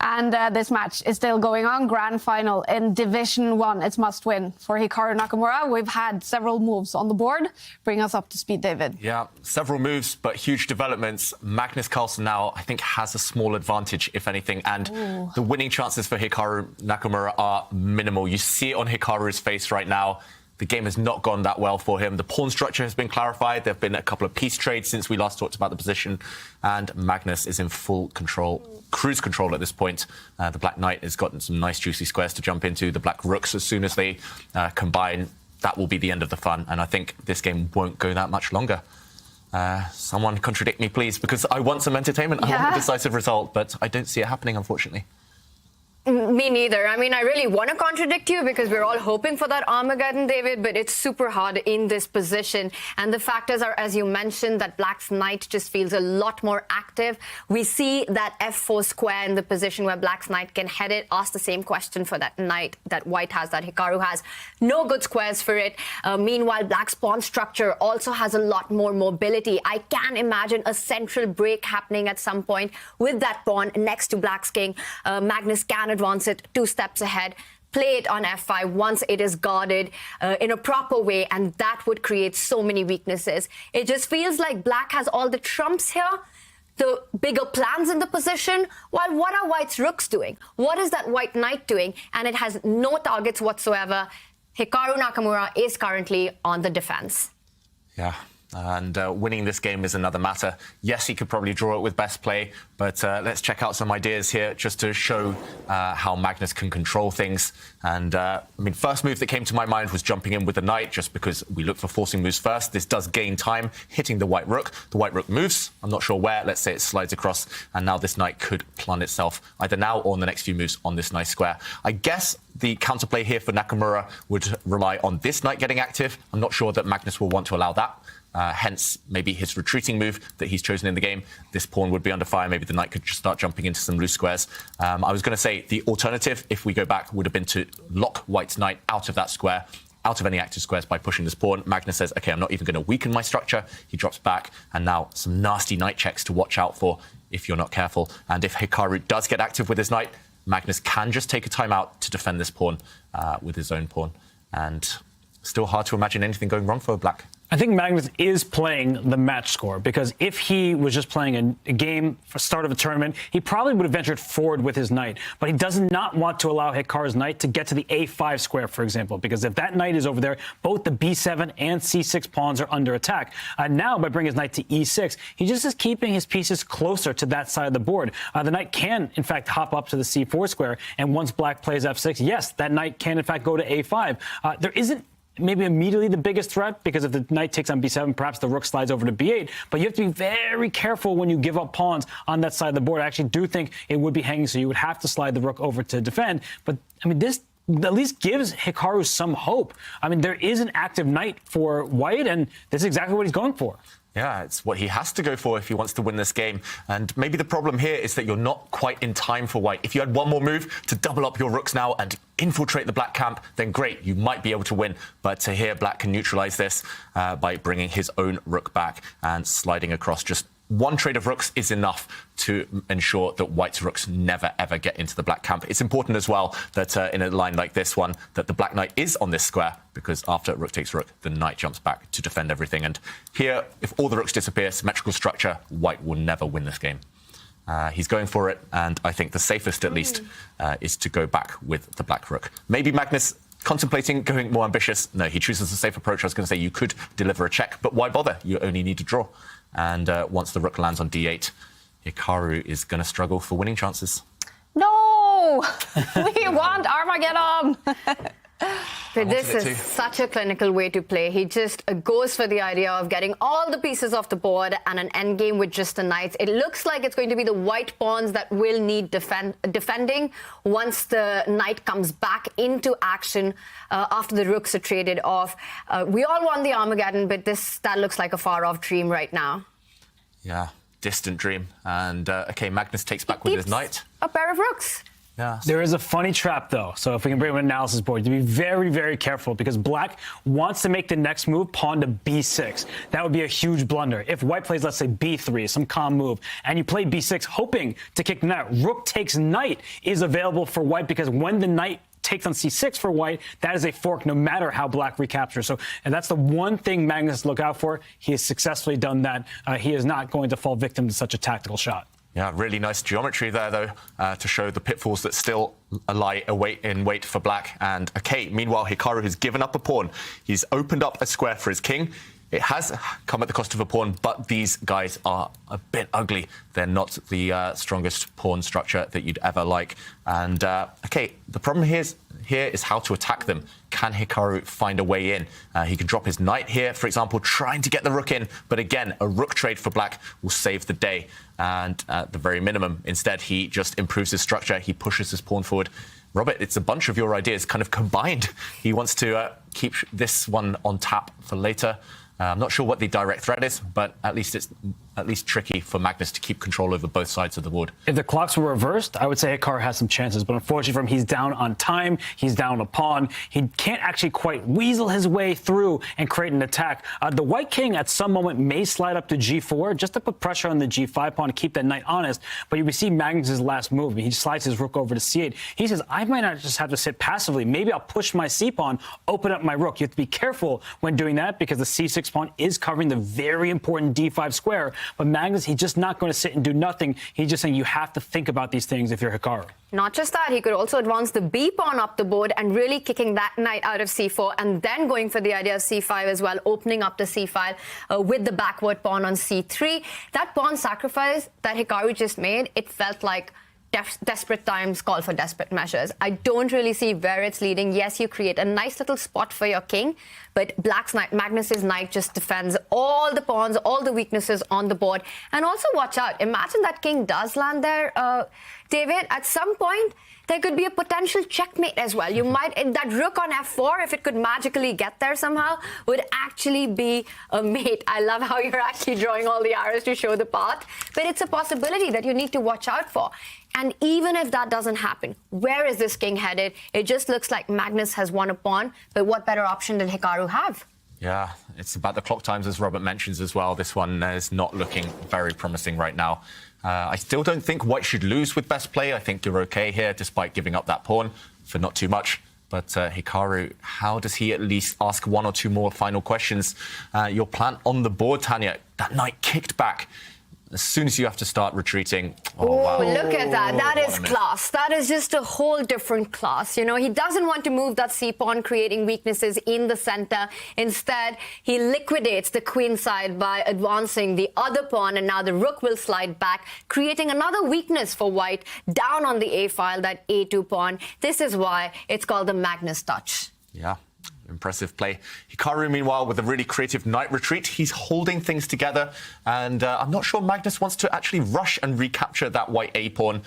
A: And this match is still going on. Grand final in Division 1. It's must win for Hikaru Nakamura. We've had several moves on the board. Bring us up to speed, David.
C: Yeah, several moves, but huge developments. Magnus Carlsen now, I think, has a small advantage, if anything. And the winning chances for Hikaru Nakamura are minimal. You see it on Hikaru's face right now. The game has not gone that well for him. The pawn structure has been clarified. There have been a couple of piece trades since we last talked about the position. And Magnus is in full control, cruise control at this point. The Black Knight has gotten some nice juicy squares to jump into. The Black Rooks, as soon as they combine, that will be the end of the fun. And I think this game won't go that much longer. Someone contradict me, please, because I want some entertainment. I want a decisive result, but I don't see it happening, unfortunately.
E: Me neither. I mean, I really want to contradict you because we're all hoping for that Armageddon, David, but it's super hard in this position. And the factors are, as you mentioned, that Black's knight just feels a lot more active. We see that F4 square in the position where Black's knight can head it. Ask the same question for that knight that White has, that Hikaru has. No good squares for it. Meanwhile, Black's pawn structure also has a lot more mobility. I can imagine a central break happening at some point with that pawn next to Black's king. Magnus can advance it 2 steps ahead, play it on f5 once it is guarded in a proper way, and that would create so many weaknesses. It just feels like Black has all the trumps here, the bigger plans in the position, while what are White's rooks doing? What is that White knight doing? And it has no targets whatsoever. Hikaru Nakamura is currently on the defense.
C: Yeah, And winning this game is another matter. Yes, he could probably draw it with best play, but let's check out some ideas here just to show how Magnus can control things. And first move that came to my mind was jumping in with the knight, just because we look for forcing moves first. This does gain time, hitting the white rook. The white rook moves. I'm not sure where. Let's say it slides across, and now this knight could plant itself either now or in the next few moves on this nice square. I guess the counterplay here for Nakamura would rely on this knight getting active. I'm not sure that Magnus will want to allow that. Hence, maybe his retreating move that he's chosen in the game. This pawn would be under fire. Maybe the knight could just start jumping into some loose squares. I was going to say the alternative, if we go back, would have been to lock white's knight out of that square, out of any active squares by pushing this pawn. Magnus says, OK, I'm not even going to weaken my structure. He drops back. And now some nasty knight checks to watch out for if you're not careful. And if Hikaru does get active with his knight, Magnus can just take a timeout to defend this pawn with his own pawn. And still hard to imagine anything going wrong for black.
B: I think Magnus is playing the match score, because if he was just playing a game for start of a tournament, he probably would have ventured forward with his knight. But he does not want to allow Hikaru's knight to get to the a5 square, for example, because if that knight is over there, both the b7 and c6 pawns are under attack. Now, by bringing his knight to e6, he just is keeping his pieces closer to that side of the board. The knight can, in fact, hop up to the c4 square, and once black plays f6, yes, that knight can, in fact, go to a5. There isn't maybe immediately the biggest threat, because if the knight takes on b7, perhaps the rook slides over to b8. But you have to be very careful when you give up pawns on that side of the board. I actually do think it would be hanging, so you would have to slide the rook over to defend. But, this at least gives Hikaru some hope. There is an active knight for white, and this is exactly what he's going for.
C: Yeah, it's what he has to go for if he wants to win this game. And maybe the problem here is that you're not quite in time for white. If you had one more move to double up your rooks now and infiltrate the black camp, then great, you might be able to win. But here, black can neutralize this by bringing his own rook back and sliding across. Just one trade of rooks is enough to ensure that white's rooks never, ever get into the black camp. It's important as well that in a line like this one, that the black knight is on this square, because after rook takes rook, the knight jumps back to defend everything. And here, if all the rooks disappear, symmetrical structure, white will never win this game. He's going for it, and I think the safest, at least, is to go back with the black rook. Maybe Magnus contemplating going more ambitious. No, he chooses the safe approach. I was going to say you could deliver a check, but why bother? You only need to draw. And once the rook lands on d8, Hikaru is going to struggle for winning chances.
A: No! We want Armageddon!
E: But this is such a clinical way to play. He just goes for the idea of getting all the pieces off the board and an endgame with just the knights. It looks like it's going to be the white pawns that will need defending once the knight comes back into action after the rooks are traded off. We all want the Armageddon, but that looks like a far-off dream right now.
C: Yeah, distant dream. And, OK, Magnus takes back with his knight.
E: A pair of rooks.
C: Yeah.
B: There is a funny trap, though. So if we can bring up an analysis board, to be very, very careful, because black wants to make the next move pawn to b6. That would be a huge blunder. If white plays, let's say, b3, some calm move, and you play b6 hoping to kick the knight, rook takes knight is available for white, because when the knight takes on c6 for white, that is a fork no matter how black recaptures. So, and that's the one thing Magnus look out for. He has successfully done that. He is not going to fall victim to such a tactical shot.
C: Yeah, really nice geometry there, though, to show the pitfalls that still lie in wait for black. And, OK, meanwhile, Hikaru has given up a pawn. He's opened up a square for his king. It has come at the cost of a pawn, but these guys are a bit ugly. They're not the strongest pawn structure that you'd ever like. And, OK, the problem here is how to attack them. Can Hikaru find a way in? He can drop his knight here, for example, trying to get the rook in. But again, a rook trade for black will save the day. And at the very minimum, instead, he just improves his structure. He pushes his pawn forward. Robert, it's a bunch of your ideas kind of combined. He wants to keep this one on tap for later. I'm not sure what the direct threat is, but at least it's tricky for Magnus to keep control over both sides of the board.
B: If the clocks were reversed, I would say Hikaru has some chances. But unfortunately for him, he's down on time. He's down a pawn. He can't actually quite weasel his way through and create an attack. The white king at some moment may slide up to g4 just to put pressure on the g5 pawn to keep that knight honest. But you see Magnus's last move. He slides his rook over to c8. He says, I might not just have to sit passively. Maybe I'll push my c pawn, open up my rook. You have to be careful when doing that, because the c6 pawn is covering the very important d5 square. But Magnus, he's just not going to sit and do nothing. He's just saying you have to think about these things if you're Hikaru.
E: Not just that, he could also advance the B pawn up the board and really kicking that knight out of C4 and then going for the idea of C5 as well, opening up the C file with the backward pawn on C3. That pawn sacrifice that Hikaru just made, it felt like desperate times call for desperate measures. I don't really see where it's leading. Yes, you create a nice little spot for your king, but Black's knight, Magnus's knight, just defends all the pawns, all the weaknesses on the board. And also watch out. Imagine that king does land there, David. At some point, there could be a potential checkmate as well. You might, that rook on f4, if it could magically get there somehow, would actually be a mate. I love how you're actually drawing all the arrows to show the path. But it's a possibility that you need to watch out for. And even if that doesn't happen, where is this king headed? It just looks like Magnus has won a pawn, but what better option did Hikaru have?
C: Yeah, it's about the clock times, as Robert mentions as well. This one is not looking very promising right now. I still don't think White should lose with best play. I think you're okay here, despite giving up that pawn for not too much. But Hikaru, how does he at least ask one or two more final questions? Your plan on the board, Tanya, that knight kicked back. As soon as you have to start retreating. Oh, wow.
E: Look at that. That is class. That is just a whole different class. You know, he doesn't want to move that c-pawn, creating weaknesses in the center. Instead, he liquidates the queen side by advancing the other pawn, and now the rook will slide back, creating another weakness for White down on the a file, that a2 pawn. This is why it's called the Magnus touch.
C: Yeah. Impressive play. Hikaru, meanwhile, with a really creative knight retreat. He's holding things together, and I'm not sure Magnus wants to actually rush and recapture that white a-pawn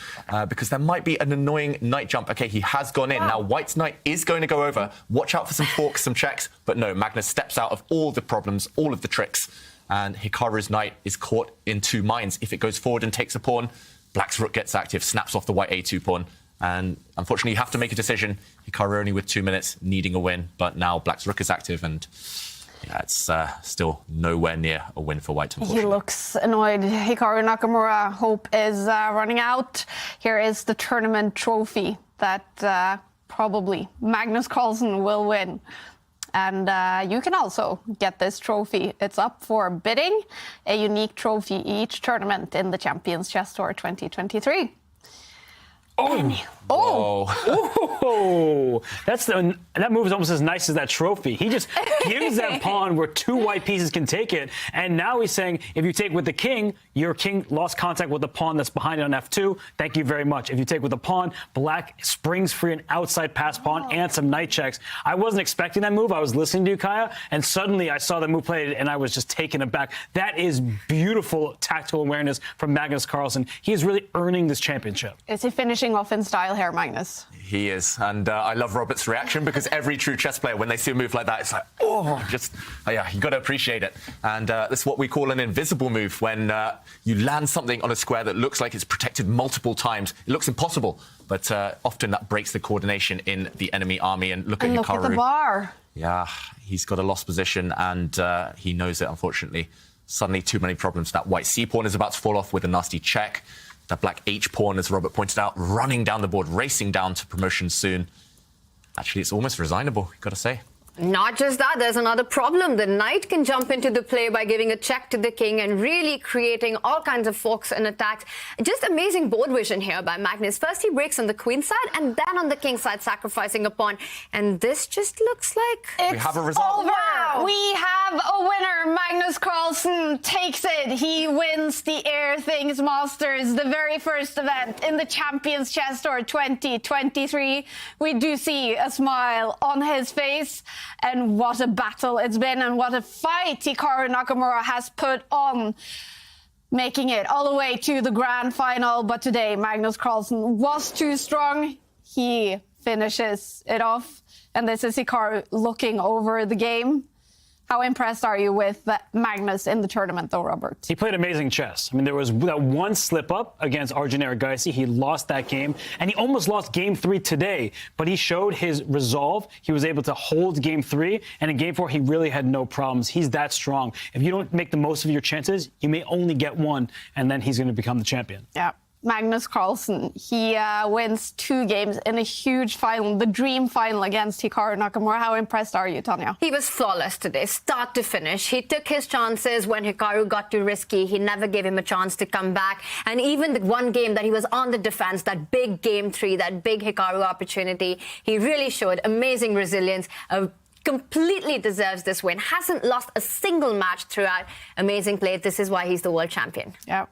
C: because there might be an annoying knight jump. Okay, he has gone in. Now, White's knight is going to go over. Watch out for some forks, some checks. But no, Magnus steps out of all the problems, all of the tricks, and Hikaru's knight is caught in two minds. If it goes forward and takes a pawn, Black's rook gets active, snaps off the white a2 pawn. And unfortunately, you have to make a decision. Hikaru only with 2 minutes, needing a win. But now Black's rook is active, and yeah, it's still nowhere near a win for White, unfortunately.
A: He looks annoyed. Hikaru Nakamura, hope is running out. Here is the tournament trophy that probably Magnus Carlsen will win. And you can also get this trophy. It's up for bidding, a unique trophy each tournament in the Champions Chess Tour 2023.
B: That move is almost as nice as that trophy. He just gives that pawn where two white pieces can take it, and now he's saying if you take with the king, your king lost contact with the pawn that's behind it on f2. Thank you very much. If you take with the pawn, Black springs free an outside pass pawn and some knight checks. I wasn't expecting that move. I was listening to you, Kaya, and suddenly I saw the move played, and I was just taken aback. That is beautiful tactical awareness from Magnus Carlsen. He is really earning this championship.
A: Is he finishing off in style here, Magnus?
C: He is, and I love Robert's reaction because every true chess player, when they see a move like that, it's like, yeah, you got to appreciate it. And that's what we call an invisible move, when you land something on a square that looks like it's protected multiple times. It looks impossible, but often that breaks the coordination in the enemy army. And look at Hikaru.
A: Look at the bar.
C: Yeah, he's got a lost position, and he knows it, unfortunately. Suddenly, too many problems. That white c-pawn is about to fall off with a nasty check. That black h-pawn, as Robert pointed out, running down the board, racing down to promotion soon. Actually, it's almost resignable, you've got to say.
E: Not just that, there's another problem. The knight can jump into the play by giving a check to the king and really creating all kinds of forks and attacks. Just amazing board vision here by Magnus. First, he breaks on the queen side, and then on the king side, sacrificing a pawn. And this just looks like
C: we have a result.
A: Over. Wow. We have a winner. Magnus Carlsen takes it. He wins the Airthings Masters, the very first event in the Champions Chess Tour 2023. We do see a smile on his face. And what a battle it's been, and what a fight Hikaru Nakamura has put on, making it all the way to the grand final. But today, Magnus Carlsen was too strong. He finishes it off. And this is Hikaru looking over the game. How impressed are you with Magnus in the tournament, though, Robert?
B: He played amazing chess. I mean, there was that one slip-up against Arjun Erigaisi. He lost that game, and he almost lost Game 3 today. But he showed his resolve. He was able to hold Game 3, and in Game 4, he really had no problems. He's that strong. If you don't make the most of your chances, you may only get one, and then he's going to become the champion.
A: Yeah. Magnus Carlsen. He wins 2 games in a huge final, the dream final against Hikaru Nakamura. How impressed are you, Tanya?
E: He was flawless today, start to finish. He took his chances when Hikaru got too risky. He never gave him a chance to come back. And even the one game that he was on the defense, that big game 3, that big Hikaru opportunity, he really showed amazing resilience. Completely deserves this win. Hasn't lost a single match throughout. Amazing play. This is why he's the world champion.
A: Yeah.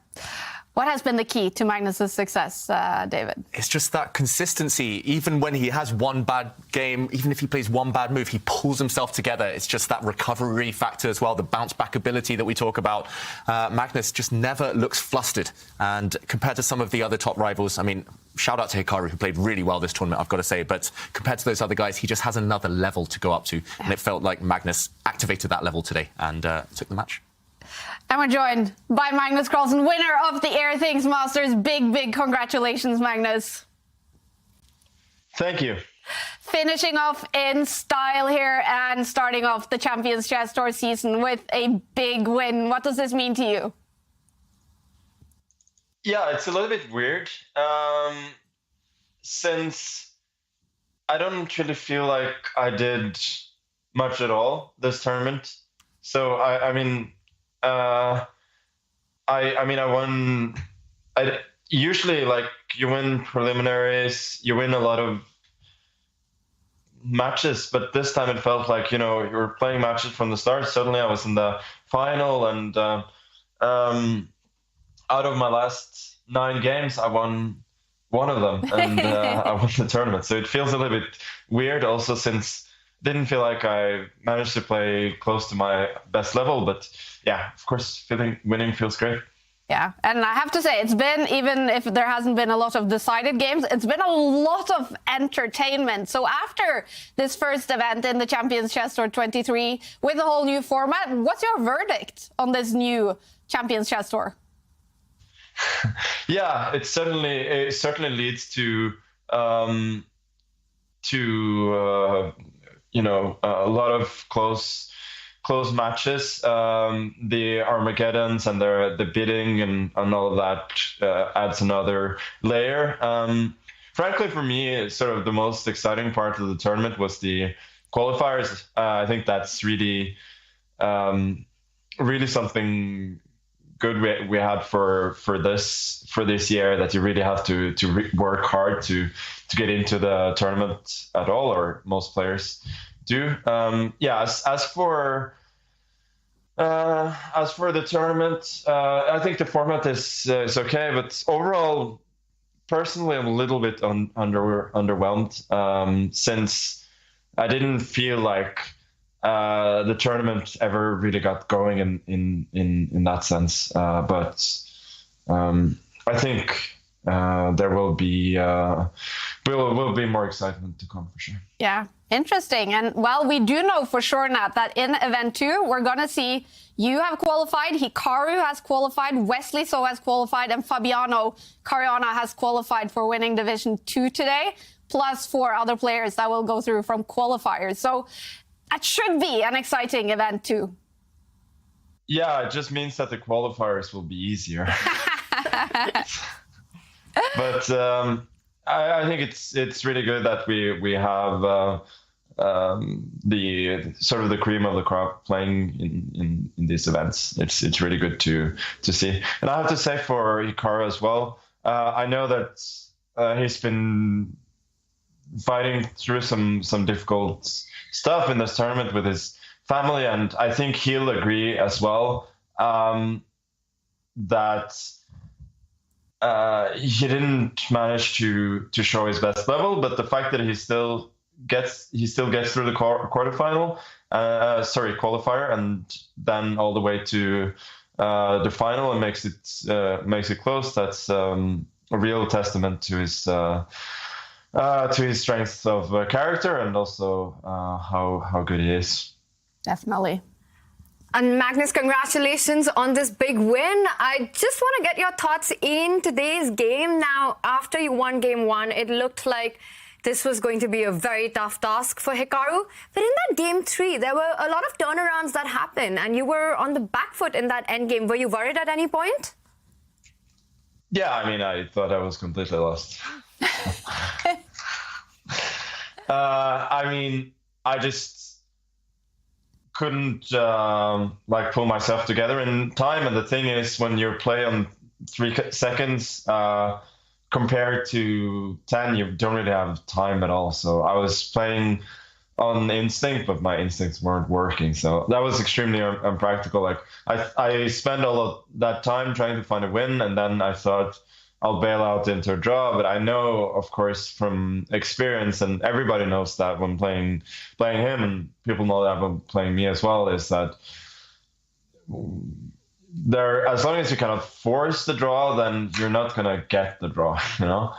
A: What has been the key to Magnus's success, David?
C: It's just that consistency. Even when he has one bad game, even if he plays one bad move, he pulls himself together. It's just that recovery factor as well, the bounce back ability that we talk about. Magnus just never looks flustered. And compared to some of the other top rivals, I mean, shout out to Hikaru, who played really well this tournament, I've got to say. But compared to those other guys, he just has another level to go up to. And it felt like Magnus activated that level today and took the match.
A: And we're joined by Magnus Carlsen, winner of the Airthings Masters. Big congratulations, Magnus.
J: Thank you.
A: Finishing off in style here and starting off the Champions Chess Tour season with a big win. What does this mean to you?
J: Yeah, it's a little bit weird, since I don't really feel like I did much at all this tournament. So I won. Usually, like, you win preliminaries, you win a lot of matches, but this time it felt like, you were playing matches from the start. Suddenly I was in the final, and out of my last 9 games, I won one of them, and I won the tournament. So it feels a little bit weird also, since I didn't feel like I managed to play close to my best level. But yeah, of course, winning feels great.
A: Yeah, and I have to say, it's been, even if there hasn't been a lot of decided games, it's been a lot of entertainment. So after this first event in the Champions Chess Tour 23, with a whole new format, what's your verdict on this new Champions Chess Tour?
J: Yeah, it certainly leads to a lot of close matches. The Armageddons and the bidding and all of that adds another layer. Frankly, for me, sort of the most exciting part of the tournament was the qualifiers. I think that's really something good we had for this year, that you really have to work hard to get into the tournament at all, or most players do. As for the tournament, I think the format is okay, but overall, personally, I'm a little bit underwhelmed, since I didn't feel like the tournament ever really got going in that sense. But I think there will be more excitement to come, for sure.
A: Yeah, interesting. And well, we do know for sure now that in event 2, we're going to see you have qualified, Hikaru has qualified, Wesley So has qualified, and Fabiano Caruana has qualified for winning Division 2 today, plus 4 other players that will go through from qualifiers. So that should be an exciting event too.
J: Yeah, it just means that the qualifiers will be easier. But I think it's really good that we have the sort of the cream of the crop playing in these events. It's really good to see. And I have to say, for Hikaru as well, I know that he's been fighting through some difficult stuff in this tournament with his family, and I think he'll agree as well that he didn't manage to show his best level, but the fact that he still gets through the qualifier, and then all the way to the final and makes it close. That's a real testament to his strength of character, and also how good he is.
A: Definitely.
E: And Magnus, congratulations on this big win. I just want to get your thoughts in today's game. Now, after you won game 1, it looked like this was going to be a very tough task for Hikaru. But in that game 3, there were a lot of turnarounds that happened, and you were on the back foot in that end game. Were you worried at any point?
J: Yeah, I mean, I thought I was completely lost. I mean, I just couldn't pull myself together in time. And the thing is, when you play on 3 seconds compared to 10, you don't really have time at all. So I was playing on instinct, but my instincts weren't working. So that was extremely unpractical. Like I spent all of that time trying to find a win, and then I thought I'll bail out into a draw. But I know, of course, from experience, and everybody knows that when playing him, and people know that when playing me as well, is that there, as long as you kind of force the draw, then you're not gonna get the draw, you know.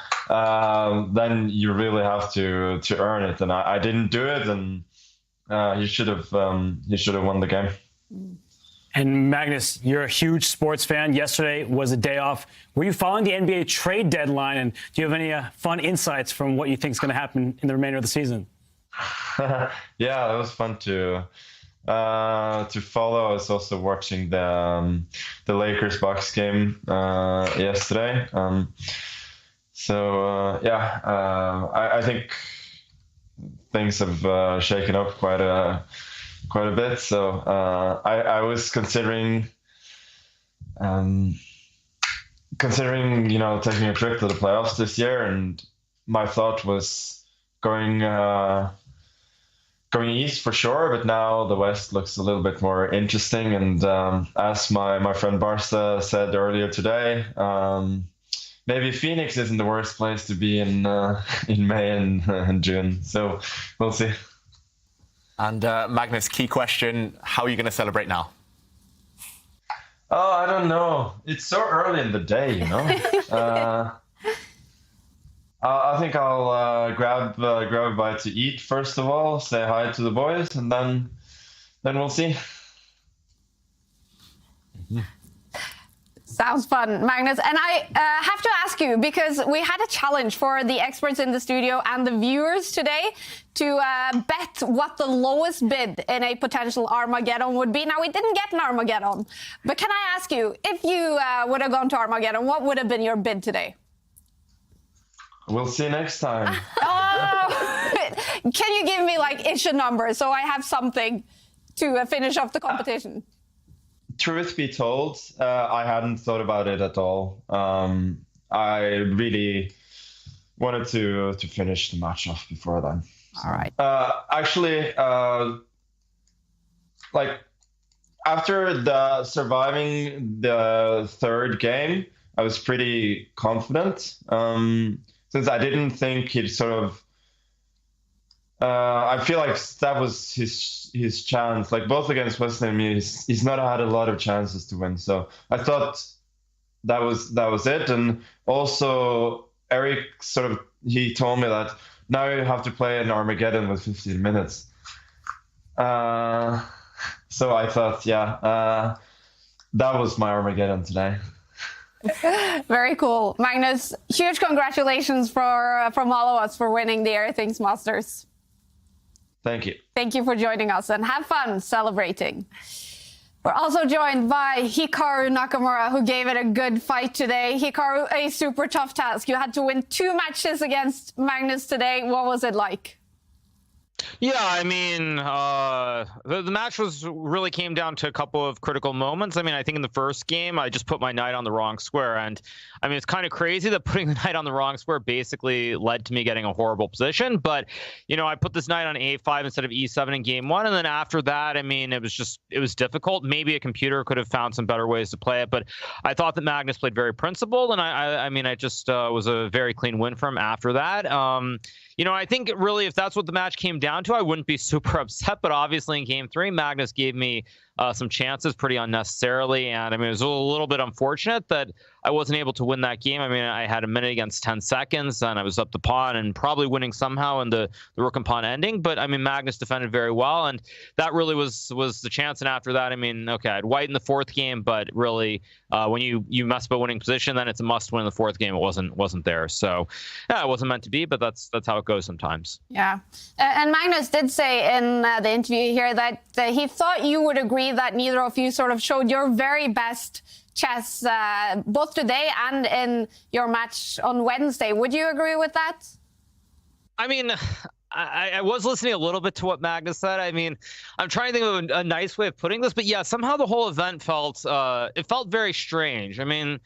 J: Then you really have to earn it, and I didn't do it, and he should have won the game.
B: And Magnus, you're a huge sports fan. Yesterday was a day off. Were you following the NBA trade deadline, and do you have any fun insights from what you think is going to happen in the remainder of the season?
J: Yeah, it was fun to follow. I was also watching the Lakers Bucks game yesterday. I think things have shaken up quite a bit. So I was considering taking a trip to the playoffs this year, and my thought was going east for sure, but now the West looks a little bit more interesting. And as my friend Barca said earlier today, maybe Phoenix isn't the worst place to be in May and June. So we'll see.
C: And Magnus, key question, how are you going to celebrate now?
J: Oh, I don't know. It's so early in the day, you know. I think I'll grab a bite to eat first of all, say hi to the boys, and then we'll see.
A: Sounds fun, Magnus. And I have to ask you, because we had a challenge for the experts in the studio and the viewers today to bet what the lowest bid in a potential Armageddon would be. Now, we didn't get an Armageddon, but can I ask you, if you would have gone to Armageddon, what would have been your bid today?
J: We'll see next time.
A: Oh, can you give me ish a number so I have something to finish off the competition?
J: Truth be told, I hadn't thought about it at all. I really wanted to finish the match off before then.
A: All right.
J: Actually, after surviving the third game, I was pretty confident. Since I didn't think he'd sort of. I feel like that was his chance. Like both against Wesley and me, he's not had a lot of chances to win. So I thought that was it. And also Eric he told me that now you have to play an Armageddon with 15 minutes. So I thought, that was my Armageddon today.
A: Very cool. Magnus, huge congratulations from all of us for winning the Airthings Masters.
J: Thank you.
A: Thank you for joining us, and have fun celebrating. We're also joined by Hikaru Nakamura, who gave it a good fight today. Hikaru, a super tough task. You had to win 2 matches against Magnus today. What was it like?
K: Yeah, I mean, the match really came down to a couple of critical moments. I mean, I think in the first game, I just put my knight on the wrong square. And I mean, it's kind of crazy that putting the knight on the wrong square basically led to me getting a horrible position. But, I put this knight on a5 instead of e7 in game 1. And then after that, I mean, it was difficult. Maybe a computer could have found some better ways to play it. But I thought that Magnus played very principled. And I just was a very clean win for him after that. I think really if that's what the match came down to, I wouldn't be super upset. But obviously in game 3, Magnus gave me some chances pretty unnecessarily. And I mean, it was a little bit unfortunate that I wasn't able to win that game. I mean, I had a minute against 10 seconds and I was up the pawn and probably winning somehow in the rook and pawn ending. But I mean, Magnus defended very well. And that really was the chance. And after that, I mean, okay, I had white in the 4th game, but really when you mess up a winning position, then it's a must win in the 4th game. It wasn't there. So yeah, it wasn't meant to be, but that's how it goes sometimes.
A: Yeah. And Magnus did say in the interview here that he thought you would agree that neither of you sort of showed your very best chess both today and in your match on Wednesday. Would you agree with that?
K: I mean, I was listening a little bit to what Magnus said. I mean, I'm trying to think of a nice way of putting this, but yeah, somehow the whole event felt very strange. I mean,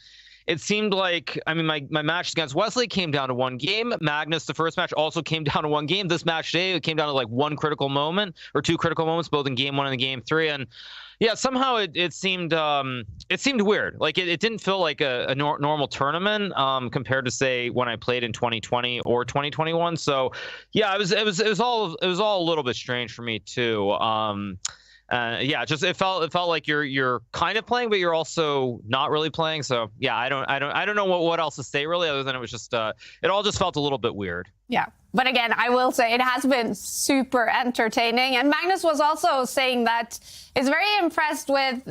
K: it seemed like, I mean, my match against Wesley came down to one game. Magnus, the first match, also came down to one game. This match today, it came down to like one critical moment or two critical moments, both in game 1 and in game 3. And yeah, somehow it seemed weird. Like it didn't feel like a normal tournament compared to say when I played in 2020 or 2021. So yeah, it was all a little bit strange for me too. Yeah, it felt like you're kind of playing, but you're also not really playing. So yeah, I don't know what else to say really, other than it was just it all just felt a little bit weird.
A: Yeah, but again, I will say it has been super entertaining. And Magnus was also saying that he's very impressed with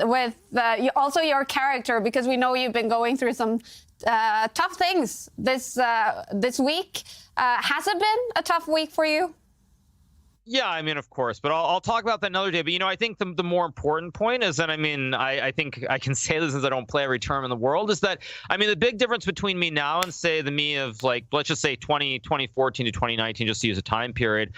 A: also your character, because we know you've been going through some tough things this week. Has it been a tough week for you?
K: Yeah, I mean, of course, but I'll talk about that another day. But, I think the more important point is that, I mean, I think I can say this since I don't play every tournament in the world, is that, I mean, the big difference between me now and, say, the me of, like, let's just say 2014 to 2019, just to use a time period,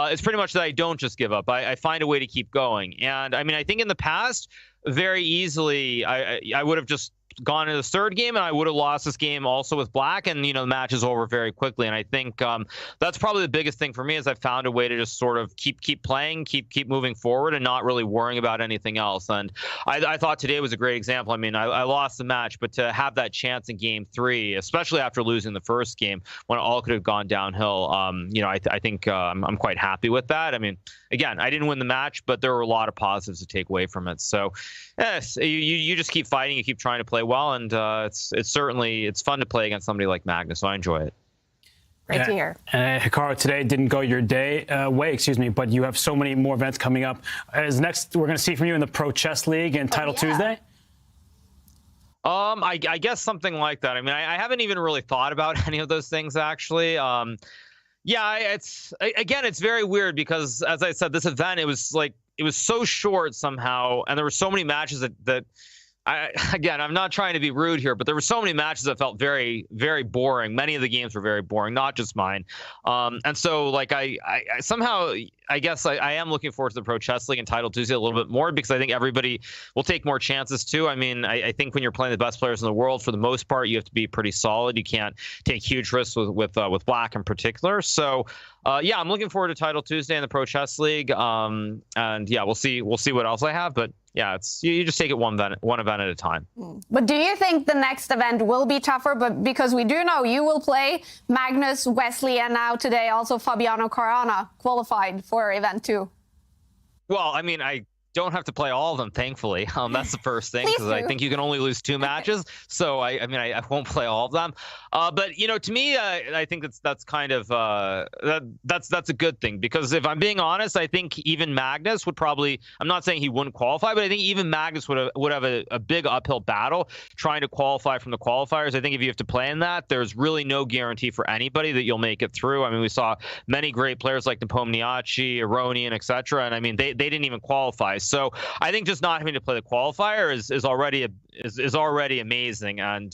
K: is pretty much that I don't just give up. I find a way to keep going. And, I mean, I think in the past, very easily, I would have just gone into the third game and I would have lost this game also with black, and the match is over very quickly. And I think that's probably the biggest thing for me, is I found a way to just sort of keep playing, keep moving forward, and not really worrying about anything else. And I thought today was a great example. I mean, I lost the match, but to have that chance in game 3, especially after losing the first game when it all could have gone downhill, I think I'm quite happy with that. I mean, again, I didn't win the match, but there were a lot of positives to take away from it. So yes, you just keep fighting, you keep trying to play well, and it's fun to play against somebody like Magnus, so I enjoy it.
A: Great to hear.
B: Hikaru, today didn't go your way, but you have so many more events coming up. As next, we're going to see from you in the Pro Chess League and Title Tuesday?
K: I guess something like that. I mean, I haven't even really thought about any of those things, actually. Yeah, it's very weird because, as I said, this event, it was so short somehow, and there were so many matches that I'm not trying to be rude here, but there were so many matches that felt very, very boring. Many of the games were very boring, not just mine. And so, like, I somehow, I guess I am looking forward to the Pro Chess League and Title Tuesday a little bit more, because I think everybody will take more chances too. I mean, I think when you're playing the best players in the world, for the most part, you have to be pretty solid. You can't take huge risks with black in particular. So, yeah, I'm looking forward to Title Tuesday and the Pro Chess League. And yeah, we'll see what else I have, but yeah, it's you just take it one event at a time.
A: But do you think the next event will be tougher? But because we do know you will play Magnus, Wesley, and now today also Fabiano Caruana qualified for event 2.
K: Well, I mean, I don't have to play all of them, thankfully. That's the first thing, because I think you can only lose 2 matches. So I won't play all of them. But to me, I think that's kind of that's a good thing, because if I'm being honest, I think even Magnus would probably, I'm not saying he wouldn't qualify, but I think even Magnus would have a big uphill battle trying to qualify from the qualifiers. I think if you have to play in that, there's really no guarantee for anybody that you'll make it through. I mean, we saw many great players like Nepomniachtchi, Aronian, etc., and I mean they didn't even qualify. So I think just not having to play the qualifier is already amazing. And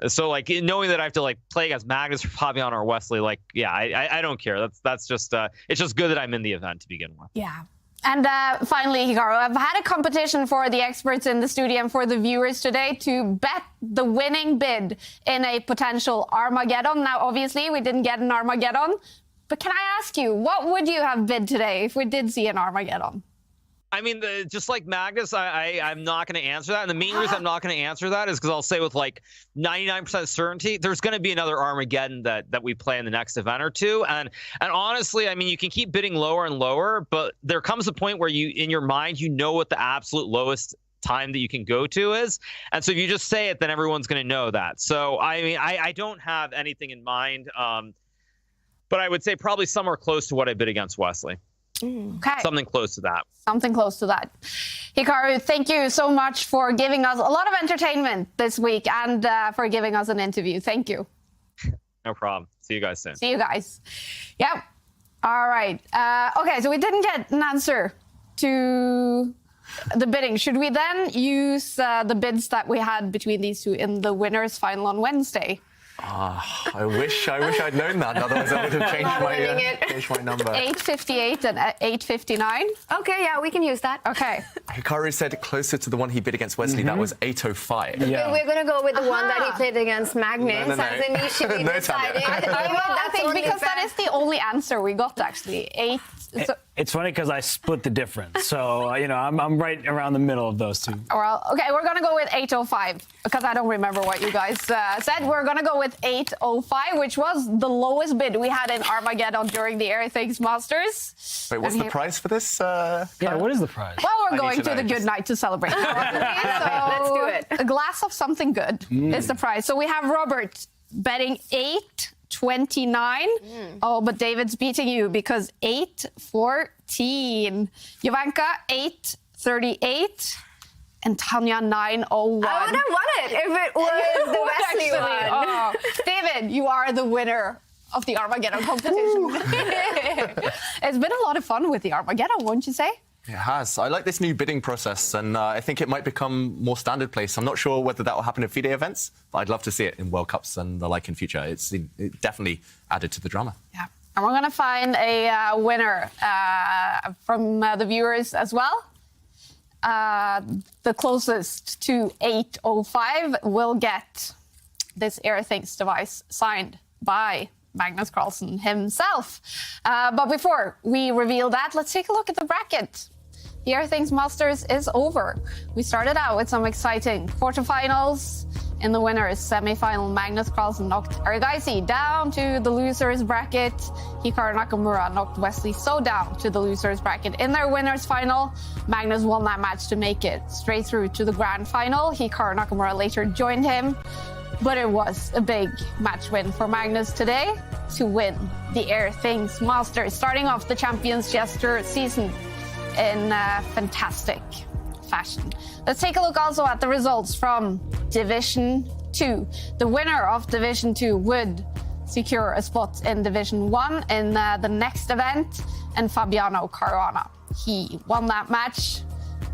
K: so, like, knowing that I have to, like, play against Magnus or Fabiano or Wesley, like, yeah, I don't care. That's just it's just good that I'm in the event to begin with.
A: Yeah. And finally, Hikaru, I've had a competition for the experts in the studio and for the viewers today to bet the winning bid in a potential Armageddon. Now, obviously, we didn't get an Armageddon, but can I ask you, what would you have bid today if we did see an Armageddon?
K: I mean, just like Magnus, I'm not going to answer that. And the main reason I'm not going to answer that is because I'll say with like 99% certainty, there's going to be another Armageddon that we play in the next event or two. And honestly, I mean, you can keep bidding lower and lower, but there comes a point where in your mind, what the absolute lowest time that you can go to is. And so if you just say it, then everyone's going to know that. So, I mean, I don't have anything in mind, but I would say probably somewhere close to what I bid against Wesley.
A: Okay.
K: Something close to that.
A: Something close to that. Hikaru, thank you so much for giving us a lot of entertainment this week and for giving us an interview. Thank you.
K: No problem. See you guys soon.
A: See you guys. Yep. All right. Okay, so we didn't get an answer to the bidding. Should we then use the bids that we had between these two in the winners' final on Wednesday?
C: I wish I'd known that. Otherwise, I would have changed my number.
A: 858 and 859.
E: Okay, yeah, we can use that.
A: Okay.
C: Hikaru said closer to the one he bid against Wesley. That was 805.
B: Yeah.
E: We're going to go with the one that he played against Magnus.
C: No.
E: As initially
C: No,
E: decided.
A: I think because that is the only answer we got, actually.
B: It's funny because I split the difference. So, I'm right around the middle of those two.
A: Well, okay, we're going to go with 805 because I don't remember what you guys said. We're going to go with 805, which was the lowest bid we had in Armageddon during the Airthings Masters.
C: Wait, what's the prize for this?
B: Yeah, what is the prize?
A: Well, we're going to the good night to celebrate. So
E: let's do it.
A: A glass of something good is the prize. So we have Robert betting 829. Oh, but David's beating you because 814. Jovanka 838. And Tanya 901.
E: I would have won it if it was the Wesley one.
A: David, you are the winner of the Armageddon competition. It's been a lot of fun with the Armageddon, won't you say?
C: It has. I like this new bidding process, and I think it might become more standard place. I'm not sure whether that will happen in FIDE events, but I'd love to see it in World Cups and the like in future. It definitely added to the drama.
A: Yeah. And we're going to find a winner from the viewers as well. The closest to 805 will get this Airthings device signed by Magnus Carlsen himself. But before we reveal that, let's take a look at the bracket. The Airthings Masters is over. We started out with some exciting quarterfinals. In the winners semi-final, Magnus Carlsen knocked Argaisi down to the losers bracket. Hikaru Nakamura knocked Wesley So down to the losers bracket. In their winners final, Magnus won that match to make it straight through to the grand final. Hikaru Nakamura later joined him. But it was a big match win for Magnus today to win the Airthings Masters, starting off the Champions Gesture season in fantastic fashion. Let's take a look also at the results from Division 2. The winner of Division 2 would secure a spot in Division 1 in the next event, and Fabiano Caruana. He won that match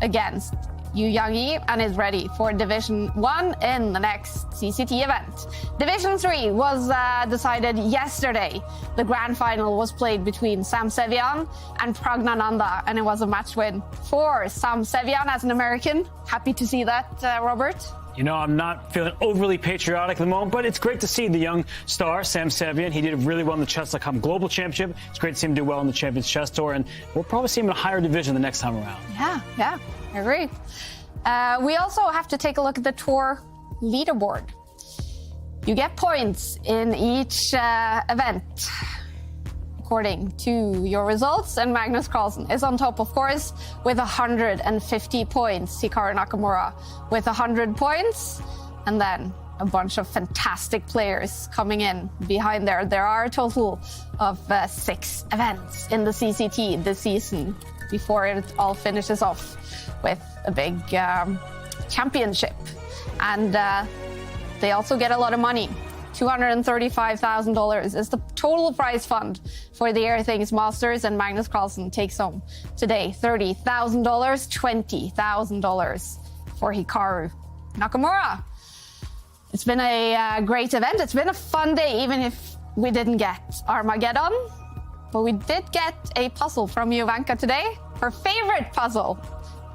A: against Yu Yang and is ready for Division 1 in the next CCT event. Division 3 was decided yesterday. The grand final was played between Sam Sevian and Pragnananda, and it was a match win for Sam Sevian as an American. Happy to see that, Robert.
B: I'm not feeling overly patriotic at the moment, but it's great to see the young star, Sam Sevian. He did really well in the Chess.com Global Championship. It's great to see him do well in the Champions Chess Tour, and we'll probably see him in a higher division the next time around.
A: Yeah, I agree. We also have to take a look at the tour leaderboard. You get points in each event according to your results, and Magnus Carlsen is on top, of course, with 150 points. Hikaru Nakamura with 100 points, and then a bunch of fantastic players coming in behind there. There are a total of 6 events in the CCT this season before it all finishes off with a big championship. And they also get a lot of money. $235,000 is the total prize fund for the Airthings Masters, and Magnus Carlsen takes home today $30,000, $20,000 for Hikaru Nakamura. It's been a great event. It's been a fun day, even if we didn't get Armageddon. But we did get a puzzle from Jovanka today, her favorite puzzle.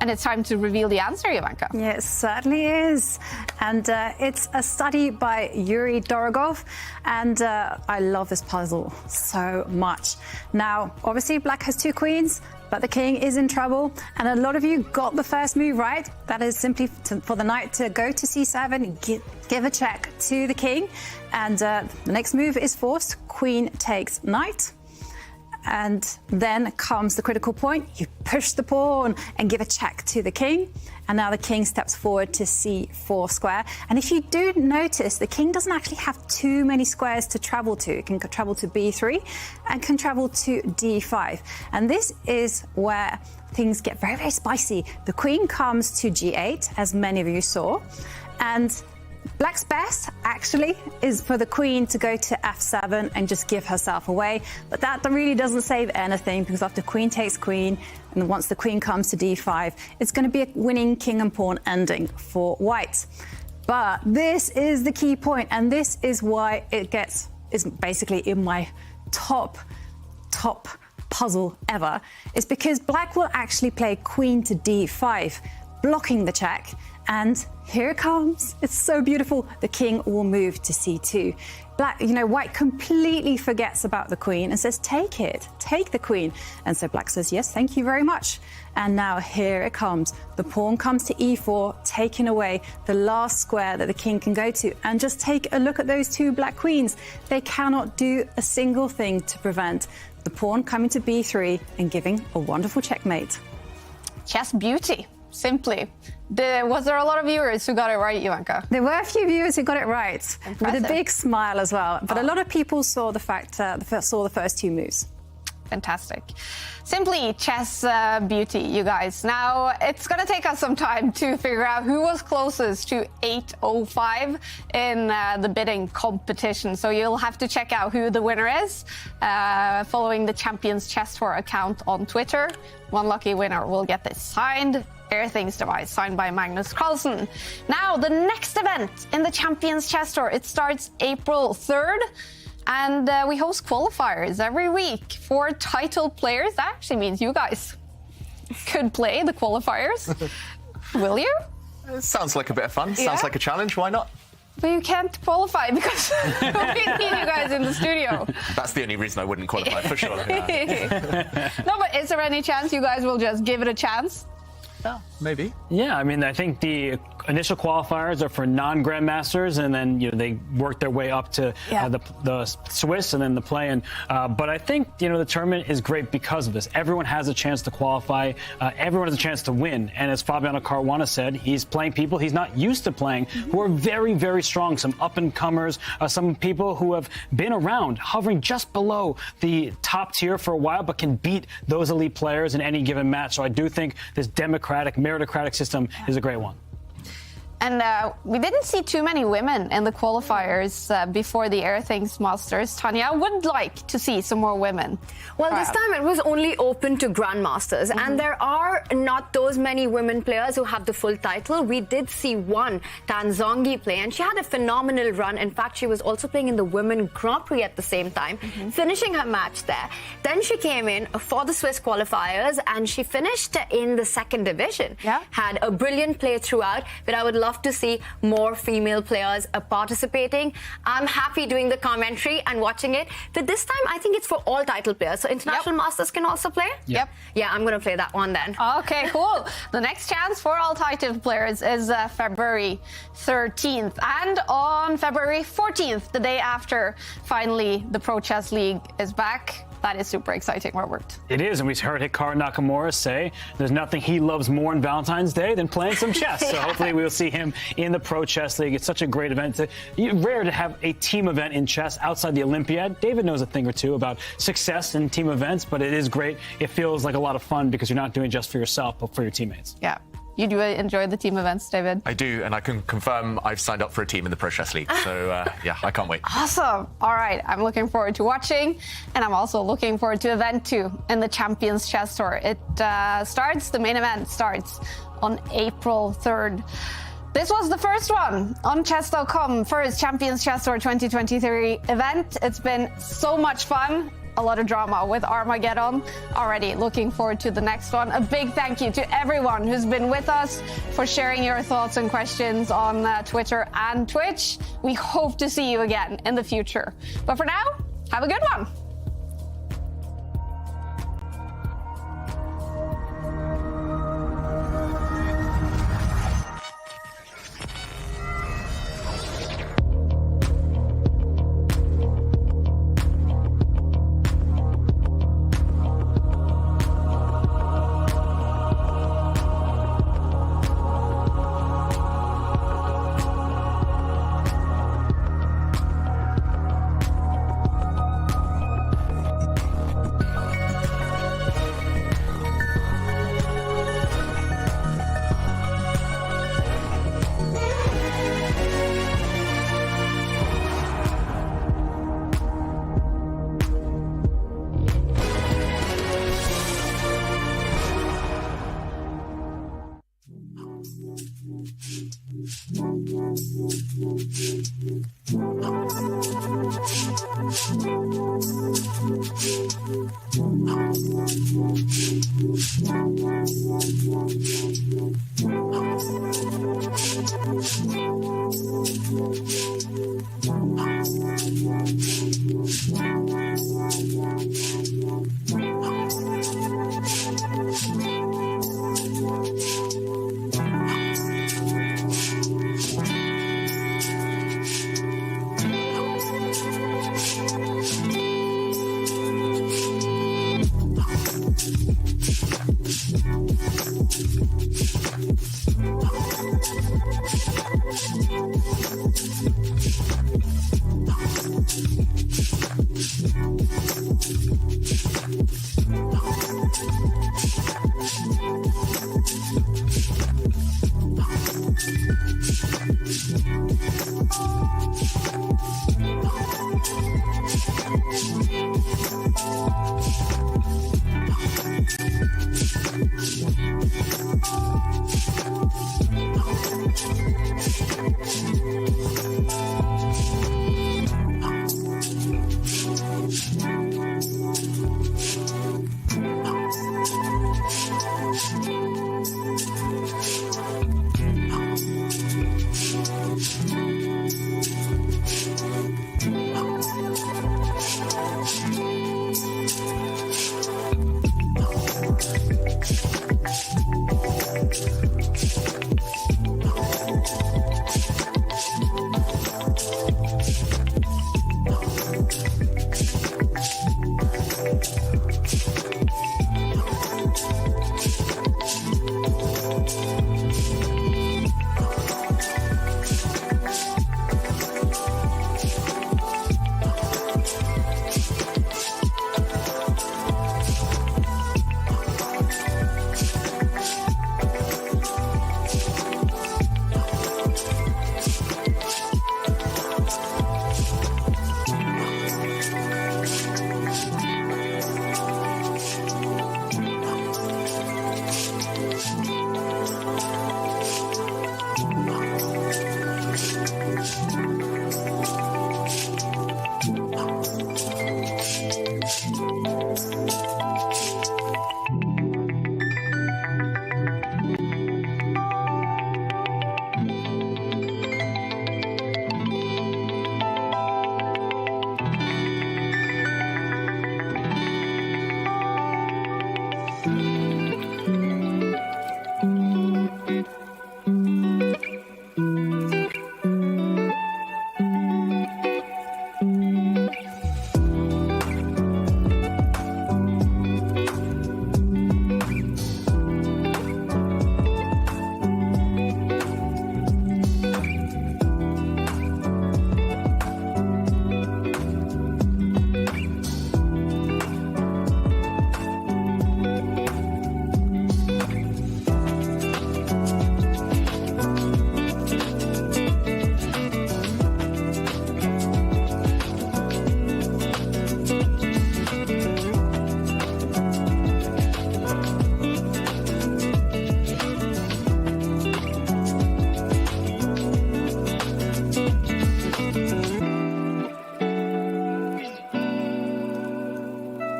A: And it's time to reveal the answer, Jovanka.
D: Yeah, it certainly is. And it's a study by Yuri Dorogov. And I love this puzzle so much. Now, obviously, Black has 2 queens, but the king is in trouble. And a lot of you got the first move right. That is simply for the knight to go to c7, give a check to the king. And the next move is forced. Queen takes knight. And then comes the critical point. You push the pawn and give a check to the king. And now the king steps forward to c4 square. And if you do notice, the king doesn't actually have too many squares to travel to. It can travel to b3 and can travel to d5. And this is where things get very, very spicy. The queen comes to g8, as many of you saw. And Black's best, actually, is for the queen to go to f7 and just give herself away. But that really doesn't save anything, because after queen takes queen, And once the queen comes to d5, it's going to be a winning king and pawn ending for white. But this is the key point, and this is why is basically in my top puzzle ever, is because black will actually play queen to d5, blocking the check. And here it comes. It's so beautiful. The king will move to c2. White completely forgets about the queen and says, take it, take the queen. And so black says, yes, thank you very much. And now here it comes. The pawn comes to e4, taking away the last square that the king can go to. And just take a look at those two black queens. They cannot do a single thing to prevent the pawn coming to b3 and giving a wonderful checkmate.
A: Chess beauty. Simply. Was there a lot of viewers who got it right, Ivanka?
D: There were a few viewers who got it right,
A: Impressive.
D: with a big smile as well. But a lot of people saw the first two moves.
A: Fantastic. Simply chess beauty, you guys. Now, it's going to take us some time to figure out who was closest to 805 in the bidding competition. So you'll have to check out who the winner is following the Champions Chess Tour account on Twitter. One lucky winner will get this signed Airthings device signed by Magnus Carlsen. Now, the next event in the Champions Chess Tour, it starts April 3rd. And we host qualifiers every week for title players. That actually means you guys could play the qualifiers. Will you?
C: It sounds like a bit of fun.
A: Yeah.
C: Sounds like a challenge. Why not?
A: But you can't qualify because we need you guys in the studio.
C: That's the only reason I wouldn't qualify, for sure. Yeah.
A: No, but is there any chance you guys will just give it a chance?
C: Yeah, maybe.
B: Yeah, I mean, I think the initial qualifiers are for non-grandmasters, and then they work their way up to the Swiss and then the play-in. But I think the tournament is great because of this. Everyone has a chance to qualify. Everyone has a chance to win. And as Fabiano Caruana said, he's playing people he's not used to playing, who are very, very strong. Some up-and-comers, some people who have been around, hovering just below the top tier for a while, but can beat those elite players in any given match. So I do think this democratic, meritocratic system is a great one.
A: And we didn't see too many women in the qualifiers before the Airthings Masters. Tanya, I would like to see some more women.
E: Well, this time it was only open to grandmasters, and there are not those many women players who have the full title. We did see one, Tanzongi, play, and she had a phenomenal run. In fact, she was also playing in the Women Grand Prix at the same time, finishing her match there. Then she came in for the Swiss qualifiers, and she finished in the second division. Had a brilliant play throughout, but I would love to see more female players participating. I'm happy doing the commentary and watching it, but this time I think it's for all title players, so international masters can also play. Yeah, I'm going to play that one then.
A: Okay, cool. The next chance for all title players is February 13th, and on February 14th, the day after, finally the Pro Chess League is back. That is super exciting, Robert.
B: It is, and we heard Hikaru Nakamura say there's nothing he loves more on Valentine's Day than playing some chess. So hopefully we'll see him in the Pro Chess League. It's such a great event. It's rare to have a team event in chess outside the Olympiad. David knows a thing or two about success in team events, but it is great. It feels like a lot of fun because you're not doing it just for yourself, but for your teammates.
A: Yeah. You do enjoy the team events, David?
C: I do, and I can confirm I've signed up for a team in the Pro Chess League. So, yeah, I can't wait.
A: Awesome. All right. I'm looking forward to watching, and I'm also looking forward to event 2 in the Champions Chess Tour. The main event starts on April 3rd. This was the first one on chess.com, first Champions Chess Tour 2023 event. It's been so much fun. A lot of drama with Armageddon. Already looking forward to the next one. A big thank you to everyone who's been with us for sharing your thoughts and questions on Twitter and Twitch. We hope to see you again in the future. But for now, have a good one.